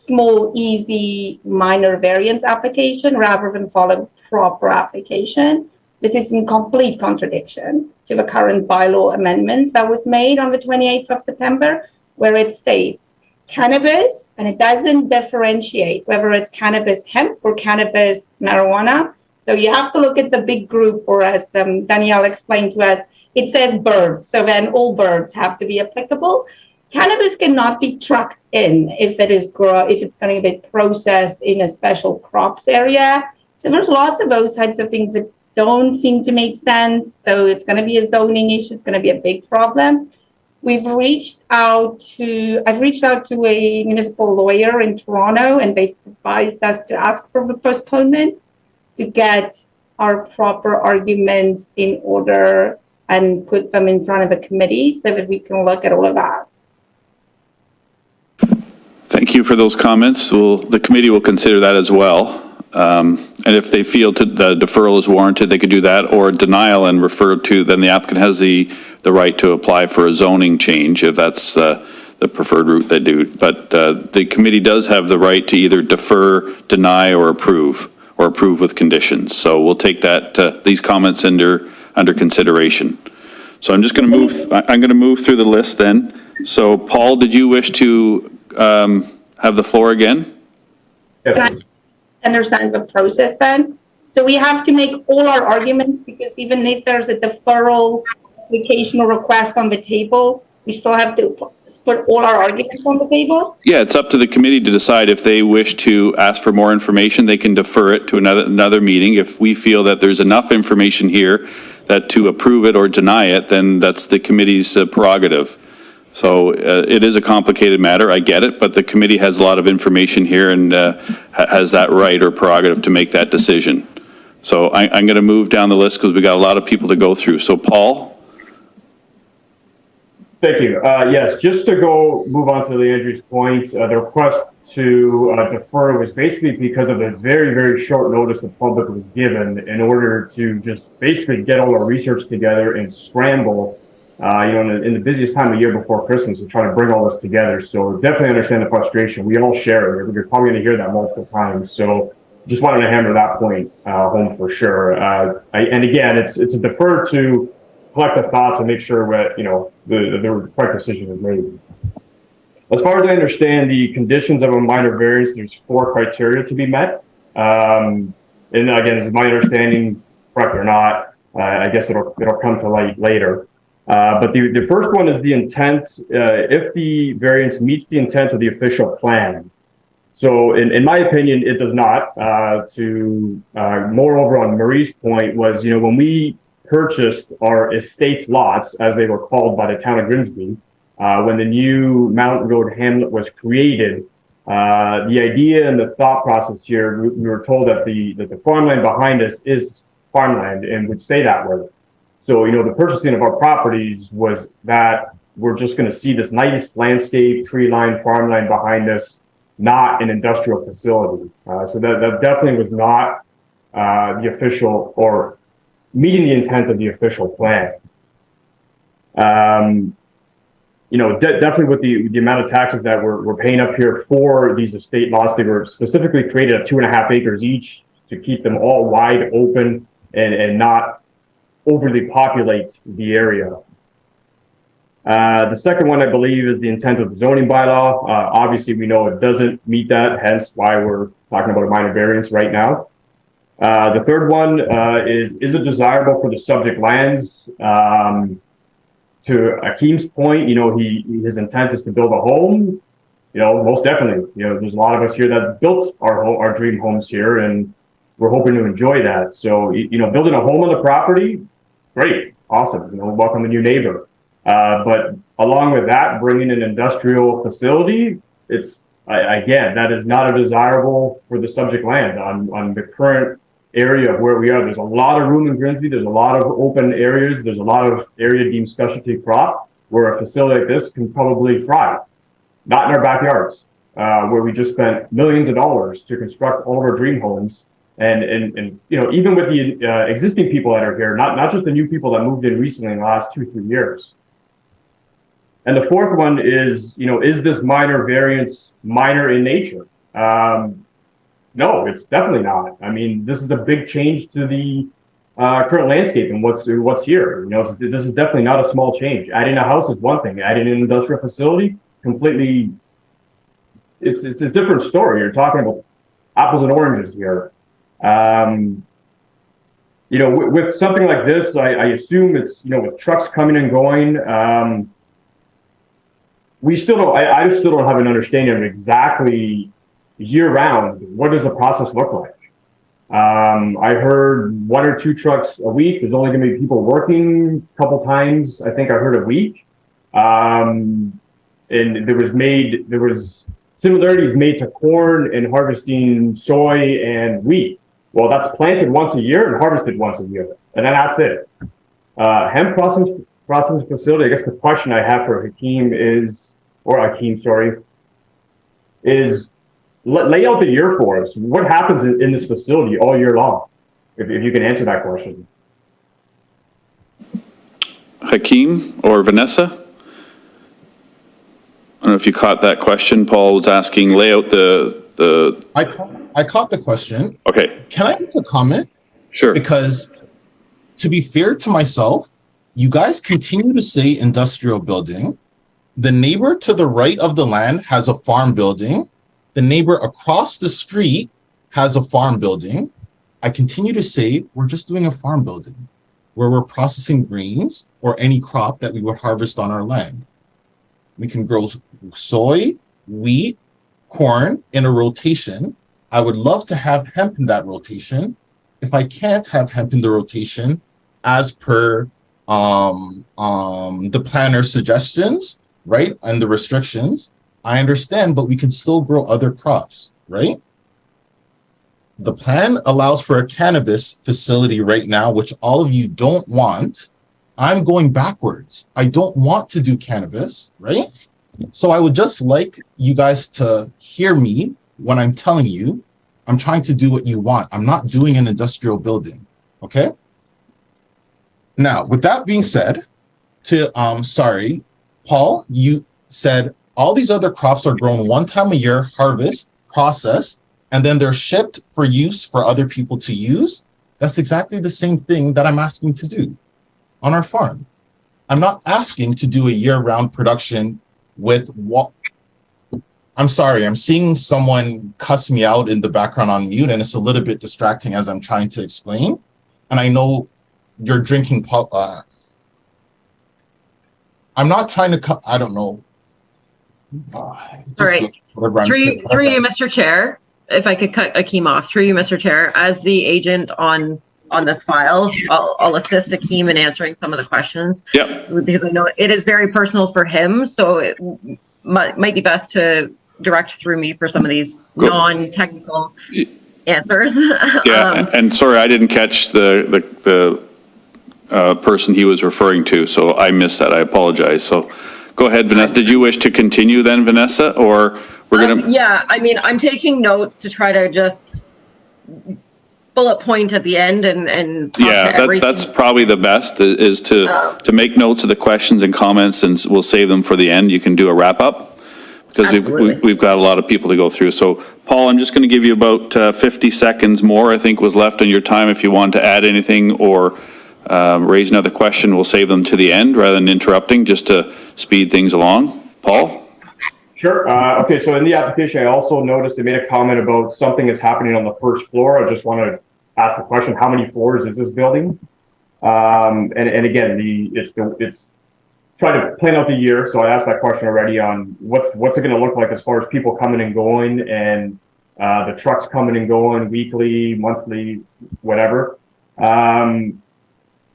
small, easy, minor variance application rather than follow proper application. This is in complete contradiction to the current bylaw amendments that was made on the 28th of September, where it states cannabis, and it doesn't differentiate whether it's cannabis hemp or cannabis marijuana. So you have to look at the big group, or as Danielle explained to us, it says birds. So then all birds have to be applicable. Cannabis cannot be trucked in if it's going to be processed in a special crops area. So there's lots of those types of things that don't seem to make sense. So it's going to be a zoning issue. It's going to be a big problem. I've reached out to a municipal lawyer in Toronto, and they've advised us to ask for the postponement to get our proper arguments in order and put them in front of a committee so that we can look at all of that. Thank you for those comments. The committee will consider that as well. And if they feel the deferral is warranted, they could do that, or denial and refer to, then the applicant has the right to apply for a zoning change if that's the preferred route they do. But the committee does have the right to either defer, deny, or approve with conditions. So we'll take these comments under consideration. So I'm just going to move through the list then. So Paul, did you wish to have the floor again? Can I understand the process then? So we have to make all our arguments, because even if there's a deferral application or request on the table, we still have to put all our arguments on the table? Yeah, it's up to the committee to decide if they wish to ask for more information. They can defer it to another meeting. If we feel that there's enough information here that to approve it or deny it, then that's the committee's prerogative. So it is a complicated matter, I get it, but the committee has a lot of information here and has that right or prerogative to make that decision. So I'm going to move down the list because we got a lot of people to go through. So Paul? Thank you. Yes, just to move on to Leandri's point, the request to defer was basically because of the very, very short notice the public was given in order to just basically get all our research together and scramble in the busiest time of year before Christmas to try to bring all this together. So definitely understand the frustration. We all share it. You're probably going to hear that multiple times. So just wanted to hammer that point home for sure. And again, it's a defer to collect the thoughts and make sure that, the correct decision is made. As far as I understand the conditions of a minor variance, there's 4 criteria to be met. And again, this is my understanding, correct or not, I guess it'll come to light later. But the first one is the intent, if the variance meets the intent of the official plan. So in my opinion, it does not. Moreover, on Marie's point was, when we purchased our estate lots, as they were called by the town of Grimsby, when the new Mountain Road hamlet was created, the idea and the thought process here, we were told that the farmland behind us is farmland and would stay that way. So, the purchasing of our properties was that we're just going to see this nice landscape, tree-lined farmland behind us, not an industrial facility. So that definitely was not the official or meeting the intent of the official plan. Definitely with the amount of taxes that we're paying up here for these estate lots, they were specifically created at 2.5 acres each to keep them all wide open and not overly populate the area. The second one, I believe, is the intent of the zoning bylaw. Obviously, we know it doesn't meet that, hence why we're talking about a minor variance right now. The third one is it desirable for the subject lands? To Akeem's point, his intent is to build a home. Most definitely. There's a lot of us here that built our dream homes here, and we're hoping to enjoy that. So, building a home on the property, great, awesome. Welcome the new neighbor. But along with that, bringing an industrial facility, that is not a desirable for the subject land on the current area of where we are. There's a lot of room in Grimsby. There's a lot of open areas. There's a lot of area deemed specialty crop where a facility like this can probably thrive. Not in our backyards, where we just spent millions of dollars to construct all of our dream homes. And even with the existing people that are here, not just the new people that moved in recently in the last 2-3 years. And the fourth one is, is this minor variance minor in nature? No, it's definitely not. I mean, this is a big change to the current landscape and what's here. You know, this is definitely not a small change. Adding a house is one thing. Adding an industrial facility, completely, it's a different story. You're talking about apples and oranges here. You know, with something like this, I assume it's, you know, with trucks coming and going, we still don't, I still don't have an understanding of exactly year round, what does the process look like? I heard 1 or 2 trucks a week. There's only going to be people working a couple times. I think I heard a week. And there was similarities made to corn and harvesting soy and wheat. Well, that's planted once a year and harvested once a year. And then that's it. Hemp processing facility, I guess the question I have for Hakeem is lay out the year for us. What happens in this facility all year long? If you can answer that question. Hakeem or Vanessa? I don't know if you caught that question. Paul was asking, lay out the. I caught the question. Okay. Can I make a comment? Sure. Because to be fair to myself, you guys continue to say industrial building. The neighbor to the right of the land has a farm building. The neighbor across the street has a farm building. I continue to say we're just doing a farm building where we're processing grains or any crop that we would harvest on our land. We can grow soy, wheat, corn in a rotation. I would love to have hemp in that rotation. If I can't have hemp in the rotation, as per the planner's suggestions, right, and the restrictions, I understand, but we can still grow other crops, right? The plan allows for a cannabis facility right now, which all of you don't want. I'm going backwards. I don't want to do cannabis, right? So I would just like you guys to hear me when I'm telling you, I'm trying to do what you want. I'm not doing an industrial building, okay? Now, with that being said, Paul, you said all these other crops are grown one time a year, harvest, processed, and then they're shipped for use for other people to use. That's exactly the same thing that I'm asking to do on our farm. I'm not asking to do a year-round production with what. I'm sorry, I'm seeing someone cuss me out in the background on mute, and it's a little bit distracting as I'm trying to explain. And I know you're drinking. I'm not trying to. I don't know. All right. Through you, Mr. Chair, if I could cut Akeem off. Through you, Mr. Chair, as the agent on this file, I'll assist Akeem in answering some of the questions. Yeah. Because I know it is very personal for him, so it might be best to direct through me for some of these non-technical answers. Yeah, and sorry, I didn't catch the person he was referring to, so I missed that. I apologize. So go ahead, Vanessa. Did you wish to continue then, Vanessa, or we're going to? Yeah, I mean, I'm taking notes to try to just bullet point at the end and talk to everything. That's probably the best is to make notes of the questions and comments, and we'll save them for the end. You can do a wrap up because we've got a lot of people to go through. So Paul, I'm just going to give you about 50 seconds more, I think was left on your time. If you want to add anything or raise another question, we'll save them to the end rather than interrupting, just to speed things along. Paul? Sure. Okay, so in the application, I also noticed they made a comment about something is happening on the first floor. I just want to ask the question, how many floors is this building? And again, it's trying to plan out the year. So I asked that question already on what's it going to look like as far as people coming and going and the trucks coming and going weekly, monthly, whatever.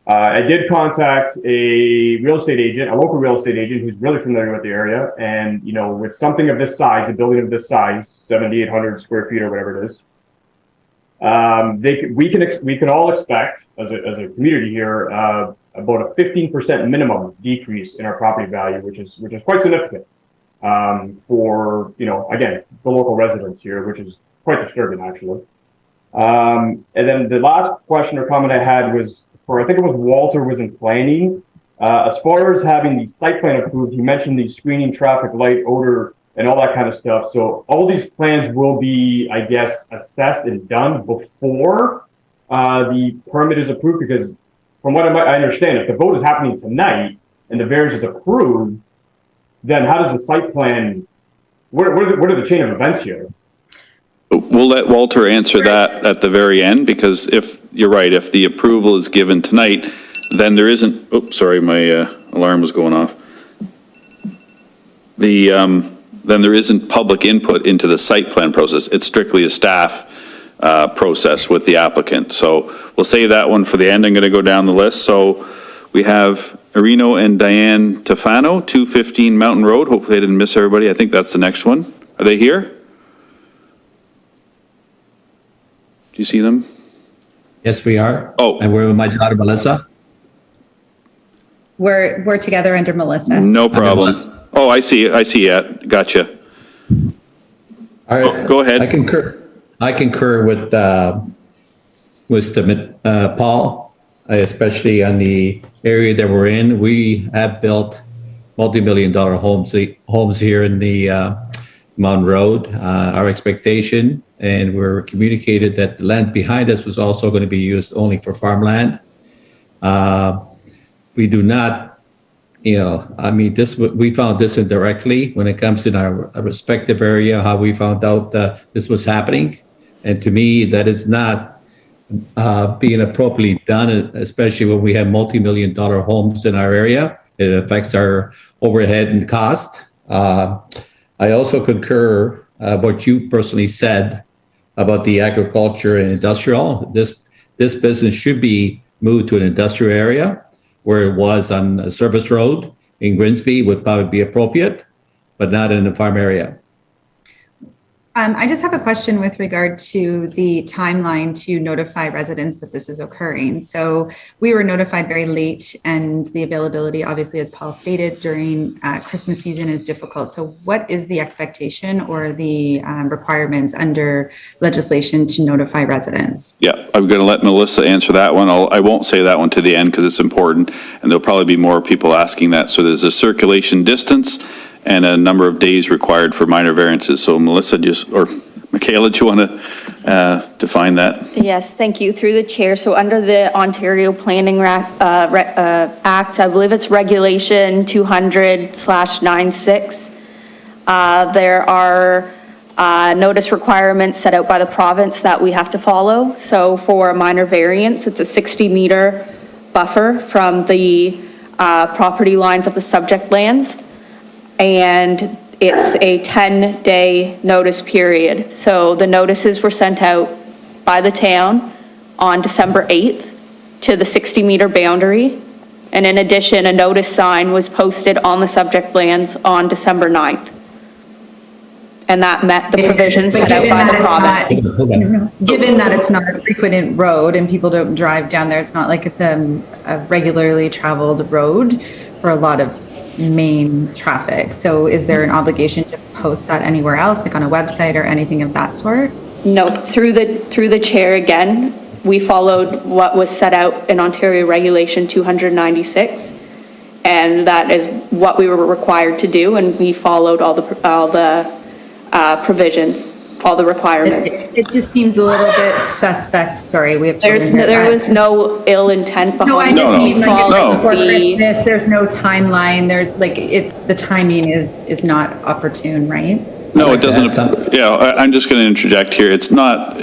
I did contact a local real estate agent who's really familiar with the area. And, you know, with something of this size, a building of this size, 7,800 square feet or whatever it is, we can all expect as a community here, about a 15% minimum decrease in our property value, which is quite significant, for, you know, again, the local residents here, which is quite disturbing actually. And then the last question or comment I had was, I think it was Walter was in planning. As far as having the site plan approved, he mentioned the screening, traffic light, odor, and all that kind of stuff. So all these plans will be, I guess, assessed and done before the permit is approved, because from what I understand, if the vote is happening tonight and the variance is approved, then how does the site plan, what are the chain of events here? We'll let Walter answer that at the very end, because if, you're right, if the approval is given tonight, then there isn't, oh, sorry, my alarm was going off. Then there isn't public input into the site plan process. It's strictly a staff process with the applicant. So we'll save that one for the end. I'm going to go down the list. So we have Irino and Diane Tefano, 215 Mountain Road. Hopefully I didn't miss everybody. I think that's the next one. Are they here? Do you see them? Yes, we are. Oh. And we're with my daughter, Melissa. We're together under Melissa. No problem. Oh, I see. Yeah, gotcha. All right. Go ahead. I concur with Paul, especially on the area that we're in. We have built multi-million-dollar homes here in the Mountain Road. Our expectation, and we're communicated that the land behind us was also going to be used only for farmland. We do not, we found this indirectly when it comes in our respective area, how we found out this was happening. And to me, that is not being appropriately done, especially when we have multi-million-dollar homes in our area. It affects our overhead and cost. I also concur what you personally said about the agriculture and industrial. This business should be moved to an industrial area, where it was on a service road in Grimsby would probably be appropriate, but not in the farm area. I just have a question with regard to the timeline to notify residents that this is occurring. So we were notified very late, and the availability, obviously, as Paul stated, during Christmas season is difficult. So what is the expectation or the requirements under legislation to notify residents? Yeah, I'm going to let Melissa answer that one. I won't say that one to the end because it's important, and there'll probably be more people asking that. So there's a circulation distance and a number of days required for minor variances. So Melissa, or Michaela, do you want to define that? Yes, thank you. Through the chair. So under the Ontario Planning Act, I believe it's Regulation 200/96. There are notice requirements set out by the province that we have to follow. So for a minor variance, it's a 60-meter buffer from the property lines of the subject lands. And it's a 10-day notice period. So the notices were sent out by the town on December 8th to the 60-meter boundary. And in addition, a notice sign was posted on the subject lands on December 9th. And that met the provisions set out by the province. Given that it's not a frequented road and people don't drive down there, it's not like it's a regularly traveled road for a lot of main traffic. So is there an obligation to post that anywhere else, like on a website or anything of that sort? No, through the chair again, we followed what was set out in Ontario Regulation 296, and that is what we were required to do, and we followed all the provisions, all the requirements. It just seems a little bit suspect. Sorry, we have there was no ill intent behind No, I just mean like it's before the Christmas. There's no timeline. There's like the timing is not opportune, right? No, it doesn't. Yeah, I'm just going to interject here.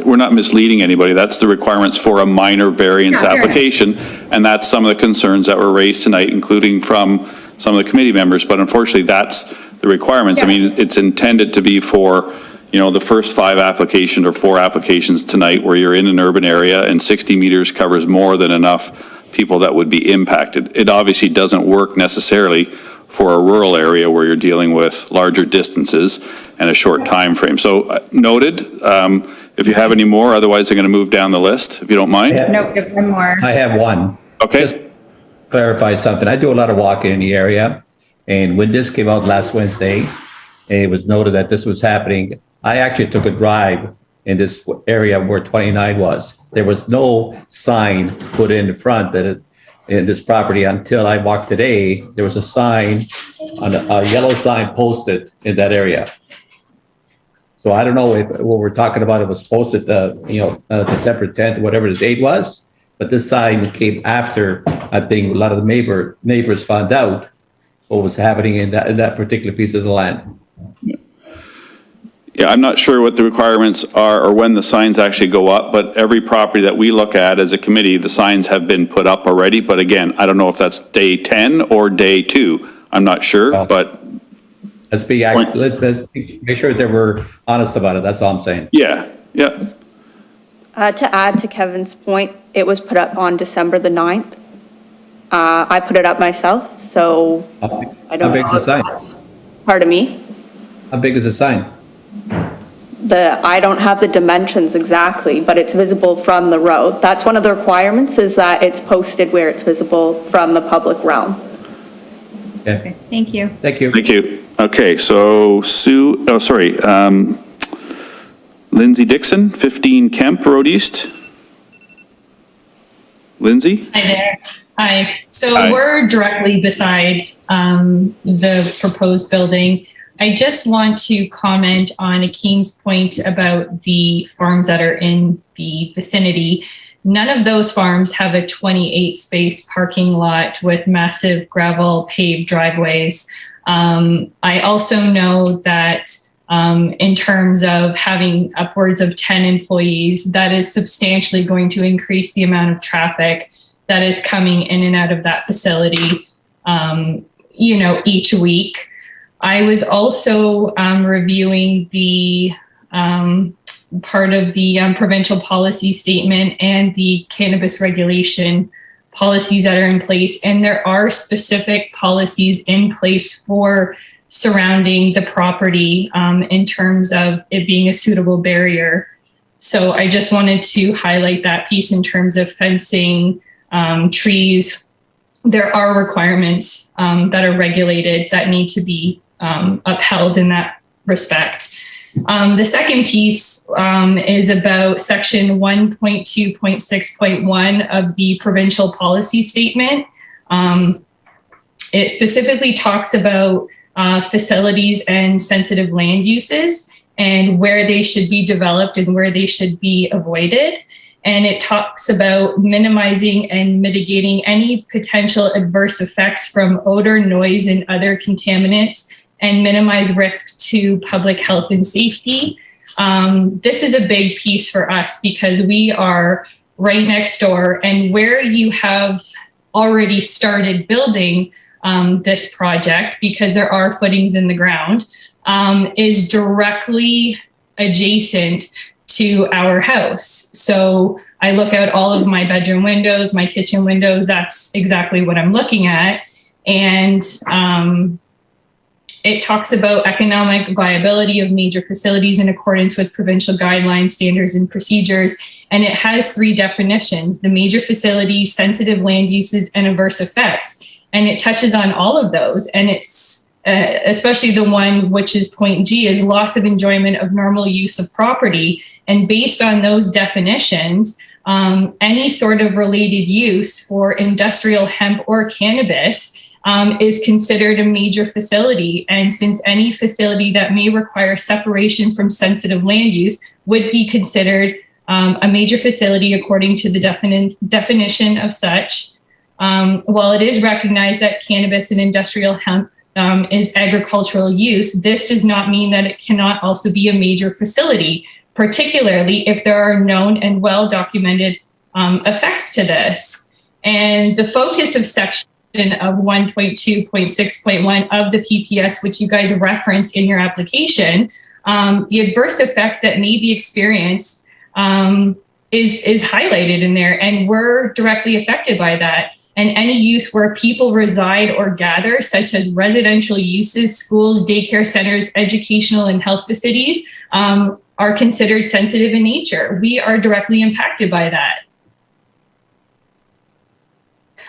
We're not misleading anybody. That's the requirements for a minor variance application. And that's some of the concerns that were raised tonight, including from some of the committee members. But unfortunately, that's the requirements. I mean, it's intended to be for, the first 5 applications or 4 applications tonight where you're in an urban area and 60 meters covers more than enough people that would be impacted. It obviously doesn't work necessarily for a rural area where you're dealing with larger distances and a short time frame. So noted. If you have any more, otherwise I'm going to move down the list, if you don't mind. No, give one more. I have one. Okay. Just clarify something. I do a lot of walking in the area, and when this came out last Wednesday, and it was noted that this was happening, I actually took a drive in this area where 29 was. There was no sign put in front that in this property until I walked today. There was a sign, a yellow sign posted in that area. So I don't know if what we're talking about, it was posted, December 10th, whatever the date was, but this sign came after, I think, a lot of the neighbors found out what was happening in that particular piece of the land. Yeah, I'm not sure what the requirements are or when the signs actually go up, but every property that we look at as a committee, the signs have been put up already. But again, I don't know if that's day 10 or day 2. I'm not sure, but. Let's make sure that we're honest about it. That's all I'm saying. Yeah. To add to Kevin's point, it was put up on December the 9th. I put it up myself, so I don't know if that's part of me. How big is the sign? I don't have the dimensions exactly, but it's visible from the road. That's one of the requirements, is that it's posted where it's visible from the public realm. Okay. Thank you. Thank you. Thank you. Okay, so Lindsay Dixon, 15 Kemp Road East. Lindsay? Hi there. Hi. So Hi. We're directly beside the proposed building. I just want to comment on Akeem's point about the farms that are in the vicinity. None of those farms have a 28-space parking lot with massive gravel paved driveways. I also know that in terms of having upwards of 10 employees, that is substantially going to increase the amount of traffic that is coming in and out of that facility, each week. I was also reviewing the part of the provincial policy statement and the cannabis regulation policies that are in place. And there are specific policies in place for surrounding the property in terms of it being a suitable barrier. So I just wanted to highlight that piece in terms of fencing, trees. There are requirements that are regulated that need to be upheld in that respect. The second piece is about section 1.2.6.1 of the provincial policy statement. It specifically talks about facilities and sensitive land uses and where they should be developed and where they should be avoided. And it talks about minimizing and mitigating any potential adverse effects from odor, noise, and other contaminants, and minimize risk to public health and safety. This is a big piece for us because we are right next door, and where you have already started building this project, because there are footings in the ground, is directly adjacent to our house. So I look out all of my bedroom windows, my kitchen windows, that's exactly what I'm looking at. And it talks about economic viability of major facilities in accordance with provincial guidelines, standards, and procedures. And it has 3 definitions: the major facilities, sensitive land uses, and adverse effects. And it touches on all of those. And it's especially the one which is point G, is loss of enjoyment of normal use of property. And based on those definitions, any sort of related use for industrial hemp or cannabis is considered a major facility. And since any facility that may require separation from sensitive land use would be considered a major facility according to the definition of such, while it is recognized that cannabis and industrial hemp is agricultural use, this does not mean that it cannot also be a major facility, particularly if there are known and well-documented effects to this. And the focus of section of 1.2.6.1 of the PPS, which you guys reference in your application, the adverse effects that may be experienced is highlighted in there, and we're directly affected by that. And any use where people reside or gather, such as residential uses, schools, daycare centers, educational and health facilities, are considered sensitive in nature. We are directly impacted by that.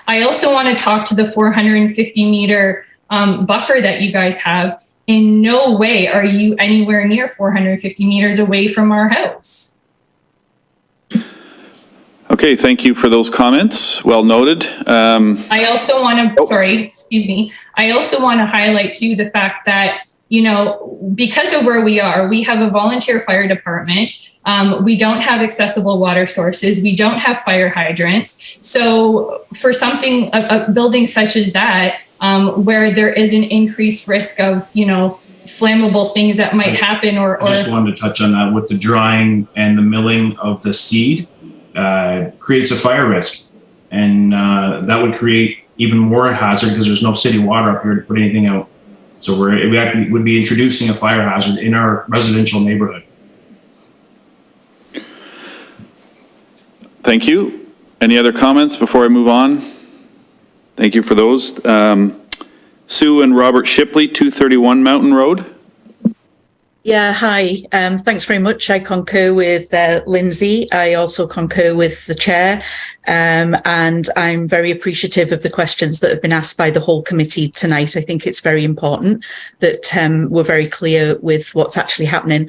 I also want to talk to the 450 meter buffer that you guys have. In no way are you anywhere near 450 meters away from our house. Okay, thank you for those comments. Well noted. I also want to, I also want to highlight too the fact that, you know, because of where we are, we have a volunteer fire department. We don't have accessible water sources. We don't have fire hydrants. So for something, a building such as that, where there is an increased risk of, you know, flammable things that might happen or I just wanted to touch on that with the drying and the milling of the seed. Creates a fire risk, and that would create even more hazard because there's no city water up here to put anything out. So we actually would be introducing a fire hazard in our residential neighborhood. Thank you. Any other comments before I move on? Thank you for those. Sue and Robert Shipley, 231 Mountain Road. Yeah, hi. Thanks very much. I concur with Lindsay. I also concur with the chair, and I'm very appreciative of the questions that have been asked by the whole committee tonight. I think it's very important that we're very clear with what's actually happening.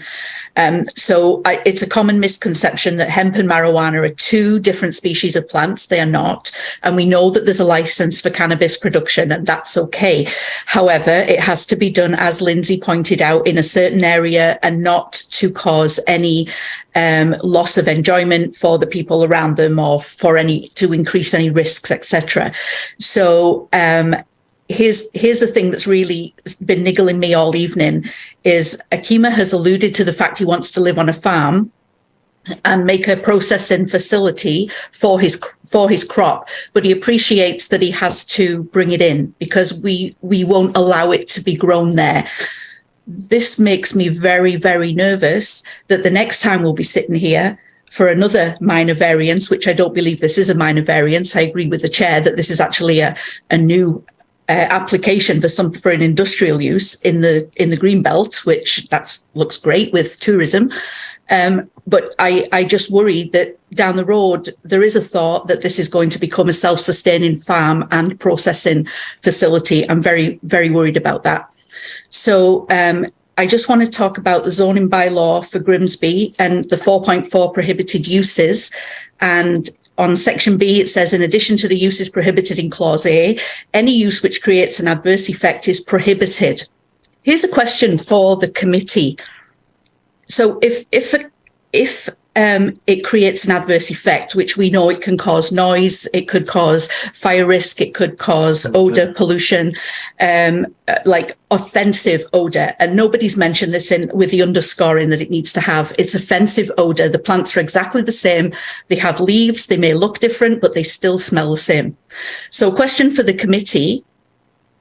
It's a common misconception that hemp and marijuana are two different species of plants. They are not. And we know that there's a license for cannabis production, and that's okay. However, it has to be done, as Lindsay pointed out, in a certain area and not to cause any loss of enjoyment for the people around them or to increase any risks, etc. So here's the thing that's really been niggling me all evening is Akima has alluded to the fact he wants to live on a farm and make a processing facility for his crop, but he appreciates that he has to bring it in because we won't allow it to be grown there. This makes me very, very nervous that the next time we'll be sitting here for another minor variance, which I don't believe this is a minor variance. I agree with the chair that this is actually a new application for an industrial use in the green belt, which looks great with tourism. But I just worry that down the road, there is a thought that this is going to become a self-sustaining farm and processing facility. I'm very, very worried about that. So I just want to talk about the zoning bylaw for Grimsby and the 4.4 prohibited uses. And on section B, it says, in addition to the uses prohibited in clause A, any use which creates an adverse effect is prohibited. Here's a question for the committee. So if it creates an adverse effect, which we know it can cause noise, it could cause fire risk, it could cause odor pollution, like offensive odor. And nobody's mentioned this with the underscoring that it needs to have. It's offensive odor. The plants are exactly the same. They have leaves. They may look different, but they still smell the same. So question for the committee.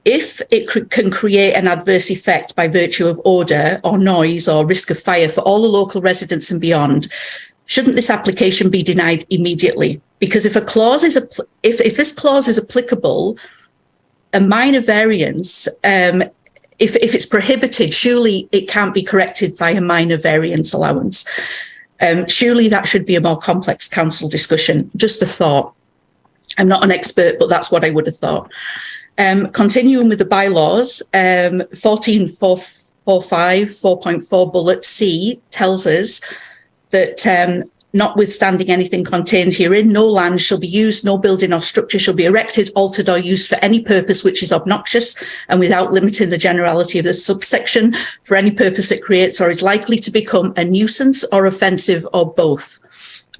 If it can create an adverse effect by virtue of odour or noise or risk of fire for all the local residents and beyond, shouldn't this application be denied immediately? Because if if this clause is applicable, a minor variance, if it's prohibited, surely it can't be corrected by a minor variance allowance. Surely that should be a more complex council discussion. Just a thought. I'm not an expert, but that's what I would have thought. Continuing with the bylaws, 14.4.5, 4.4 bullet C tells us that notwithstanding anything contained herein, no land shall be used, no building or structure shall be erected, altered or used for any purpose which is obnoxious and without limiting the generality of the subsection for any purpose that creates or is likely to become a nuisance or offensive or both,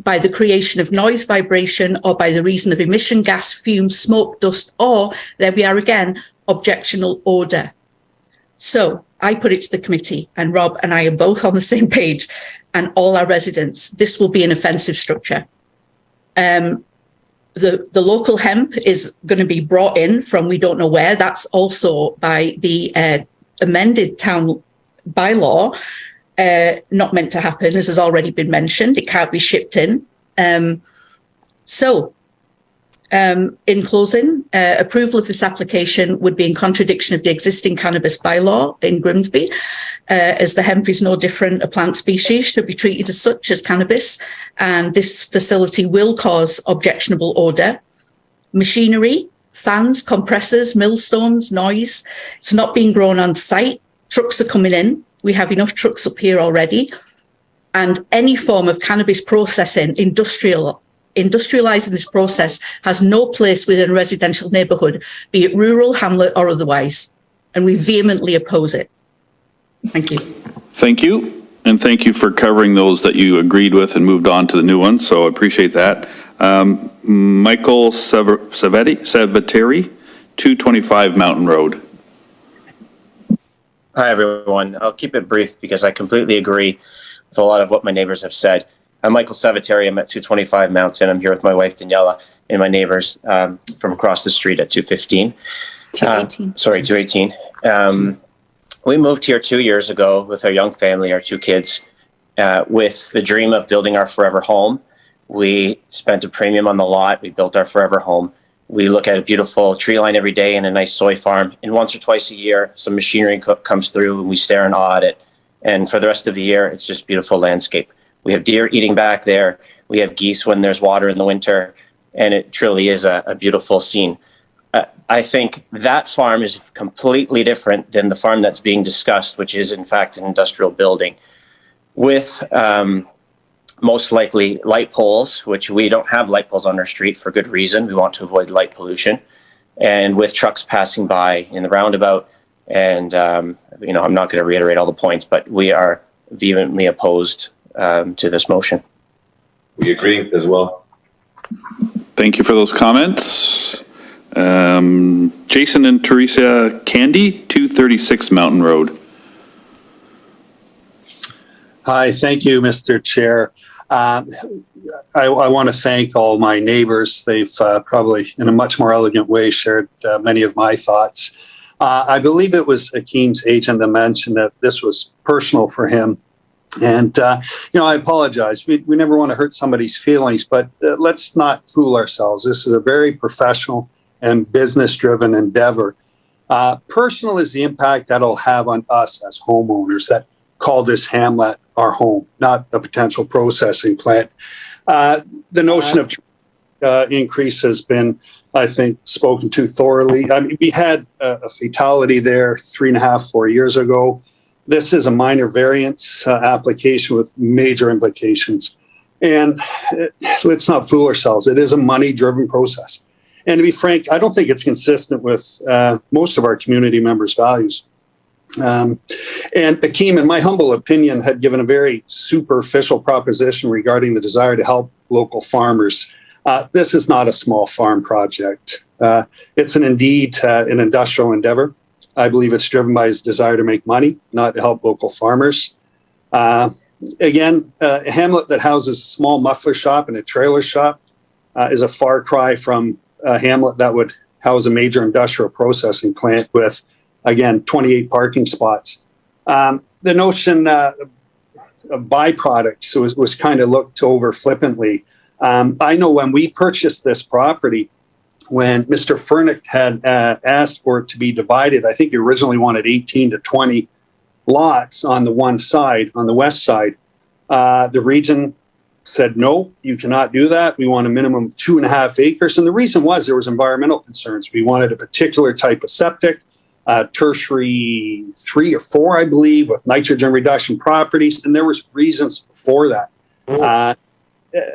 by the creation of noise, vibration, or by the reason of emission, gas, fumes, smoke, dust, or, there we are again, objectionable odour. So I put it to the committee, and Rob and I are both on the same page, and all our residents, this will be an offensive structure. The local hemp is going to be brought in from we don't know where. That's also by the amended town bylaw. Not meant to happen, as has already been mentioned. It can't be shipped in. In closing, approval of this application would be in contradiction of the existing cannabis bylaw in Grimsby, as the hemp is no different a plant species, should be treated as such as cannabis, and this facility will cause objectionable odour. Machinery, fans, compressors, millstones, noise, it's not being grown on site. Trucks are coming in. We have enough trucks up here already. And any form of cannabis processing, industrial industrializing this process has no place within a residential neighborhood, be it rural, hamlet, or otherwise. And we vehemently oppose it. Thank you. Thank you. And thank you for covering those that you agreed with and moved on to the new ones. So I appreciate that. Michael Savateri, 225 Mountain Road. Hi, everyone. I'll keep it brief because I completely agree with a lot of what my neighbors have said. I'm Michael Savateri. I'm at 225 Mountain. I'm here with my wife, Daniela, and my neighbors from across the street at 215. 218. 218. We moved here 2 years ago with our young family, our 2 kids, with the dream of building our forever home. We spent a premium on the lot. We built our forever home. We look at a beautiful tree line every day and a nice soy farm. And once or twice a year, some machinery comes through and we stare in awe at it. And for the rest of the year, it's just beautiful landscape. We have deer eating back there. We have geese when there's water in the winter. And it truly is a beautiful scene. I think that farm is completely different than the farm that's being discussed, which is in fact an industrial building with most likely light poles, which we don't have light poles on our street for good reason. We want to avoid light pollution, and with trucks passing by in the roundabout. And, I'm not going to reiterate all the points, but we are vehemently opposed to this motion. We agree as well. Thank you for those comments. Jason and Teresa Candy, 236 Mountain Road. Hi, thank you, Mr. Chair. I want to thank all my neighbors. They've probably, in a much more elegant way, shared many of my thoughts. I believe it was Akeem's agent that mentioned that this was personal for him. And, I apologize. We never want to hurt somebody's feelings, but let's not fool ourselves. This is a very professional and business-driven endeavor. Personal is the impact that'll have on us as homeowners that call this hamlet our home, not a potential processing plant. The notion of increase has been, I think, spoken to thoroughly. I mean, we had a fatality there 3.5, 4 years ago. This is a minor variance application with major implications. And let's not fool ourselves. It is a money-driven process. And to be frank, I don't think it's consistent with most of our community members' values. And Akeem, in my humble opinion, had given a very superficial proposition regarding the desire to help local farmers. This is not a small farm project. It's indeed an industrial endeavor. I believe it's driven by his desire to make money, not to help local farmers. Again, a hamlet that houses a small muffler shop and a trailer shop is a far cry from a hamlet that would house a major industrial processing plant with, again, 28 parking spots. The notion of byproducts was kind of looked over flippantly. I know when we purchased this property, when Mr. Furnick had asked for it to be divided, I think he originally wanted 18 to 20 lots on the one side, on the west side. The region said, no, you cannot do that. We want a minimum of 2.5 acres. And the reason was there was environmental concerns. We wanted a particular type of septic, tertiary 3 or 4, I believe, with nitrogen reduction properties. And there was reasons for that.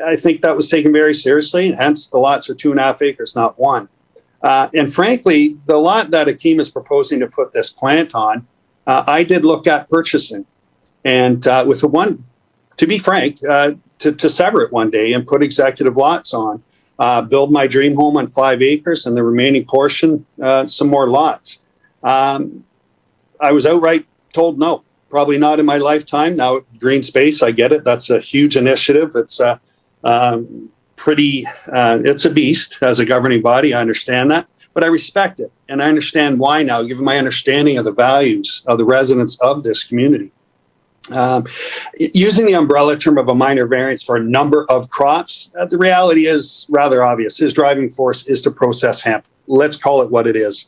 I think that was taken very seriously, and hence the lots are 2.5 acres, not 1. And frankly, the lot that Akeem is proposing to put this plant on, I did look at purchasing. And with the one, to be frank, to sever it one day and put executive lots on, build my dream home on 5 acres and the remaining portion, some more lots. I was outright told no, probably not in my lifetime. Now, green space, I get it. That's a huge initiative. It's it's a beast as a governing body. I understand that, but I respect it. And I understand why now, given my understanding of the values of the residents of this community. Using the umbrella term of a minor variance for a number of crops, the reality is rather obvious. His driving force is to process hemp. Let's call it what it is.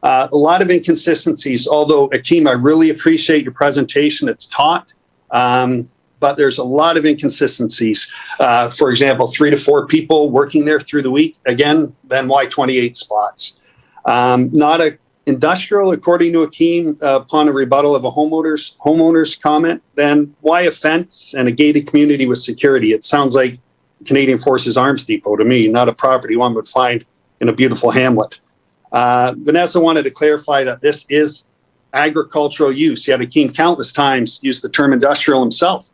A lot of inconsistencies, although Akeem, I really appreciate your presentation. It's taught, but there's a lot of inconsistencies. For example, 3 to 4 people working there through the week. Again, then why 28 spots? Not a industrial, according to Akeem, upon a rebuttal of a homeowner's comment, then why a fence and a gated community with security? It sounds like Canadian Forces Arms Depot to me, not a property one would find in a beautiful hamlet. Vanessa wanted to clarify that this is agricultural use. Yet countless times used the term industrial himself.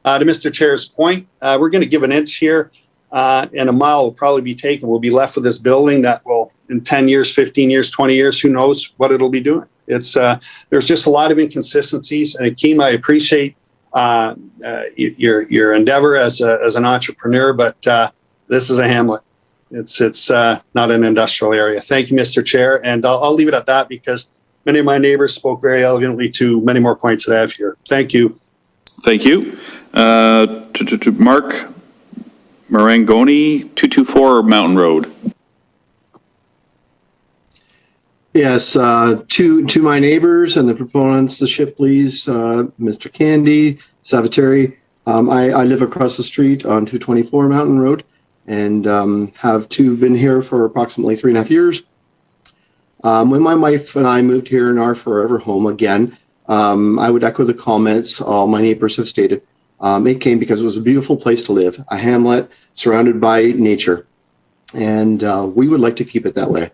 To Mr. Chair's point, we're going to give an inch here, and a mile will probably be taken. We'll be left with this building that will, in 10 years, 15 years, 20 years, who knows what it'll be doing. It's there's just a lot of inconsistencies. And Akeem, I appreciate your endeavor as an entrepreneur, but this is a hamlet. It's not an industrial area. Thank you, Mr. Chair, and I'll leave it at that because many of my neighbors spoke very elegantly to many more points that I have here. Thank you. Thank you. Mark Marangoni, 224 Mountain Road. Yes, to my neighbors and the proponents, the Shipleys, Mr. Candy, Saviteri. I live across the street on 224 Mountain Road and have been here for approximately 3.5 years. When my wife and I moved here in our forever home again, I would echo the comments all my neighbors have stated. It came because it was a beautiful place to live, a hamlet surrounded by nature, and we would like to keep it that way.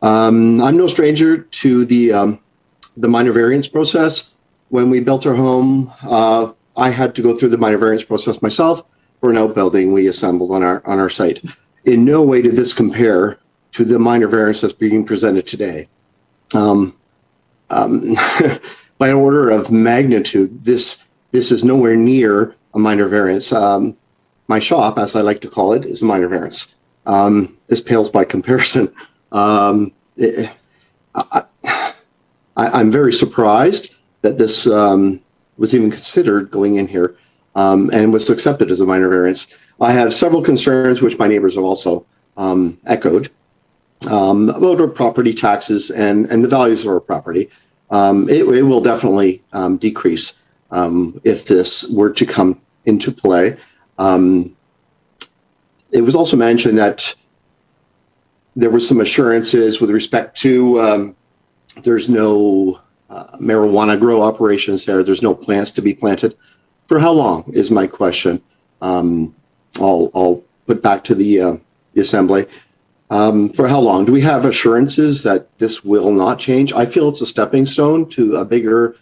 I'm no stranger to the minor variance process. When we built our home, I had to go through the minor variance process myself for an outbuilding we assembled on our site. In no way did this compare to the minor variance that's being presented today. By an order of magnitude, this is nowhere near a minor variance. My shop, as I like to call it, is a minor variance. This pales by comparison. I'm very surprised that this was even considered going in here and was accepted as a minor variance. I have several concerns, which my neighbors have also echoed, about our property taxes and the values of our property. It will definitely decrease if this were to come into play. It was also mentioned that there were some assurances with respect to there's no marijuana grow operations there. There's no plants to be planted. For how long is my question? I'll put back to the assembly. For how long? Do we have assurances that this will not change? I feel it's a stepping stone to a bigger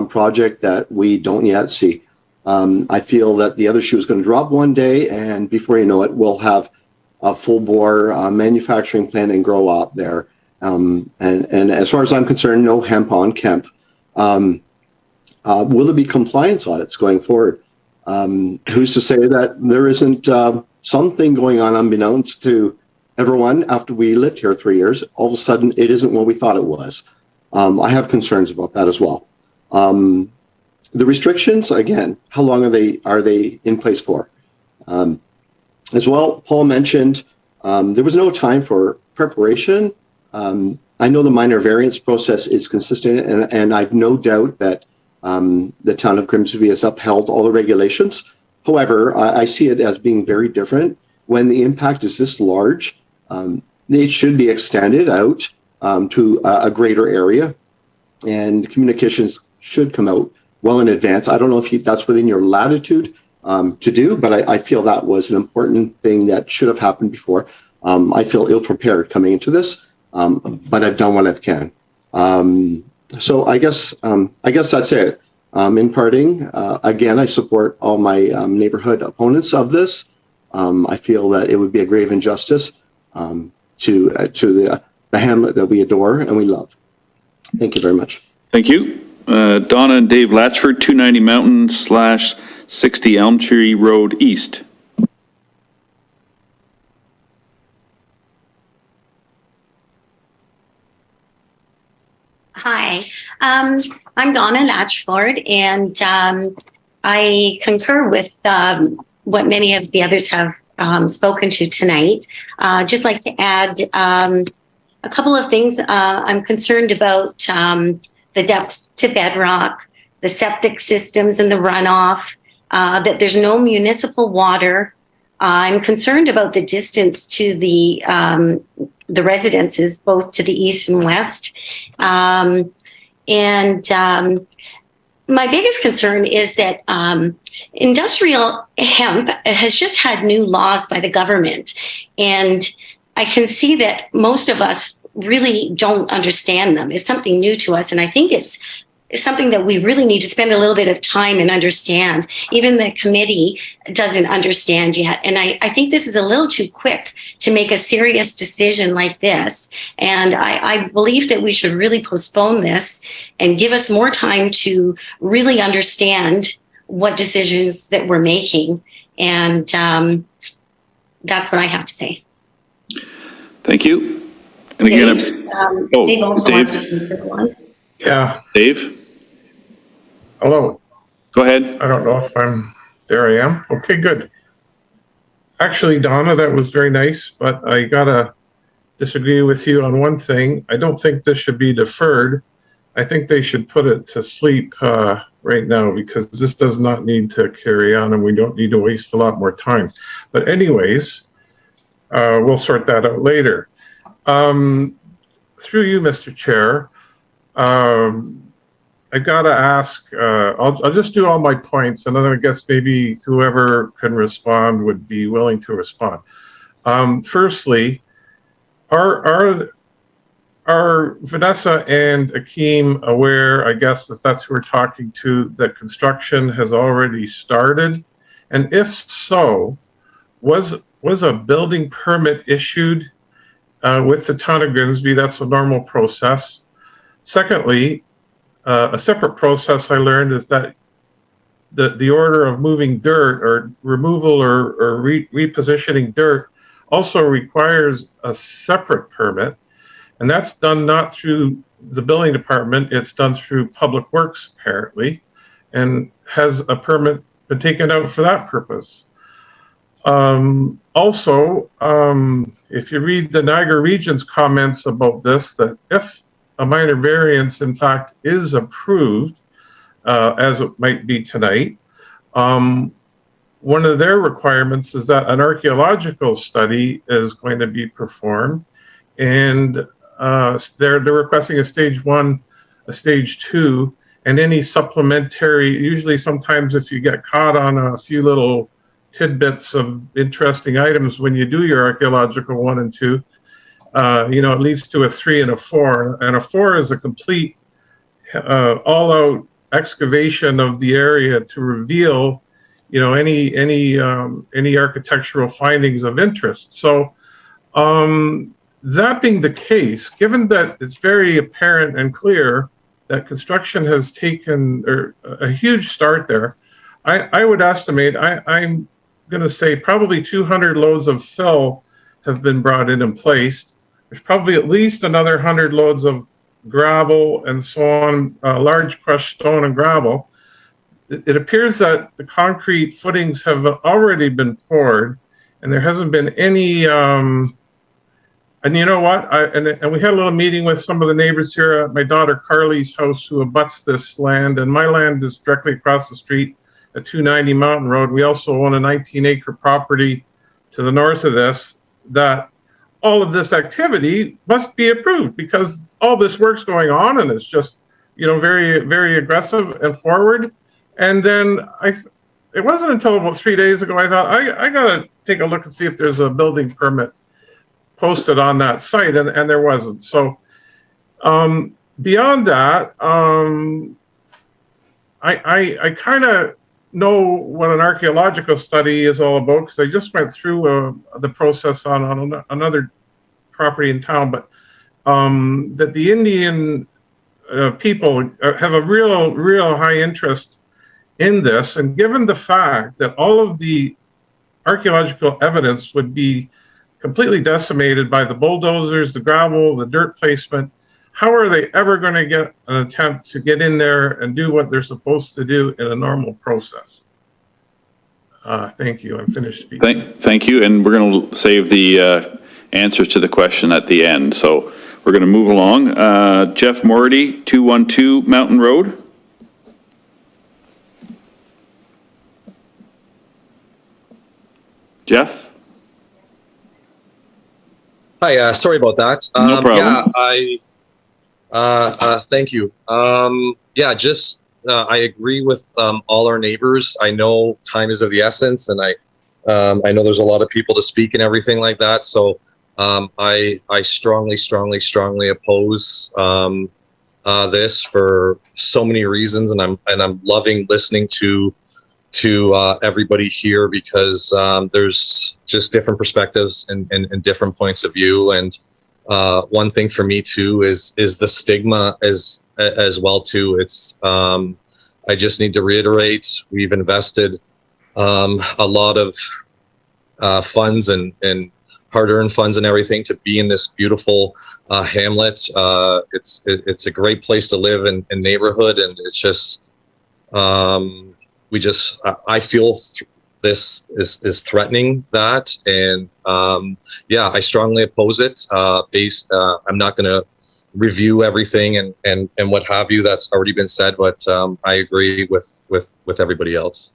project that we don't yet see. I feel that the other shoe is going to drop one day, and before you know it, we'll have a full-bore manufacturing plant and grow up there. And as far as I'm concerned, no hemp on Kemp. Will there be compliance audits going forward? Who's to say that there isn't something going on unbeknownst to everyone after we lived here 3 years? All of a sudden, it isn't what we thought it was. I have concerns about that as well. The restrictions, again, how long are they in place for? As well, Paul mentioned there was no time for preparation. I know the minor variance process is consistent, and I've no doubt that the town of Grimsby has upheld all the regulations. However, I see it as being very different. When the impact is this large, it should be extended out to a greater area, and communications should come out well in advance. I don't know if that's within your latitude to do, but I feel that was an important thing that should have happened before. I feel ill-prepared coming into this, but I've done what I can. So I guess that's it. In parting, again, I support all my neighborhood opponents of this. I feel that it would be a grave injustice to the hamlet that we adore and we love. Thank you very much. Thank you. Donna and Dave Latchford, 290 Mountain / 60 Elm Tree Road East. Hi, I'm Donna Latchford, and I concur with what many of the others have spoken to tonight. Just like to add a couple of things. I'm concerned about the depth to bedrock, the septic systems and the runoff, that there's no municipal water. I'm concerned about the distance to the residences, both to the east and west. And my biggest concern is that industrial hemp has just had new laws by the government. And I can see that most of us really don't understand them. It's something new to us. And I think it's something that we really need to spend a little bit of time and understand. Even the committee doesn't understand yet. And I think this is a little too quick to make a serious decision like this. And I believe that we should really postpone this and give us more time to really understand what decisions that we're making. And that's what I have to say. Thank you. And again, Dave also wants to speak to the one. Yeah. Dave? Hello. Go ahead. I don't know if there I am. Okay, good. Actually, Donna, that was very nice, but I gotta disagree with you on one thing. I don't think this should be deferred. I think they should put it to sleep right now, because this does not need to carry on and we don't need to waste a lot more time. But anyways, we'll sort that out later. Through you, Mr. Chair, I gotta ask, I'll just do all my points, and then I guess maybe whoever can respond would be willing to respond. Firstly, are Vanessa and Akeem aware, I guess if that's who we're talking to, that construction has already started? And if so, was a building permit issued with the town of Grimsby? That's a normal process. Secondly, a separate process I learned is that the order of moving dirt or removal or repositioning dirt also requires a separate permit. And that's done not through the building department, it's done through Public Works apparently. And has a permit been taken out for that purpose? Also, if you read the Niagara Region's comments about this, that if a minor variance, in fact, is approved, as it might be tonight, one of their requirements is that an archaeological study is going to be performed, and they're requesting a stage 1, a stage 2, and any supplementary. Usually, sometimes if you get caught on a few little tidbits of interesting items when you do your archaeological 1 and 2. It leads to a 3 and a 4, and a 4 is a complete all-out excavation of the area to reveal, any architectural findings of interest. So, that being the case, given that it's very apparent and clear that construction has taken a huge start there, I would estimate, I'm going to say probably 200 loads of fill have been brought in and placed. There's probably at least another 100 loads of gravel and so on, large crushed stone and gravel. It appears that the concrete footings have already been poured, and there hasn't been any. And you know what? And we had a little meeting with some of the neighbors here at my daughter Carly's house, who abuts this land, and my land is directly across the street at 290 Mountain Road. We also own a 19-acre property to the north of this that. All of this activity must be approved because all this work's going on and it's just, very, very aggressive and forward. And then it wasn't until about 3 days ago, I thought, I gotta take a look and see if there's a building permit posted on that site, and there wasn't. So beyond that, I kind of know what an archaeological study is all about because I just went through the process on another property in town, but that the Indian people have a real high interest in this, and given the fact that all of the archaeological evidence would be completely decimated by the bulldozers, the gravel, the dirt placement, how are they ever going to get an attempt to get in there and do what they're supposed to do in a normal process? Thank you. I'm finished speaking. Thank you. And we're going to save the answers to the question at the end. So we're going to move along. Jeff Morty, 212 Mountain Road. Jeff? Hi, sorry about that. No problem. Thank you. Just I agree with all our neighbors. I know time is of the essence, and I know there's a lot of people to speak and everything like that. So I strongly oppose this for so many reasons, and I'm loving listening to everybody here because there's just different perspectives and different points of view. And one thing for me too is the stigma as well too. It's I just need to reiterate, we've invested a lot of funds and hard-earned funds and everything to be in this beautiful hamlet. It's a great place to live and neighborhood, and it's just I feel this is threatening that, and I strongly oppose it. I'm not going to review everything and what have you that's already been said, but I agree with everybody else.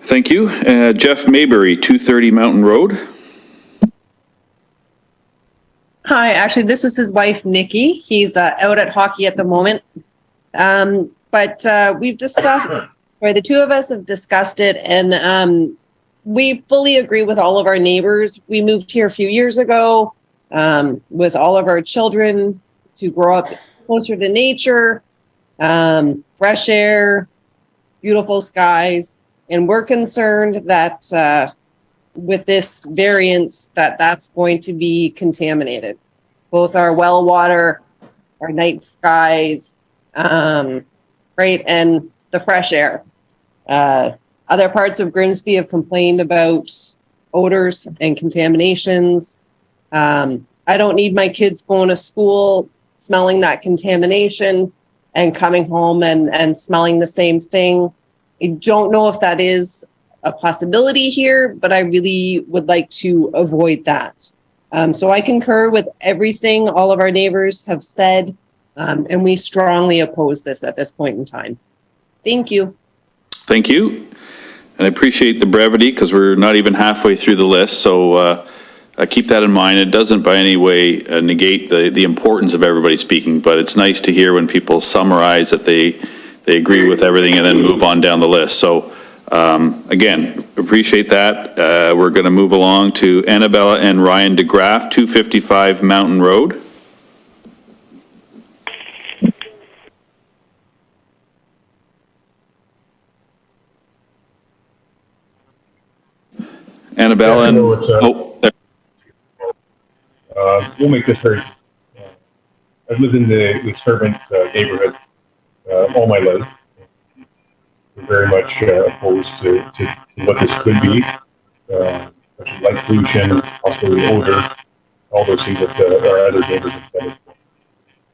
Thank you. Jeff Maybury, 230 Mountain Road. Hi, actually, this is his wife, Nikki. He's out at hockey at the moment. But we've discussed, or the two of us have discussed it, and we fully agree with all of our neighbors. We moved here a few years ago with all of our children to grow up closer to nature, fresh air, beautiful skies. And we're concerned that with this variance, that's going to be contaminated. Both our well water, our night skies, right, and the fresh air. Other parts of Grimsby have complained about odors and contaminations. I don't need my kids going to school smelling that contamination and coming home and smelling the same thing. I don't know if that is a possibility here, but I really would like to avoid that. So I concur with everything all of our neighbors have said, and we strongly oppose this at this point in time. Thank you. Thank you. And I appreciate the brevity because we're not even halfway through the list. So keep that in mind. It doesn't by any way negate the importance of everybody speaking, but it's nice to hear when people summarize that they agree with everything and then move on down the list. So again, appreciate that. We're going to move along to Annabella and Ryan DeGraff, 255 Mountain Road. Annabella and, we'll make this very, I've lived in the Servant neighborhood all my life. We're very much opposed to what this could be, such as light pollution, also the odor, all those things that our other neighbors have said.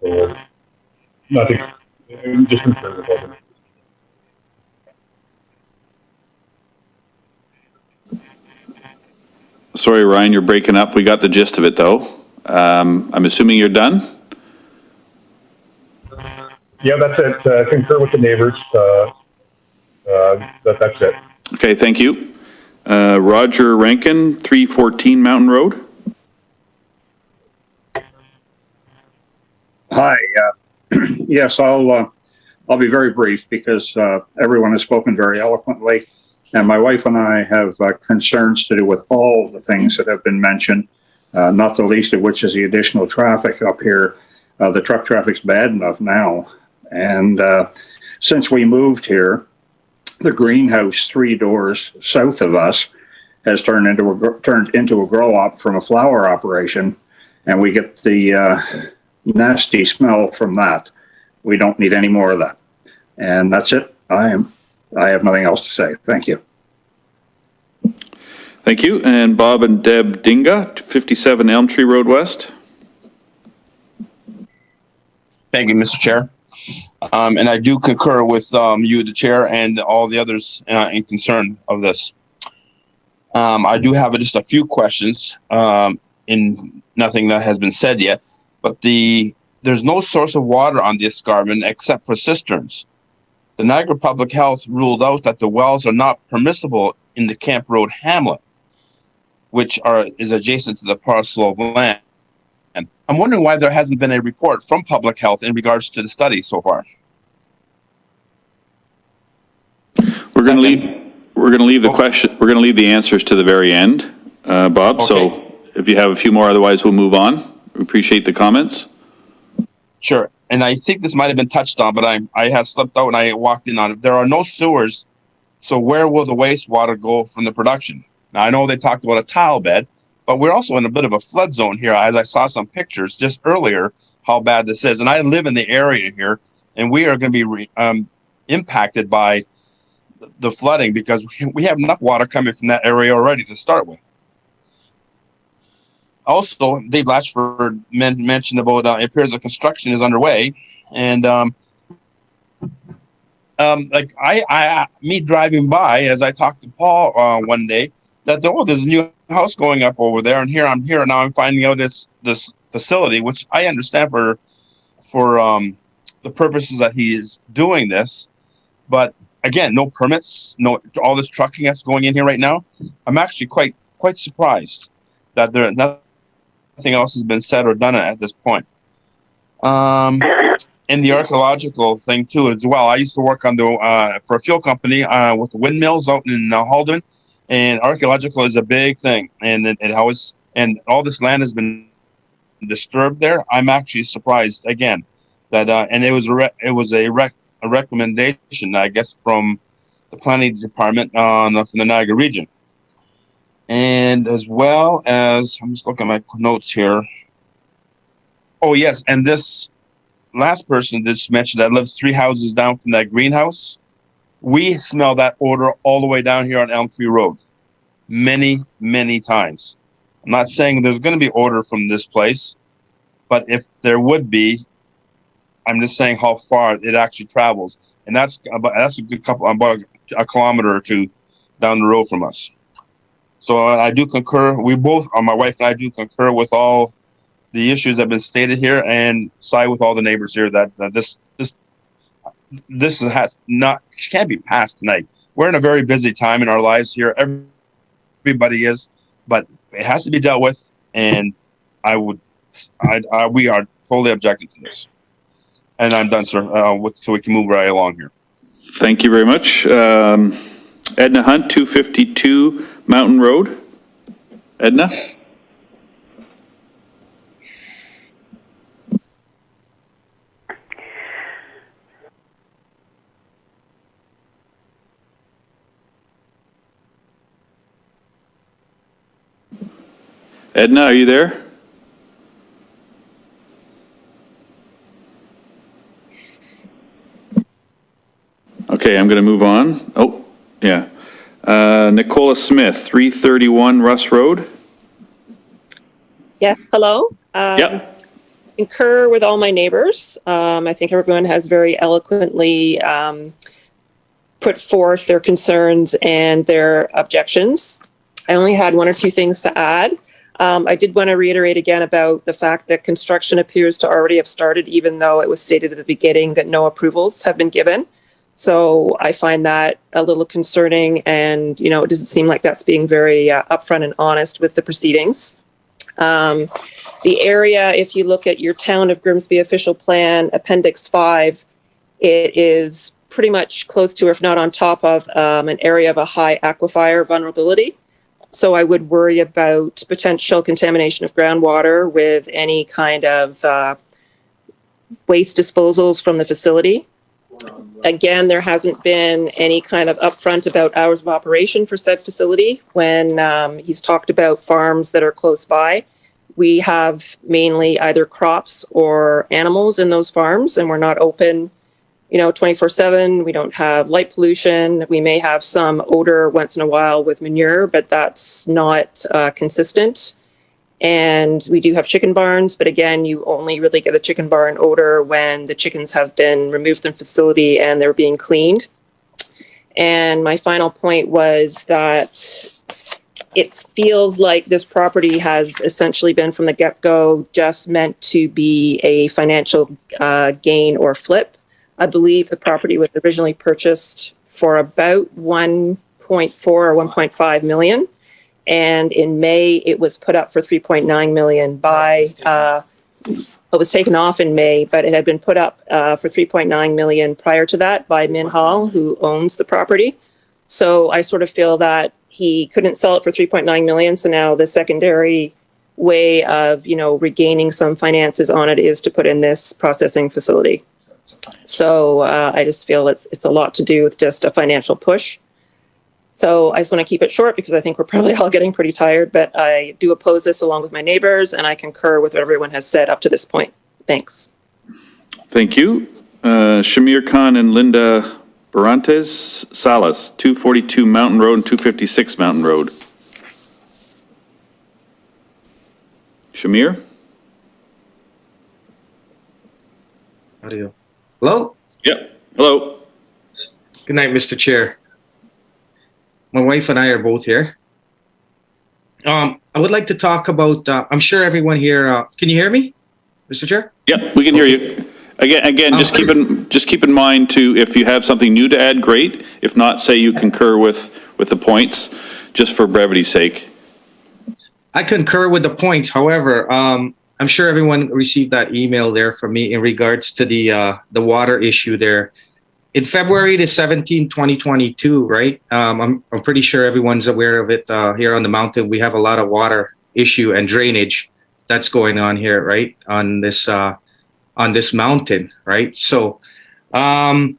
So, nothing, just concerned about it. Sorry, Ryan, you're breaking up. We got the gist of it, though. I'm assuming you're done? Yeah, that's it. Concur with the neighbors. That's it. Okay, thank you. Roger Rankin, 314 Mountain Road. Hi. Yes, I'll be very brief because everyone has spoken very eloquently. And my wife and I have concerns to do with all the things that have been mentioned, not the least of which is the additional traffic up here. The truck traffic's bad enough now. And since we moved here, the greenhouse 3 doors south of us has turned into a grow op from a flower operation. And we get the nasty smell from that. We don't need any more of that. And that's it. I have nothing else to say. Thank you. Thank you. And Bob and Deb Dinga, 57 Elm Tree Road West. Thank you, Mr. Chair. And I do concur with you, the chair, and all the others in concern of this. I do have just a few questions in nothing that has been said yet, but there's no source of water on the escarpment except for cisterns. The Niagara Public Health ruled out that the wells are not permissible in the Camp Road hamlet, which is adjacent to the parcel of land. I'm wondering why there hasn't been a report from Public Health in regards to the study so far. We're going to leave the question, we're going to leave the answers to the very end, Bob. So if you have a few more, otherwise we'll move on. We appreciate the comments. Sure. And I think this might have been touched on, but I had slipped out and I walked in on it. There are no sewers. So where will the wastewater go from the production? Now, I know they talked about a tile bed, but we're also in a bit of a flood zone here, as I saw some pictures just earlier, how bad this is. And I live in the area here, and we are going to be impacted by the flooding because we have enough water coming from that area already to start with. Also, Dave Latchford mentioned about it appears the construction is underway, and like me driving by as I talked to Paul one day that there's a new house going up over there, and I'm finding out it's this facility, which I understand for the purposes that he is doing this, but again, no permits, no all this trucking that's going in here right now. I'm actually quite surprised that there nothing else has been said or done at this point. And the archaeological thing too as well. I used to work on for a fuel company with the windmills out in Halden, and archaeological is a big thing. And and all this land has been disturbed there. I'm actually surprised again that and it was a recommendation, I guess, from the planning department from the Niagara region. And as well as, I'm just looking at my notes here. Oh, yes. And this last person just mentioned that lives 3 houses down from that greenhouse. We smell that odor all the way down here on Elm Tree Road. Many, many times. I'm not saying there's going to be odor from this place, but if there would be, I'm just saying how far it actually travels. And that's a good about a kilometer or two down the road from us. So I do concur. We both, my wife and I, do concur with all the issues that have been stated here, and side with all the neighbors here that this can't be passed tonight. We're in a very busy time in our lives here. Everybody is, but it has to be dealt with. And we are totally objecting to this. And I'm done, sir. So we can move right along here. Thank you very much. Edna Hunt, 252 Mountain Road. Edna? Edna, are you there? Okay, I'm going to move on. Oh, yeah. Nicola Smith, 331 Russ Road. Yes, hello. Yep. Concur with all my neighbors. I think everyone has very eloquently put forth their concerns and their objections. I only had 1 or 2 things to add. I did want to reiterate again about the fact that construction appears to already have started, even though it was stated at the beginning that no approvals have been given. So I find that a little concerning, and, it doesn't seem like that's being very upfront and honest with the proceedings. The area, if you look at your Town of Grimsby official plan, Appendix 5, it is pretty much close to, if not on top of, an area of a high aquifer vulnerability. So I would worry about potential contamination of groundwater with any kind of waste disposals from the facility. Again, there hasn't been any kind of upfront about hours of operation for said facility when he's talked about farms that are close by. We have mainly either crops or animals in those farms, and we're not open, 24/7. We don't have light pollution. We may have some odor once in a while with manure, but that's not consistent. And we do have chicken barns, but again, you only really get a chicken barn odor when the chickens have been removed from the facility and they're being cleaned. And my final point was that it feels like this property has essentially been from the get-go just meant to be a financial gain or flip. I believe the property was originally purchased for about 1.4 or 1.5 million. And in May, it was put up for 3.9 million by, it was taken off in May, but it had been put up for 3.9 million prior to that by Min Hall, who owns the property. So I sort of feel that he couldn't sell it for 3.9 million. So now the secondary way of, regaining some finances on it is to put in this processing facility. So I just feel it's a lot to do with just a financial push. So I just want to keep it short because I think we're probably all getting pretty tired, but I do oppose this along with my neighbors, and I concur with what everyone has said up to this point. Thanks. Thank you. Shamir Khan and Linda Barantes Salas, 242 Mountain Road and 256 Mountain Road. Shamir? Audio. Hello? Yep. Hello. Good night, Mr. Chair. My wife and I are both here. I would like to talk about, I'm sure everyone here, can you hear me, Mr. Chair? Yep, we can hear you. Again, just keep in mind too, if you have something new to add, great. If not, say you concur with the points, just for brevity's sake. I concur with the points. However, I'm sure everyone received that email there from me in regards to the water issue there. In February the 17th, 2022, right? I'm pretty sure everyone's aware of it here on the mountain. We have a lot of water issue and drainage that's going on here, right? On this mountain, right? So, Leanne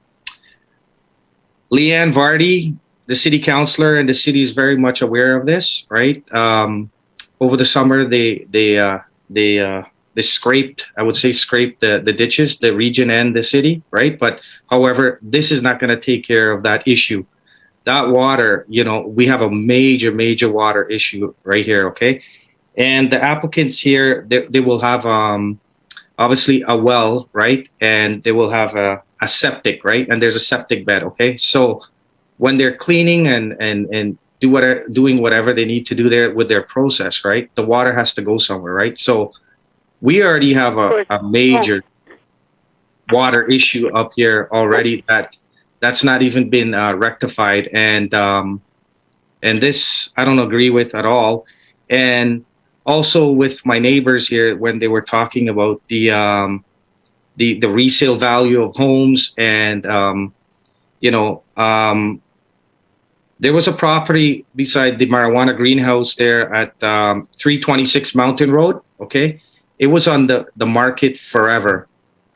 Vardy, the city councilor, and the city is very much aware of this, right? Over the summer, they scraped, I would say, the ditches, the region and the city, right? But however, this is not going to take care of that issue. That water, we have a major water issue right here, okay? And the applicants here, they will have obviously a well, right? And they will have a septic, right? And there's a septic bed, okay? So when they're cleaning and doing whatever they need to do there with their process, right? The water has to go somewhere, right? So we already have a major water issue up here already that's not even been rectified, and this I don't agree with at all. And also with my neighbors here, when they were talking about the resale value of homes, and there was a property beside the marijuana greenhouse there at 326 Mountain Road, okay? It was on the market forever,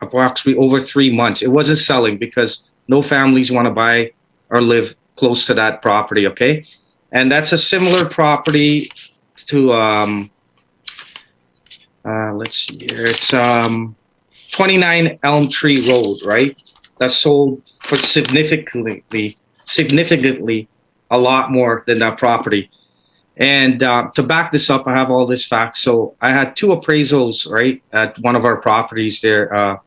approximately over 3 months. It wasn't selling because no families want to buy or live close to that property, okay? And that's a similar property to, let's see here, it's 29 Elm Tree Road, right? That's sold for significantly a lot more than that property. And to back this up, I have all this facts. So I had two appraisals, right, at one of our properties there,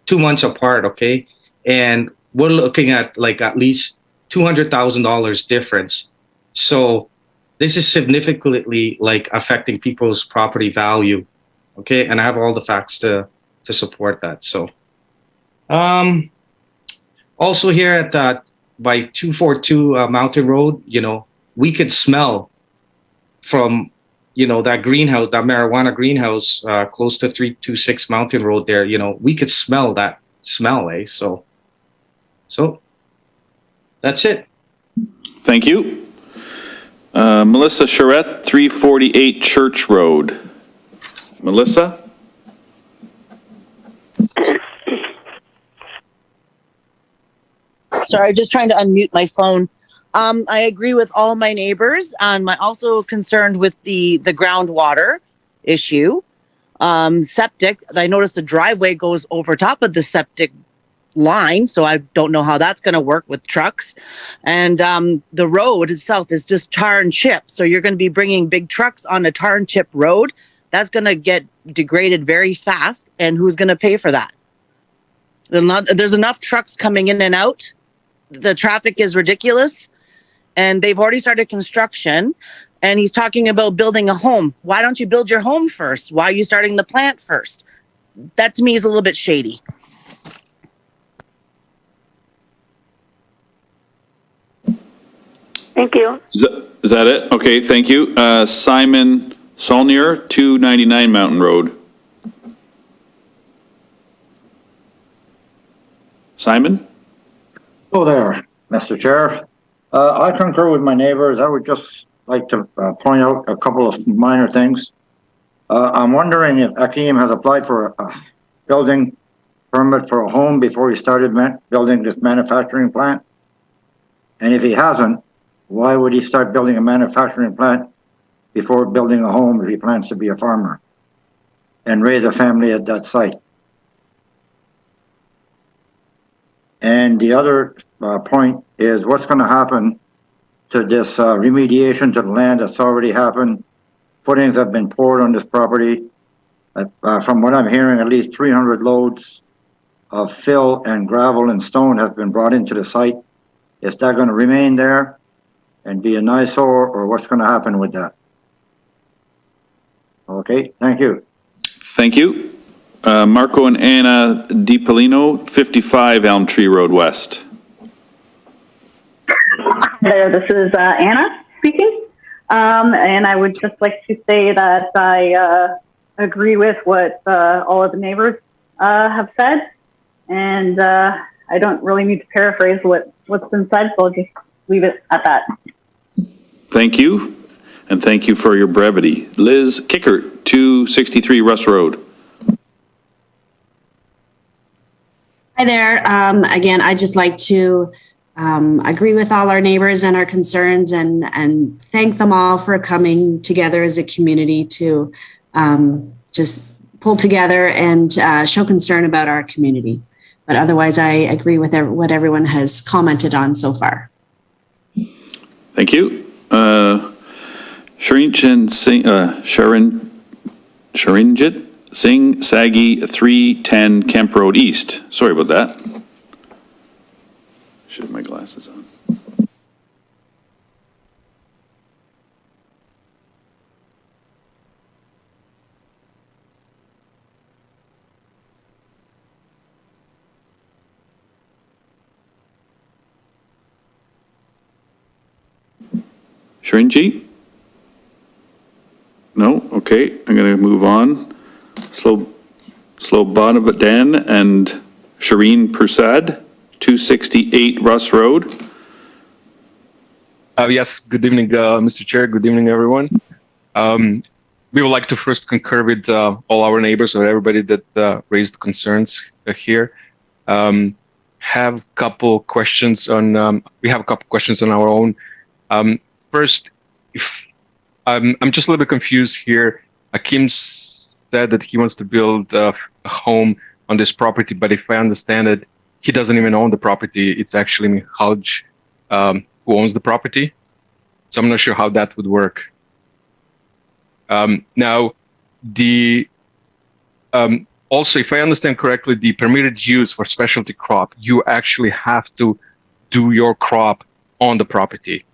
2 months apart, okay? And we're looking at like at least $200,000 difference. So this is significantly like affecting people's property value, okay? And I have all the facts to support that. So also here at that by 242 Mountain Road, we could smell from, that greenhouse, that marijuana greenhouse, close to 326 Mountain Road there, we could smell that smell, eh? So that's it. Thank you. Melissa Charette, 348 Church Road. Melissa? Sorry, just trying to unmute my phone. I agree with all my neighbors. I'm also concerned with the groundwater issue. Septic, I noticed the driveway goes over top of the septic line, so I don't know how that's going to work with trucks. And the road itself is just tar and chip. So you're going to be bringing big trucks on a tar and chip road. That's going to get degraded very fast. And who's going to pay for that? There's enough trucks coming in and out. The traffic is ridiculous. And they've already started construction. And he's talking about building a home. Why don't you build your home first? Why are you starting the plant first? That to me is a little bit shady. Thank you. Is that it? Okay, thank you. Simon Saulnier, 299 Mountain Road. Simon? Hello there, Mr. Chair. I concur with my neighbors. I would just like to point out a couple of minor things. I'm wondering if Akeem has applied for a building permit for a home before he started building this manufacturing plant. And if he hasn't, why would he start building a manufacturing plant before building a home if he plans to be a farmer and raise a family at that site? And the other point is what's going to happen to this remediation to the land that's already happened. Footings have been poured on this property. From what I'm hearing, at least 300 loads of fill and gravel and stone have been brought into the site. Is that going to remain there and be an eyesore, or what's going to happen with that? Okay, thank you. Thank you. Marco and Anna DiPolino, 55 Elm Tree Road West. There, this is Anna speaking. And I would just like to say that I agree with what all of the neighbors have said. And I don't really need to paraphrase what's been said, so I'll just leave it at that. Thank you. And thank you for your brevity. Liz Kickert, 263 Russ Road. Hi there. Again, I'd just like to agree with all our neighbors and our concerns and thank them all for coming together as a community to just pull together and show concern about our community. But otherwise, I agree with what everyone has commented on so far. Thank you. Sharinjit Singh Sagi, 310 Kemp Road East. Sorry about that. Should have my glasses on. Sharinjit? No? Okay, I'm going to move on. Slobodavadan and Shireen Prasad, 268 Russ Road. Yes, good evening, Mr. Chair. Good evening, everyone. We would like to first concur with all our neighbors or everybody that raised concerns here. Have a couple questions on, we have a couple questions on our own. First, if I'm just a little bit confused here. Akeem said that he wants to build a home on this property, but if I understand it, he doesn't even own the property. It's actually Mihalj who owns the property. So I'm not sure how that would work. Now, also, if I understand correctly, the permitted use for specialty crop, you actually have to do your crop on the property.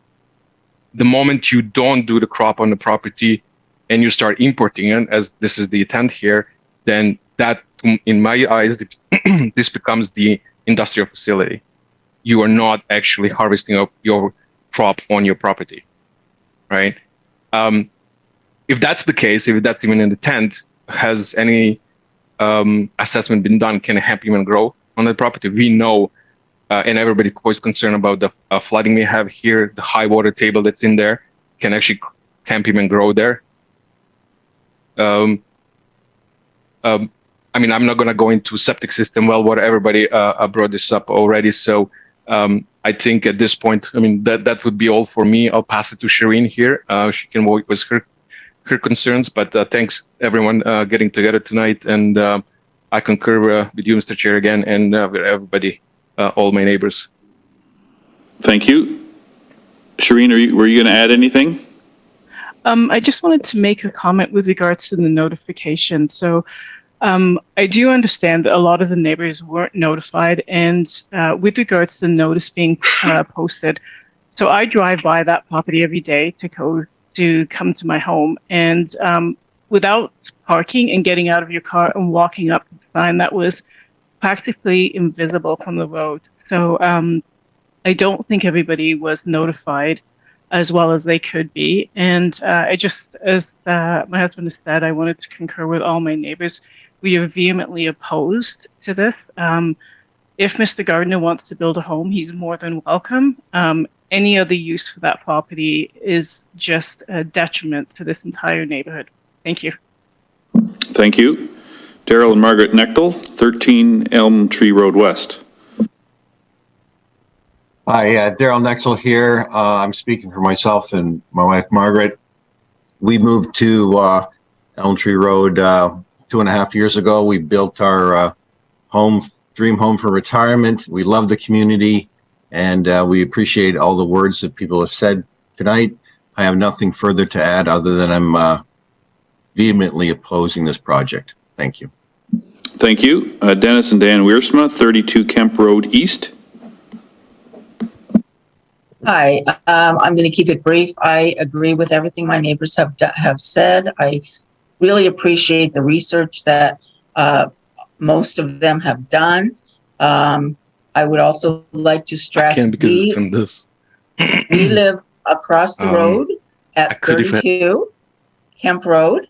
The moment you don't do the crop on the property and you start importing it, as this is the intent here, then that, in my eyes, this becomes the industrial facility. You are not actually harvesting up your crop on your property, right? If that's the case, if that's even in the intent, has any assessment been done? Can a hemp even grow on the property? We know, and everybody voiced concern about the flooding we have here, the high water table that's in there. Can hemp even grow there? I mean, I'm not going to go into septic system, well water. Everybody brought this up already. So I think at this point, I mean, that would be all for me. I'll pass it to Shireen here. She can voice her concerns, but thanks everyone getting together tonight. And I concur with you, Mr. Chair, again, and with everybody, all my neighbors. Thank you. Shireen, were you going to add anything? I just wanted to make a comment with regards to the notification. So I do understand that a lot of the neighbors weren't notified, and with regards to the notice being posted, so I drive by that property every day to come to my home, and without parking and getting out of your car and walking up the sign, that was practically invisible from the road. So I don't think everybody was notified as well as they could be. And I just, as my husband has said, I wanted to concur with all my neighbors. We are vehemently opposed to this. If Mr. Gardner wants to build a home, he's more than welcome. any other use for that property is just a detriment to this entire neighborhood. Thank you. Thank you. Daryl and Margaret Knechtel, 13 Elm Tree Road West. Hi, Daryl Knechtel here. I'm speaking for myself and my wife, Margaret. We moved to Elm Tree Road 2.5 years ago. We built our dream home for retirement. We love the community, and we appreciate all the words that people have said tonight. I have nothing further to add other than I'm vehemently opposing this project. Thank you. Thank you. Dennis and Dan Wiersma, 32 Kemp Road East. Hi, I'm going to keep it brief. I agree with everything my neighbors have said. I really appreciate the research that most of them have done. I would also like to stress we live across the road at 32 Kemp Road,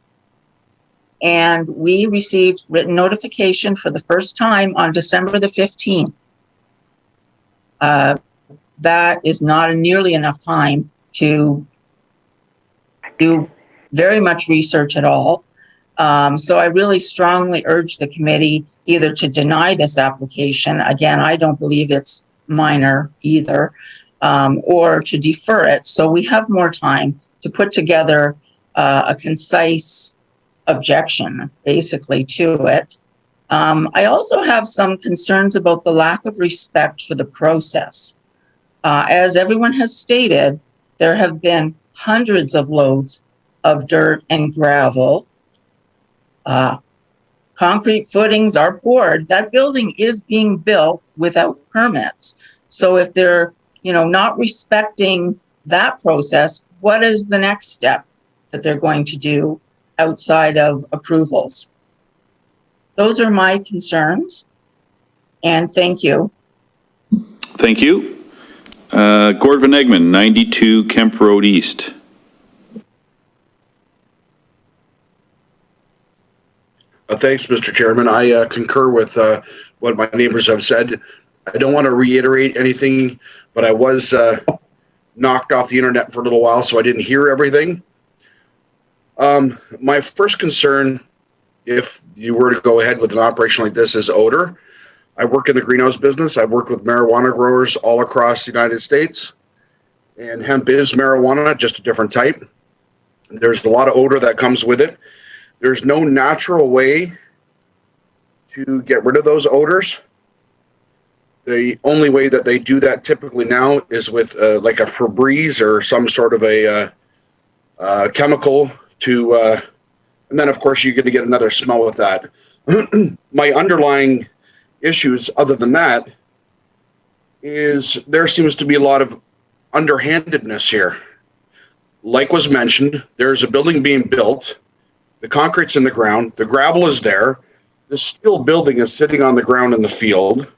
and we received written notification for the first time on December the 15th. That is not nearly enough time to do very much research at all. So I really strongly urge the committee either to deny this application, again, I don't believe it's minor either, or to defer it so we have more time to put together a concise objection basically to it. I also have some concerns about the lack of respect for the process. As everyone has stated, there have been hundreds of loads of dirt and gravel. Concrete footings are poured. That building is being built without permits. So if they're, not respecting that process, what is the next step that they're going to do outside of approvals? Those are my concerns. And thank you. Thank you. Gord Van Egmond, 92 Kemp Road East. Thanks, Mr. Chairman. I concur with what my neighbors have said. I don't want to reiterate anything, but I was knocked off the internet for a little while, so I didn't hear everything. My first concern, if you were to go ahead with an operation like this, is odor. I work in the greenhouse business. I've worked with marijuana growers all across the United States, and hemp is marijuana, just a different type. There's a lot of odor that comes with it. There's no natural way to get rid of those odors. The only way that they do that typically now is with like a Febreze or some sort of a chemical to, and then of course you're going to get another smell with that. My underlying issues other than that is there seems to be a lot of underhandedness here. Like was mentioned, there's a building being built. The concrete's in the ground. The gravel is there. The steel building is sitting on the ground in the field.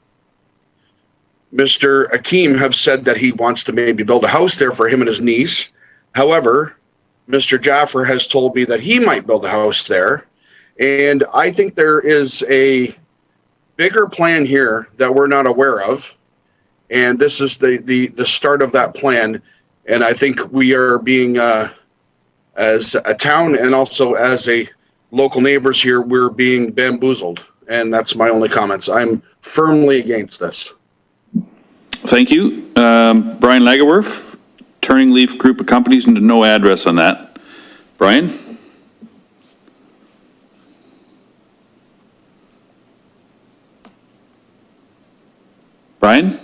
Mr. Akeem have said that he wants to maybe build a house there for him and his niece. However, Mr. Jaffer has told me that he might build a house there. And I think there is a bigger plan here that we're not aware of. And this is the start of that plan. And I think we are being, as a town and also as a local neighbors here, we're being bamboozled. And that's my only comments. I'm firmly against this. Thank you. Brian Lagerwerf, Turning Leaf Group of Companies, and no address on that. Brian? Brian?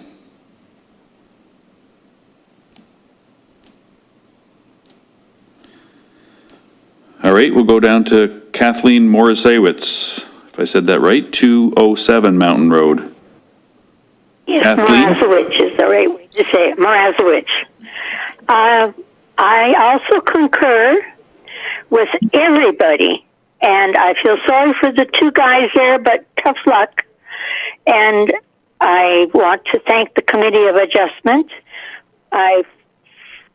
All right, we'll go down to Kathleen Morisewicz, if I said that right, 207 Mountain Road. Yes, Kathleen? Morazowicz is the right way to say it, Morazowicz. I also concur with everybody, and I feel sorry for the two guys there, but tough luck. And I want to thank the Committee of Adjustment. I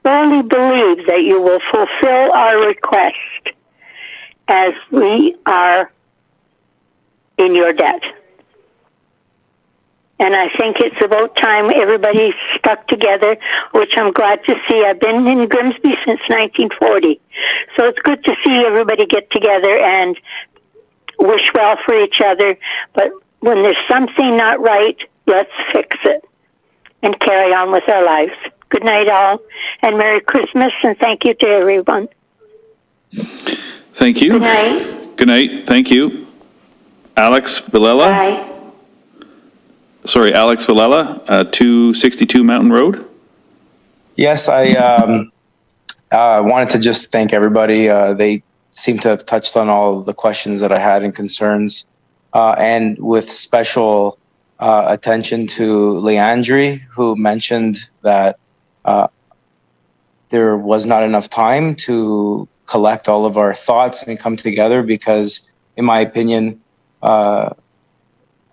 fully believe that you will fulfill our request as we are in your debt. And I think it's about time everybody stuck together, which I'm glad to see. I've been in Grimsby since 1940. So it's good to see everybody get together and wish well for each other. But when there's something not right, let's fix it and carry on with our lives. Good night, all, and Merry Christmas, and thank you to everyone. Thank you. Good night. Good night. Thank you. Alex Villela? Bye. Sorry, Alex Villela, 262 Mountain Road. Yes, I wanted to just thank everybody. They seem to have touched on all of the questions that I had and concerns, and with special attention to Leandri, who mentioned that there was not enough time to collect all of our thoughts and come together because, in my opinion,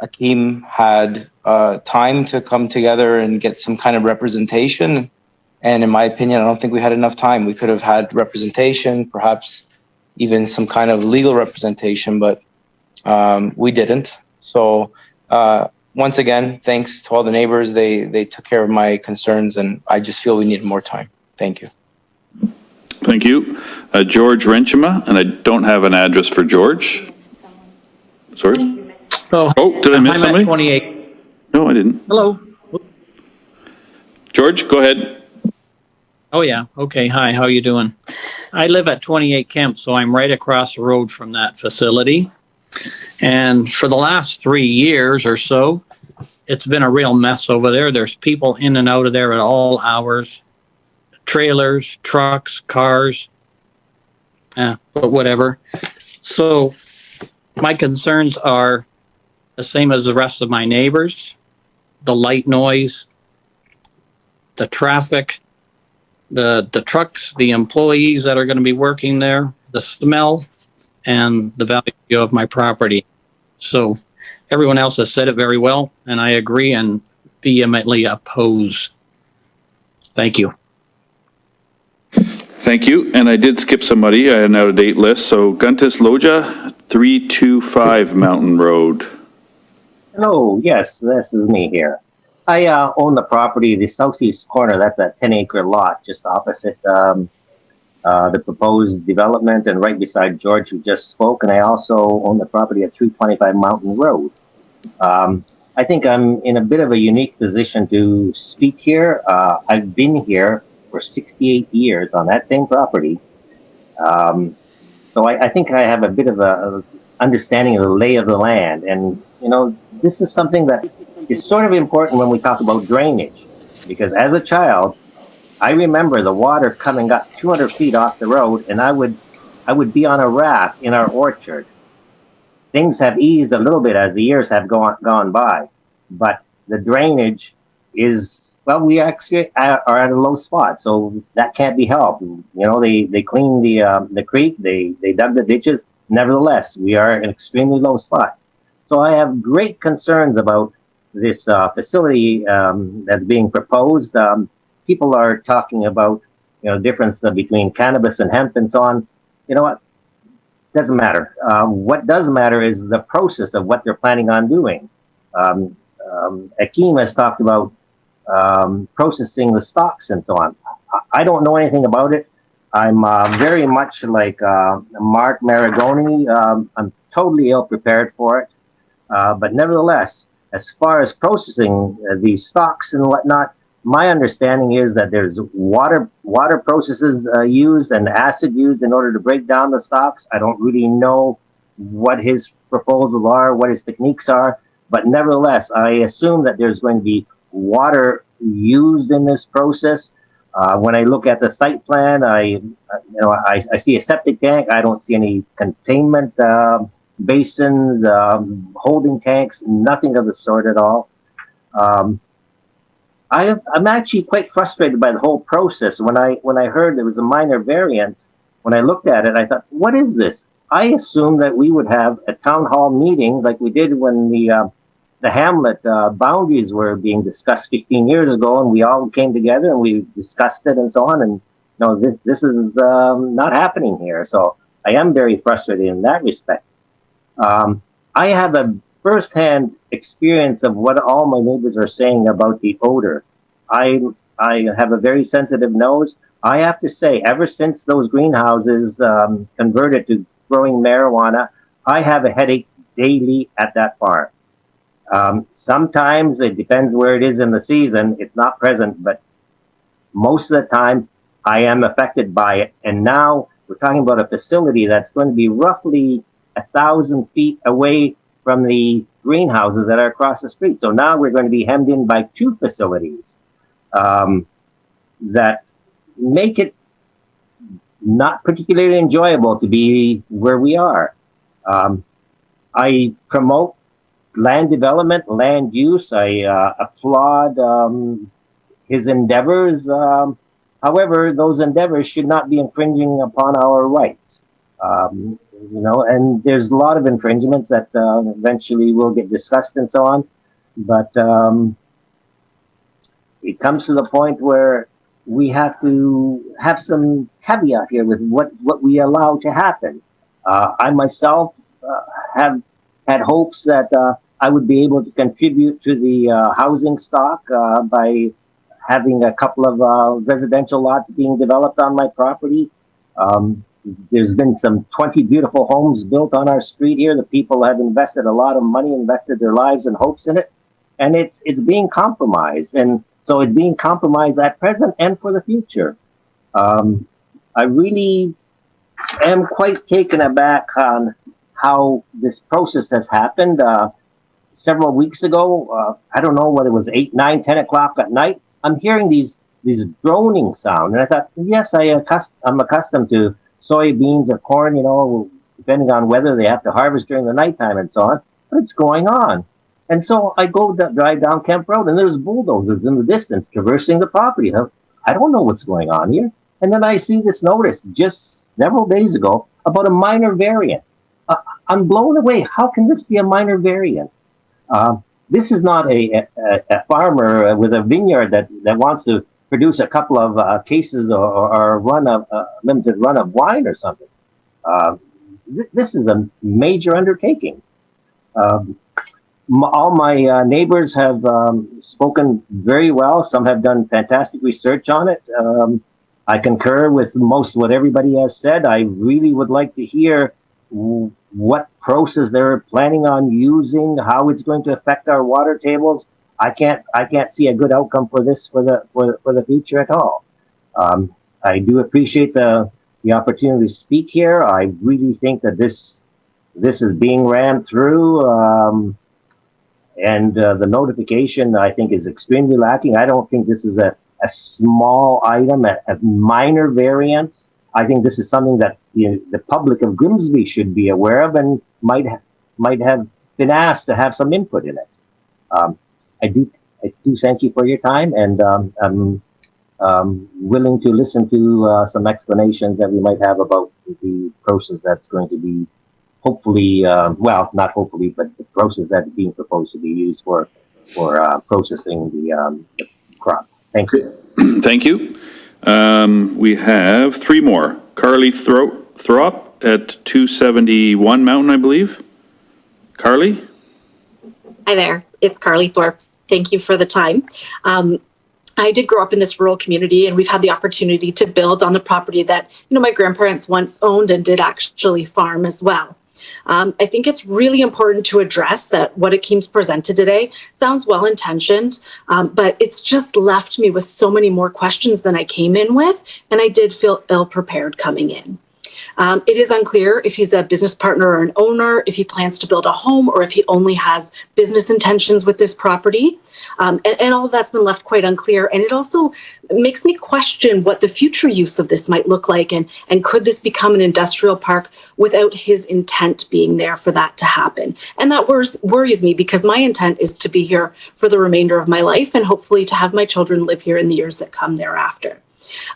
Akeem had time to come together and get some kind of representation. And in my opinion, I don't think we had enough time. We could have had representation, perhaps even some kind of legal representation, but we didn't. So once again, thanks to all the neighbors. They took care of my concerns, and I just feel we need more time. Thank you. Thank you. George Renchema, and I don't have an address for George. Sorry? Oh, did I miss somebody? 28. No, I didn't. Hello. George, go ahead. Oh, yeah. Okay. Hi, how you doing? I live at 28 Kemp, so I'm right across the road from that facility. And for the last 3 years or so, it's been a real mess over there. There's people in and out of there at all hours. Trailers, trucks, cars, but whatever. So my concerns are the same as the rest of my neighbors. The light noise, the traffic, the trucks, the employees that are going to be working there, the smell, and the value of my property. So everyone else has said it very well, and I agree and vehemently oppose. Thank you. Thank you. And I did skip somebody. I had an out-of-date list. So Guntis Loja, 325 Mountain Road. Hello, yes, this is me here. I own the property, the southeast corner. That's a 10-acre lot just opposite the proposed development and right beside George, who just spoke. And I also own the property at 325 Mountain Road. I think I'm in a bit of a unique position to speak here. I've been here for 68 years on that same property. So I think I have a bit of a understanding of the lay of the land. And, you know, this is something that is sort of important when we talk about drainage, because as a child, I remember the water coming up 200 feet off the road, and I would be on a raft in our orchard. Things have eased a little bit as the years have gone by, but the drainage is, well, we actually are at a low spot, so that can't be helped. You know, they cleaned the creek, they dug the ditches. Nevertheless, we are in an extremely low spot. So I have great concerns about this facility that's being proposed. People are talking about, you know, difference between cannabis and hemp and so on. You know what? Doesn't matter. What does matter is the process of what they're planning on doing. Akeem has talked about processing the stalks and so on. I don't know anything about it. I'm very much like Mark Maragoni. I'm totally ill prepared for it. But nevertheless, as far as processing these stalks and whatnot, my understanding is that there's water processes used and acid used in order to break down the stalks. I don't really know what his proposals are, what his techniques are, but nevertheless, I assume that there's going to be water used in this process. When I look at the site plan, I see a septic tank. I don't see any containment basins, holding tanks, nothing of the sort at all. I'm actually quite frustrated by the whole process. When I heard there was a minor variance, when I looked at it, I thought, what is this? I assumed that we would have a town hall meeting like we did when the hamlet boundaries were being discussed 15 years ago, and we all came together and we discussed it and so on. And no, this is not happening here. So I am very frustrated in that respect. I have firsthand experience of what all my neighbors are saying about the odor. I have a very sensitive nose. I have to say, ever since those greenhouses converted to growing marijuana, I have a headache daily at that farm. Sometimes it depends where it is in the season. It's not present, but most of the time I am affected by it. And now we're talking about a facility that's going to be roughly 1,000 feet away from the greenhouses that are across the street. So now we're going to be hemmed in by two facilities that make it not particularly enjoyable to be where we are. I promote land development, land use. I applaud his endeavors. However, those endeavors should not be infringing upon our rights. And there's a lot of infringements that eventually will get discussed and so on. But it comes to the point where we have to have some caveat here with what we allow to happen. I myself have had hopes that I would be able to contribute to the housing stock by having a couple of residential lots being developed on my property. There's been some 20 beautiful homes built on our street here. The people have invested a lot of money, invested their lives and hopes in it, and it's being compromised. And so it's being compromised at present and for the future. I really am quite taken aback on how this process has happened. Several weeks ago, I don't know whether it was 8, 9, 10 o'clock at night, I'm hearing these droning sound. And I thought, yes, I'm accustomed to soybeans or corn, depending on whether they have to harvest during the nighttime and so on. What's going on? And so I go drive down Kemp Road, and there's bulldozers in the distance traversing the property. I don't know what's going on here. And then I see this notice just several days ago about a minor variance. I'm blown away. How can this be a minor variance? This is not a farmer with a vineyard that wants to produce a couple of cases or run a limited run of wine or something. This is a major undertaking. All my neighbors have spoken very well. Some have done fantastic research on it. I concur with most of what everybody has said. I really would like to hear what process they're planning on using, how it's going to affect our water tables. I can't see a good outcome for this for the future at all. I do appreciate the opportunity to speak here. I really think that this is being ran through, and the notification I think is extremely lacking. I don't think this is a small item, a minor variance. I think this is something that the public of Grimsby should be aware of and might have been asked to have some input in it. I do thank you for your time, and I'm willing to listen to some explanations that we might have about the process that's going to be hopefully, well, not hopefully, but the process that's being proposed to be used for processing the crop. Thank you. Thank you. We have three more. Carly Throp at 271 Mountain, I believe. Carly? Hi there. It's Carly Thorpe. Thank you for the time. I did grow up in this rural community, and we've had the opportunity to build on the property that, my grandparents once owned and did actually farm as well. I think it's really important to address that what Akim's presented today sounds well-intentioned, but it's just left me with so many more questions than I came in with, and I did feel ill-prepared coming in. It is unclear if he's a business partner or an owner, if he plans to build a home, or if he only has business intentions with this property. And all of that's been left quite unclear. And it also makes me question what the future use of this might look like. And could this become an industrial park without his intent being there for that to happen? And that worries me, because my intent is to be here for the remainder of my life and hopefully to have my children live here in the years that come thereafter.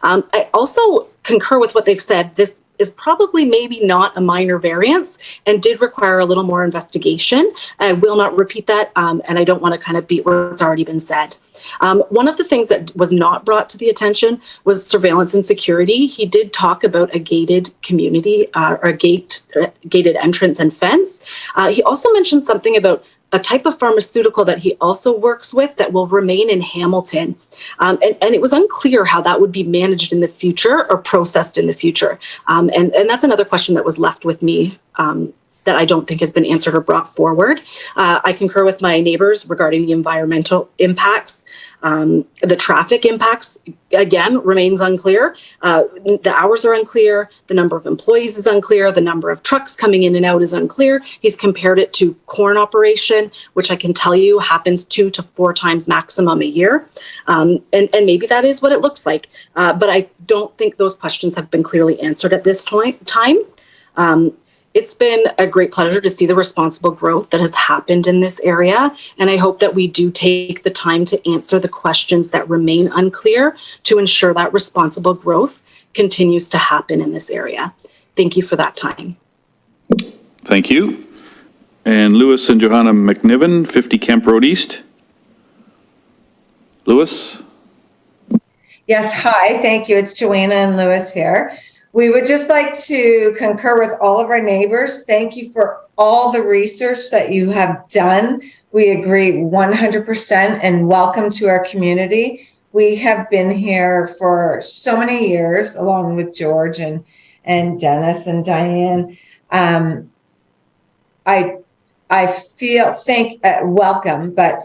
I also concur with what they've said. This is probably maybe not a minor variance and did require a little more investigation. I will not repeat that, and I don't want to kind of beat what's already been said. One of the things that was not brought to the attention was surveillance and security. He did talk about a gated community or a gated entrance and fence. He also mentioned something about a type of pharmaceutical that he also works with that will remain in Hamilton. And it was unclear how that would be managed in the future or processed in the future. And that's another question that was left with me that I don't think has been answered or brought forward. I concur with my neighbors regarding the environmental impacts. The traffic impacts, again, remains unclear. The hours are unclear. The number of employees is unclear. The number of trucks coming in and out is unclear. He's compared it to corn operation, which I can tell you happens 2 to 4 times maximum a year. And maybe that is what it looks like. But I don't think those questions have been clearly answered at this time. It's been a great pleasure to see the responsible growth that has happened in this area. And I hope that we do take the time to answer the questions that remain unclear to ensure that responsible growth continues to happen in this area. Thank you for that time. Thank you. And Lewis and Johanna McNiven, 50 Kemp Road East. Lewis? Yes, hi, thank you. It's Joanna and Lewis here. We would just like to concur with all of our neighbors. Thank you for all the research that you have done. We agree 100% and welcome to our community. We have been think for so many years, along with George and Dennis and Diane. Welcome, but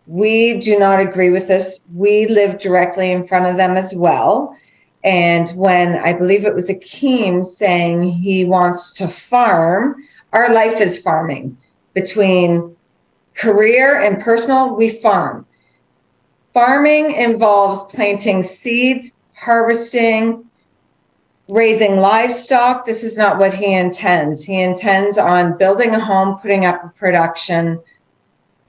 we do not agree with this. We live directly in front of them as well. And when I believe it was Akeem saying he wants to farm, our life is farming. Between career and personal, we farm. Farming involves planting seeds, harvesting, raising livestock. This is not what he intends. He intends on building a home, putting up a production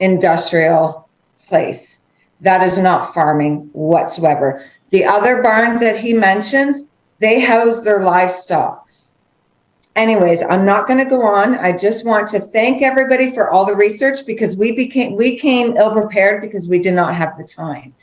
industrial place. That is not farming whatsoever. The other barns that he mentions, they house their livestock. Anyways, I'm not going to go on. I just want to thank everybody for all the research because we came ill prepared because we did not have the time.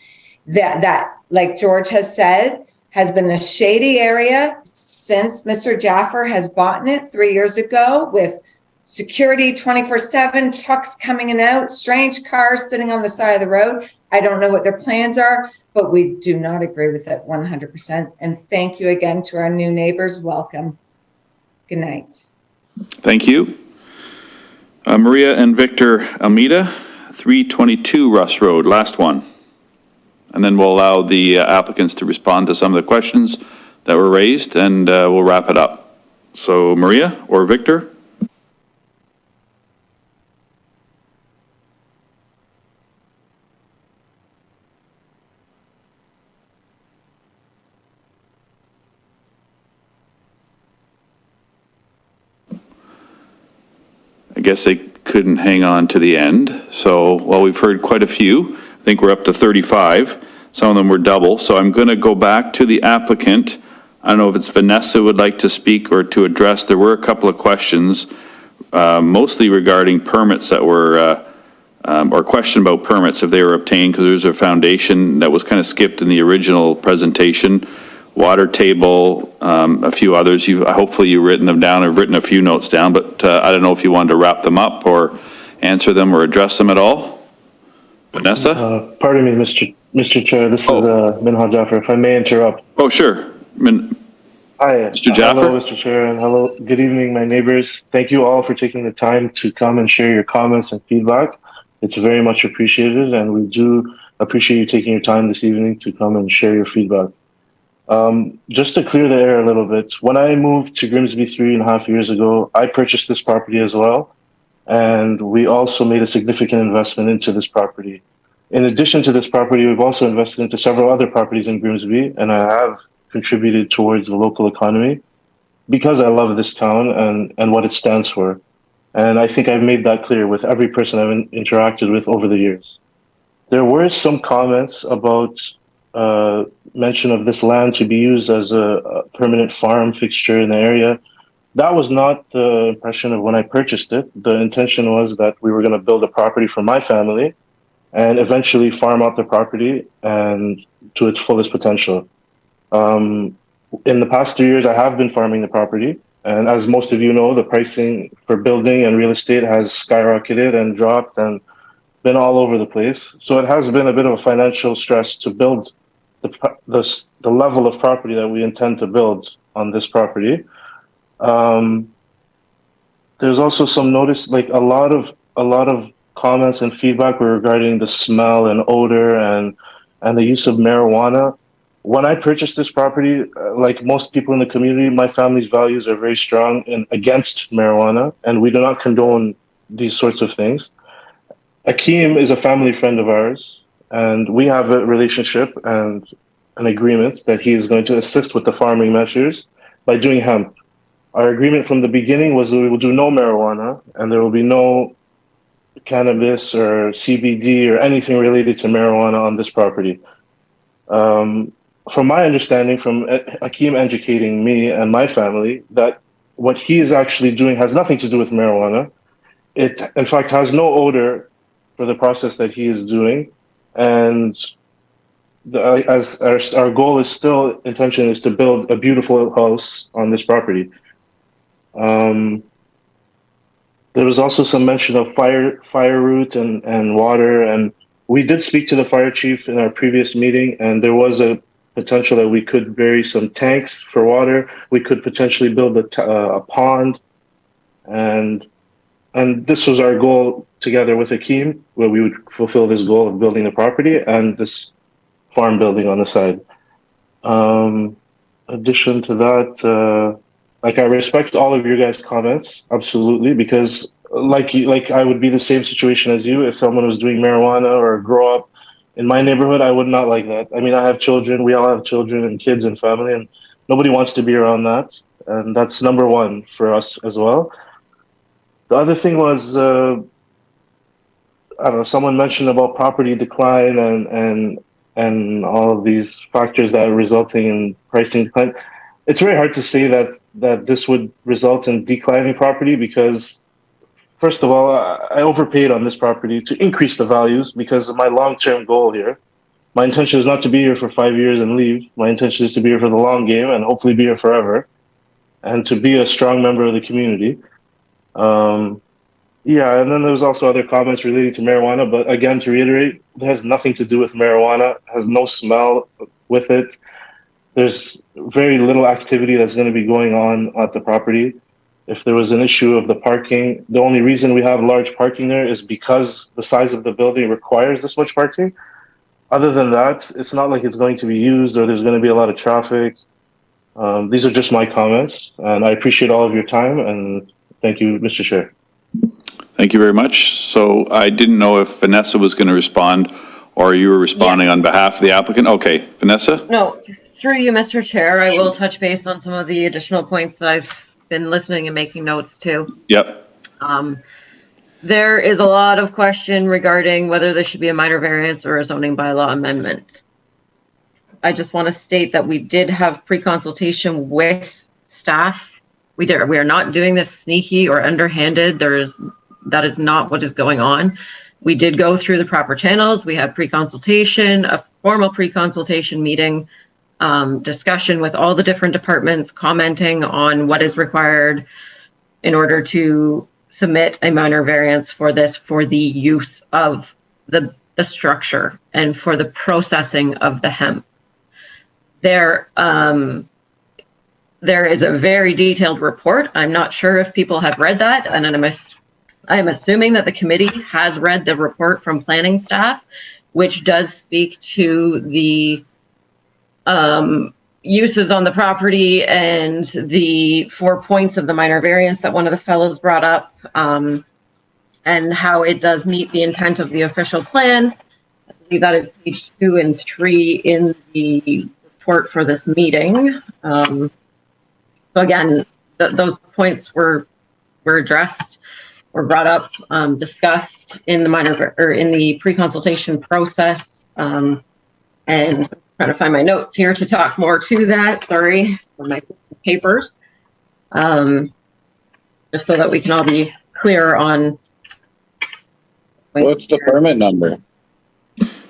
That, like George has said, has been a shady area since Mr. Jaffer has bought it 3 years ago with security 24/7, trucks coming in and out, strange cars sitting on the side of the road. I don't know what their plans are, but we do not agree with it 100%. And thank you again to our new neighbors. Welcome. Good night. Thank you. Maria and Victor Almeida, 322 Russ Road, last one. And then we'll allow the applicants to respond to some of the questions that were raised, and we'll wrap it up. So Maria or Victor? I guess they couldn't hang on to the end. So, well, we've heard quite a few. I think we're up to 35. Some of them were double. So I'm going to go back to the applicant. I don't know if it's Vanessa would like to speak or to address. There were a couple of questions, mostly regarding permits that were, or question about permits if they were obtained, because there's a foundation that was kind of skipped in the original presentation. Water table, a few others. Hopefully you've written them down. I've written a few notes down, but I don't know if you wanted to wrap them up or answer them or address them at all. Vanessa? Pardon me, Mr. Chair. This is Minhal Jaffer. If I may interrupt. Oh, sure. Hi, Mr. Jaffer. Hello, Mr. Chair, and hello. Good evening, my neighbors. Thank you all for taking the time to come and share your comments and feedback. It's very much appreciated, and we do appreciate you taking your time this evening to come and share your feedback. Just to clear the air a little bit, when I moved to Grimsby 3.5 years ago, I purchased this property as well, and we also made a significant investment into this property. In addition to this property, we've also invested into several other properties in Grimsby, and I have contributed towards the local economy because I love this town and what it stands for. And I think I've made that clear with every person I've interacted with over the years. There were some comments about mention of this land to be used as a permanent farm fixture in the area. That was not the impression of when I purchased it. The intention was that we were going to build a property for my family and eventually farm out the property and to its fullest potential. In the past 3 years, I have been farming the property, And as most of you know, the pricing for building and real estate has skyrocketed and dropped and been all over the place. So it has been a bit of a financial stress to build the level of property that we intend to build on this property. There's also some notice, like a lot of comments and feedback were regarding the smell and odor and the use of marijuana. When I purchased this property, like most people in the community, my family's values are very strong and against marijuana, and we do not condone these sorts of things. Akeem is a family friend of ours, and we have a relationship and an agreement that he is going to assist with the farming measures by doing hemp. Our agreement from the beginning was that we will do no marijuana, and there will be no cannabis or CBD or anything related to marijuana on this property. From my understanding, from Akeem educating me and my family, that what he is actually doing has nothing to do with marijuana. It, in fact, has no odor for the process that he is doing. And as our goal is still, intention is to build a beautiful house on this property. There was also some mention of fire route and water, and we did speak to the fire chief in our previous meeting, and there was a potential that we could bury some tanks for water. We could potentially build a pond, and this was our goal together with Akeem, where we would fulfill this goal of building the property and this farm building on the side. Addition to that, like I respect all of your guys' comments, absolutely, because like I would be the same situation as you if someone was doing marijuana or grow up in my neighborhood. I would not like that. I mean, I have children. We all have children and kids and family, and nobody wants to be around that. And that's number one for us as well. The other thing was, I don't know, someone mentioned about property decline and all of these factors that are resulting in pricing decline. It's very hard to say that this would result in declining property because, first of all, I overpaid on this property to increase the values because of my long-term goal here. My intention is not to be here for 5 years and leave. My intention is to be here for the long game and hopefully be here forever and to be a strong member of the community. Yeah, and then there's also other comments relating to marijuana, but again, to reiterate, it has nothing to do with marijuana, it has no smell with it. There's very little activity that's going to be going on at the property. If there was an issue of the parking, the only reason we have large parking there is because the size of the building requires this much parking. Other than that, it's not like it's going to be used or there's going to be a lot of traffic. These are just my comments, and I appreciate all of your time, and thank you, Mr. Chair. Thank you very much. So I didn't know if Vanessa was going to respond or you were responding on behalf of the applicant. Okay, Vanessa? No, through you, Mr. Chair, I will touch base on some of the additional points that I've been listening and making notes to. Yep. There is a lot of question regarding whether this should be a minor variance or a zoning bylaw amendment. I just want to state that we did have pre-consultation with staff. We are not doing this sneaky or underhanded. That is not what is going on. We did go through the proper channels. We had pre-consultation, a formal pre-consultation meeting, discussion with all the different departments, commenting on what is required in order to submit a minor variance for this, for the use of the structure and for the processing of the hemp. There is a very detailed report. I'm not sure if people have read that, and I'm assuming that the committee has read the report from planning staff, which does speak to the uses on the property and the 4 points of the minor variance that one of the fellows brought up, and how it does meet the intent of the official plan. I believe that is page 2 and 3 in the report for this meeting. So again, those points were addressed or brought up, discussed in the minor or in the pre-consultation process, and I'm trying to find my notes here to talk more to that. Sorry for my papers, just so that we can all be clear on. What's the permit number?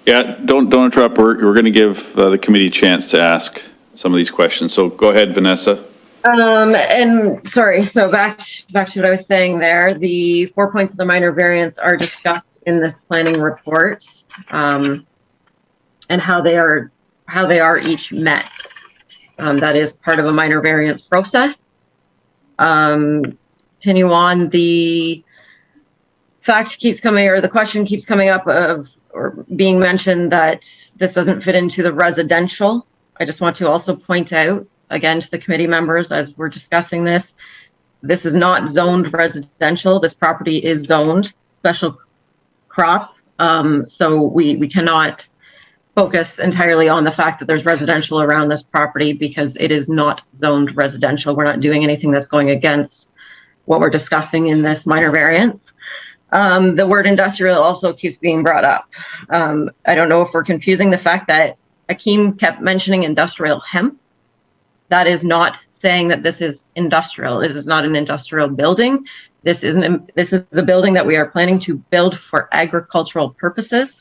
Yeah, don't interrupt. We're going to give the committee a chance to ask some of these questions. So go ahead, Vanessa. And sorry, so back to what I was saying there, the 4 points of the minor variance are discussed in this planning report, and how they are each met. That is part of a minor variance process. Continue on, the fact keeps coming, or the question keeps coming up of, or being mentioned, that this doesn't fit into the residential. I just want to also point out, again, to the committee members, as we're discussing this, this is not zoned residential. This property is zoned special crop. So we cannot focus entirely on the fact that there's residential around this property, because it is not zoned residential. We're not doing anything that's going against what we're discussing in this minor variance. The word industrial also keeps being brought up. I don't know if we're confusing the fact that Akeem kept mentioning industrial hemp. That is not saying that this is industrial. It is not an industrial building. This is a building that we are planning to build for agricultural purposes.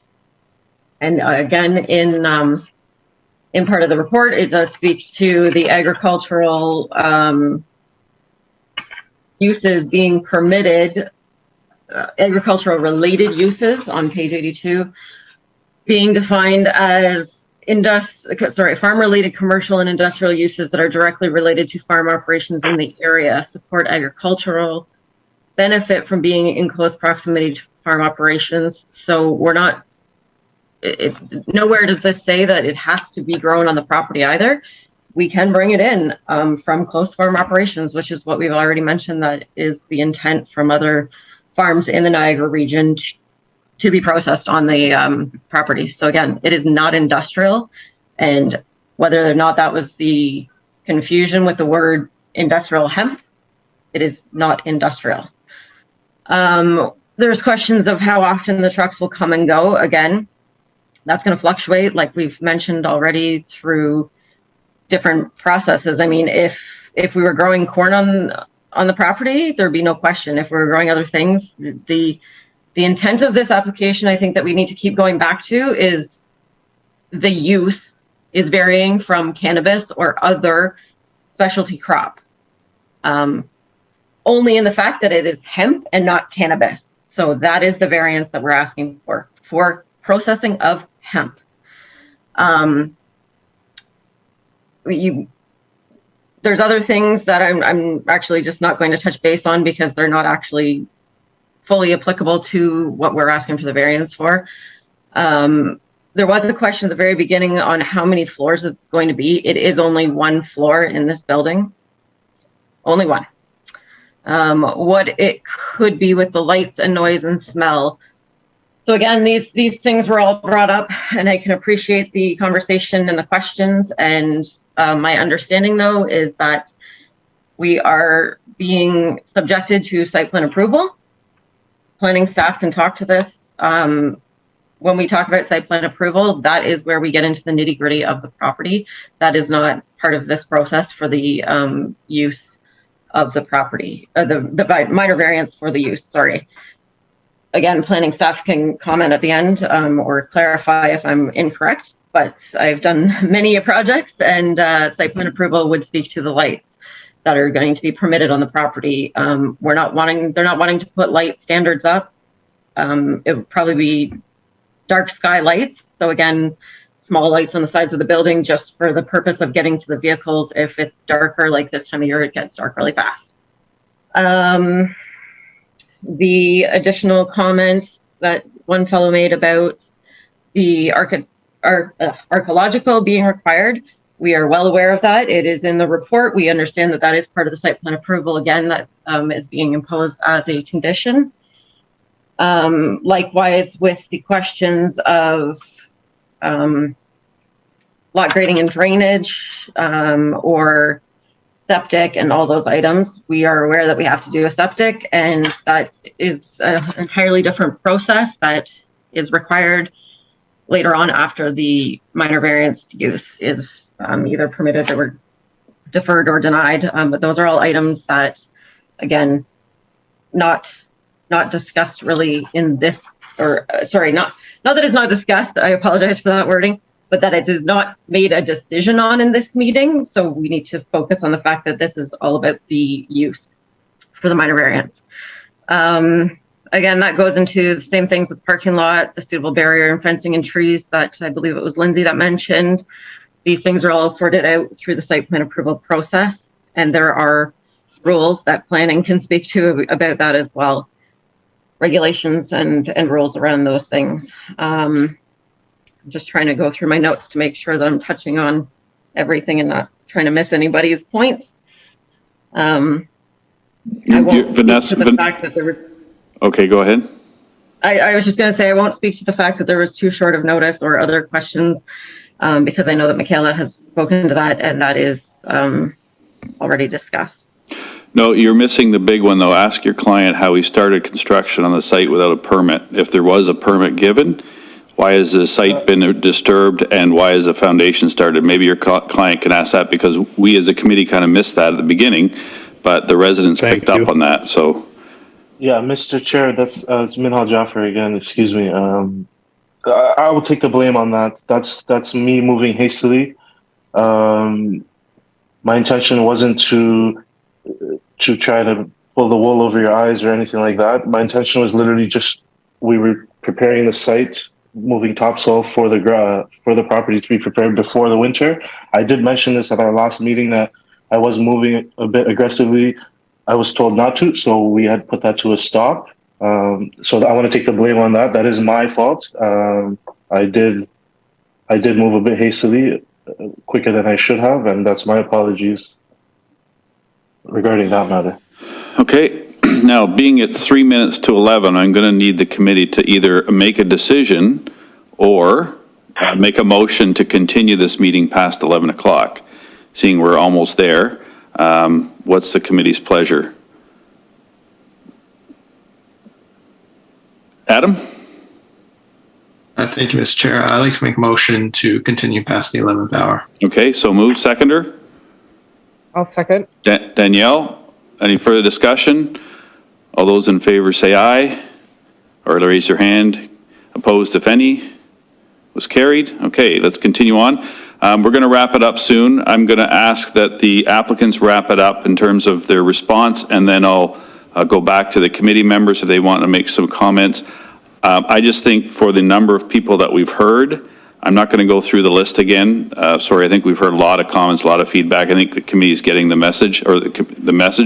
And again, in part of the report, it does speak to the agricultural uses being permitted, agricultural related uses on page 82, being defined as farm related commercial and industrial uses that are directly related to farm operations in the area, support agricultural, benefit from being in close proximity to farm operations. So we're not, nowhere does this say that it has to be grown on the property either. We can bring it in from close farm operations, which is what we've already mentioned, that is the intent from other farms in the Niagara region to be processed on the property. So again, it is not industrial, and whether or not that was the confusion with the word industrial hemp, it is not industrial. There's questions of how often the trucks will come and go. Again, that's going to fluctuate, like we've mentioned already, through different processes. I mean, if we were growing corn on the property, there'd be no question. If we were growing other things, the intent of this application, I think that we need to keep going back to, is the use is varying from cannabis or other specialty crop. Only in the fact that it is hemp and not cannabis. So that is the variance that we're asking for processing of hemp. There's other things that I'm actually just not going to touch base on, because they're not actually fully applicable to what we're asking for the variance for. There was a question at the very beginning on how many floors it's going to be. It is only one floor in this building, only one. What it could be with the lights and noise and smell. So again, these things were all brought up, and I can appreciate the conversation and the questions. And my understanding, though, is that we are being subjected to site plan approval. Planning staff can talk to this. When we talk about site plan approval, that is where we get into the nitty gritty of the property. That is not part of this process for the use of the property, the minor variance for the use, sorry. Again, planning staff can comment at the end or clarify if I'm incorrect, but I've done many projects, and site plan approval would speak to the lights that are going to be permitted on the property. They're not wanting to put light standards up. It would probably be dark sky lights. So again, small lights on the sides of the building, just for the purpose of getting to the vehicles. If it's darker, like this time of year, it gets dark really fast. The additional comment that one fellow made about the archaeological being required, we are well aware of that. It is in the report. We understand that that is part of the site plan approval, again, that is being imposed as a condition. Likewise, with the questions of lot grading and drainage, or septic and all those items, we are aware that we have to do a septic, and that is an entirely different process that is required later on after the minor variance use is either permitted or deferred or denied. But those are all items that, again, not discussed really in this, or sorry, not that it's not discussed. I apologize for that wording. but that it is not made a decision on in this meeting. So we need to focus on the fact that this is all about the use for the minor variance. Again, that goes into the same things with parking lot, the suitable barrier and fencing and trees that I believe it was Lindsay that mentioned. These things are all sorted out through the site plan approval process, and there are rules that planning can speak to about that as well. Regulations and rules around those things. I'm just trying to go through my notes to make sure that I'm touching on everything and not trying to miss anybody's points. I won't speak to the fact that there was. Okay, go ahead. I was just going to say I won't speak to the fact that there was too short of notice or other questions, because I know that Michaela has spoken to that, and that is already discussed. No, you're missing the big one, though. Ask your client how he started construction on the site without a permit. If there was a permit given, why has the site been disturbed, and why has the foundation started? Maybe your client can ask that, because we as a committee kind of missed that at the beginning, but the residents picked up on that, so. Yeah, Mr. Chair, that's it's Minhal Jaffer again. Excuse me. I will take the blame on that. That's me moving hastily. My intention wasn't to try to pull the wool over your eyes or anything like that. My intention was literally just we were preparing the site, moving topsoil for the property to be prepared before the winter. I did mention this at our last meeting that I was moving a bit aggressively. I was told not to, so we had put that to a stop. So I want to take the blame on that. That is my fault. I did move a bit hastily, quicker than I should have, and that's my apologies regarding that matter. Okay, now being at 3 minutes to 11, I'm going to need the committee to either make a decision or make a motion to continue this meeting past 11 o'clock. Seeing we're almost there, what's the committee's pleasure? Adam? Thank you, Mr. Chair. I'd like to make a motion to continue past the 11th hour. Okay, so move. Seconder? I'll second. Danielle, any further discussion? All those in favor say aye, or raise your hand. Opposed, if any? Was carried. Okay, let's continue on. We're going to wrap it up soon. I'm going to ask that the applicants wrap it up in terms of their response, and then I'll go back to the committee members if they want to make some comments. I just think for the number of people that we've heard, I'm not going to go through the list again. Sorry, I think we've heard a lot of comments, a lot of feedback. I think the committee is getting the message,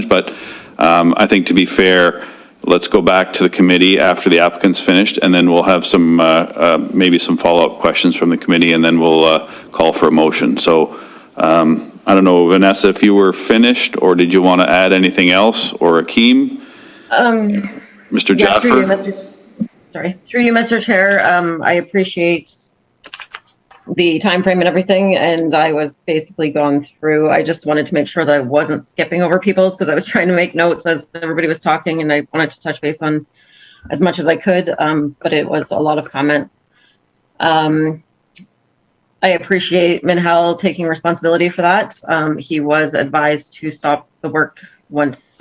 but I think to be fair, let's go back to the committee after the applicant's finished, and then we'll have some, maybe some follow-up questions from the committee, and then we'll call for a motion. So I don't know, Vanessa, if you were finished, or did you want to add anything else, or Akeem? Mr. Jaffer? Through you, Mr. Chair. I appreciate the time frame and everything, and I was basically going through. I just wanted to make sure that I wasn't skipping over people's, because I was trying to make notes as everybody was talking, and I wanted to touch base on as much as I could, but it was a lot of comments. I appreciate Minhal taking responsibility for that. He was advised to stop the work once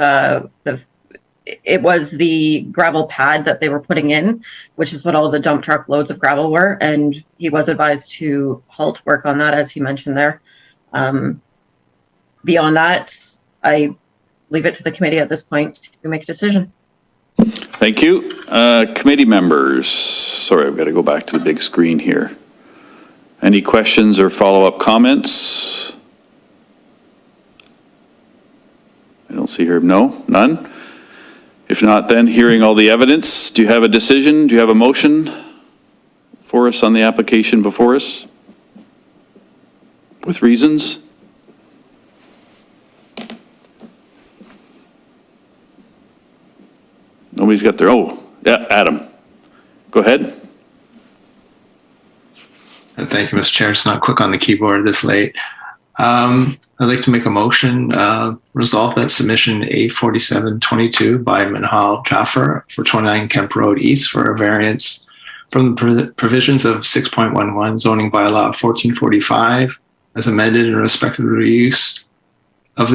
it was the gravel pad that they were putting in, which is what all the dump truck loads of gravel were, and he was advised to halt work on that, as he mentioned there. Beyond that, I leave it to the committee at this point to make a decision. Thank you. Committee members, sorry, I've got to go back to the big screen here. Any questions or follow-up comments? I don't see here, no, none. If not, then hearing all the evidence, do you have a decision? Do you have a motion for us on the application before us? With reasons? Nobody's got their, oh, yeah, Adam. Go ahead. Thank you, Mr. Chair. It's not quick on the keyboard this late. I'd like to make a motion, resolve that submission A4722 by Minhal Jaffer for 29 Kemp Road East for a variance from the provisions of 6.11 zoning bylaw 1445 as amended in respect of the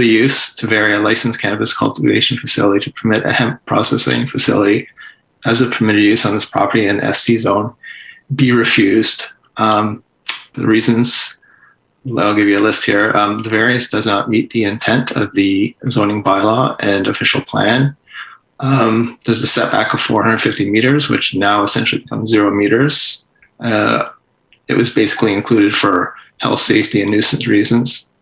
use to vary a licensed cannabis cultivation facility to permit a hemp processing facility as a permitted use on this property in SC zone be refused. The reasons, I'll give you a list here. The variance does not meet the intent of the zoning bylaw and official plan. There's a setback of 450 meters, which now essentially becomes 0 meters. It was basically included for health, safety, and nuisance reasons.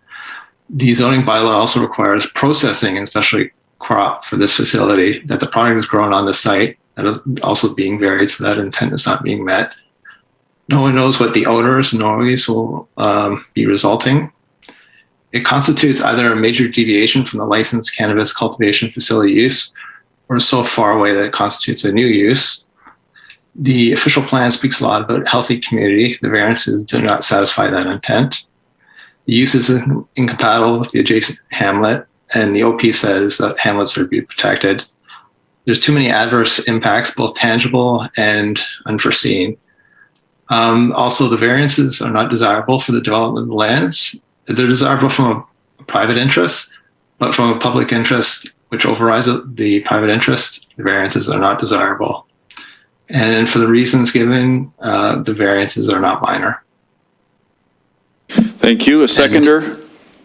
The zoning bylaw also requires processing, and especially crop for this facility, that the product is grown on the site. That is also being varied, so that intent is not being met. No one knows what the odors and noise will be resulting. It constitutes either a major deviation from the licensed cannabis cultivation facility use, or so far away that it constitutes a new use. The official plan speaks a lot about healthy community. The variances do not satisfy that intent. The use is incompatible with the adjacent hamlet, and the OP says that hamlets are to be protected. There's too many adverse impacts, both tangible and unforeseen. Also, the variances are not desirable for the development of the lands. They're desirable from a private interest, but from a public interest, which overrides the private interest, the variances are not desirable. And for the reasons given, the variances are not minor. Thank you. A seconder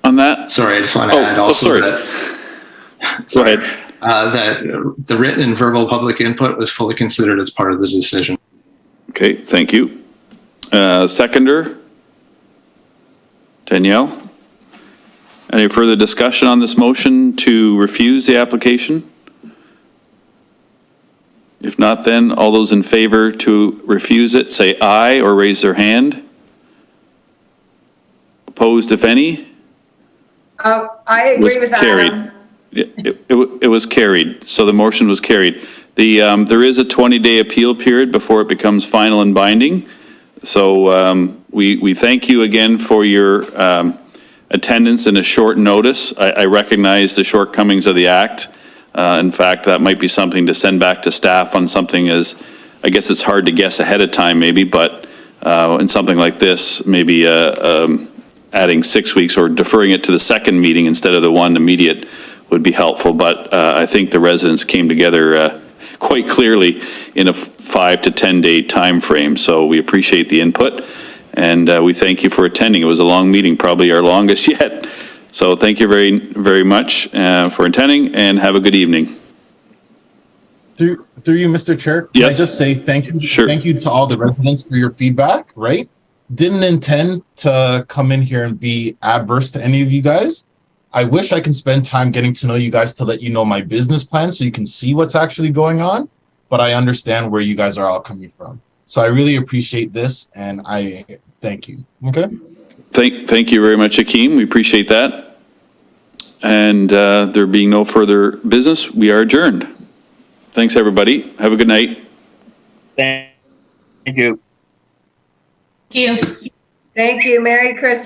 on that? Sorry, I just want to add also that. Go ahead. That the written and verbal public input was fully considered as part of the decision. Okay, thank you. Seconder? Danielle? Any further discussion on this motion to refuse the application? If not, then all those in favor to refuse it, say aye or raise their hand. Opposed, if any? I agree Was with carried. Adam. It was carried, so the motion was carried. There is a 20-day appeal period before it becomes final and binding. So we thank you again for your attendance in a short notice. I recognize the shortcomings of the act. In fact, that might be something to send back to staff on something as, I guess it's hard to guess ahead of time maybe, but in something like this, maybe adding 6 weeks or deferring it to the second meeting instead of the one immediate would be helpful. But I think the residents came together quite clearly in a 5 to 10 day time frame. So we appreciate the input and we thank you for attending. It was a long meeting, probably our longest yet. So thank you very, very much for attending and have a good evening. Through you, Mr. Chair, can yes. I just say thank you? Sure. Thank you to all the residents for your feedback, right? Didn't intend to come in here and be adverse to any of you guys. I wish I can spend time getting to know you guys to let you know my business plan so you can see what's actually going on, but I understand where you guys are all coming from. So I really appreciate this and I thank you, okay? Thank you very much, Hakeem. We appreciate that. And there being no further business, we are adjourned. Thanks, everybody. Have a good night. Thank you. Thank you. Merry Christmas.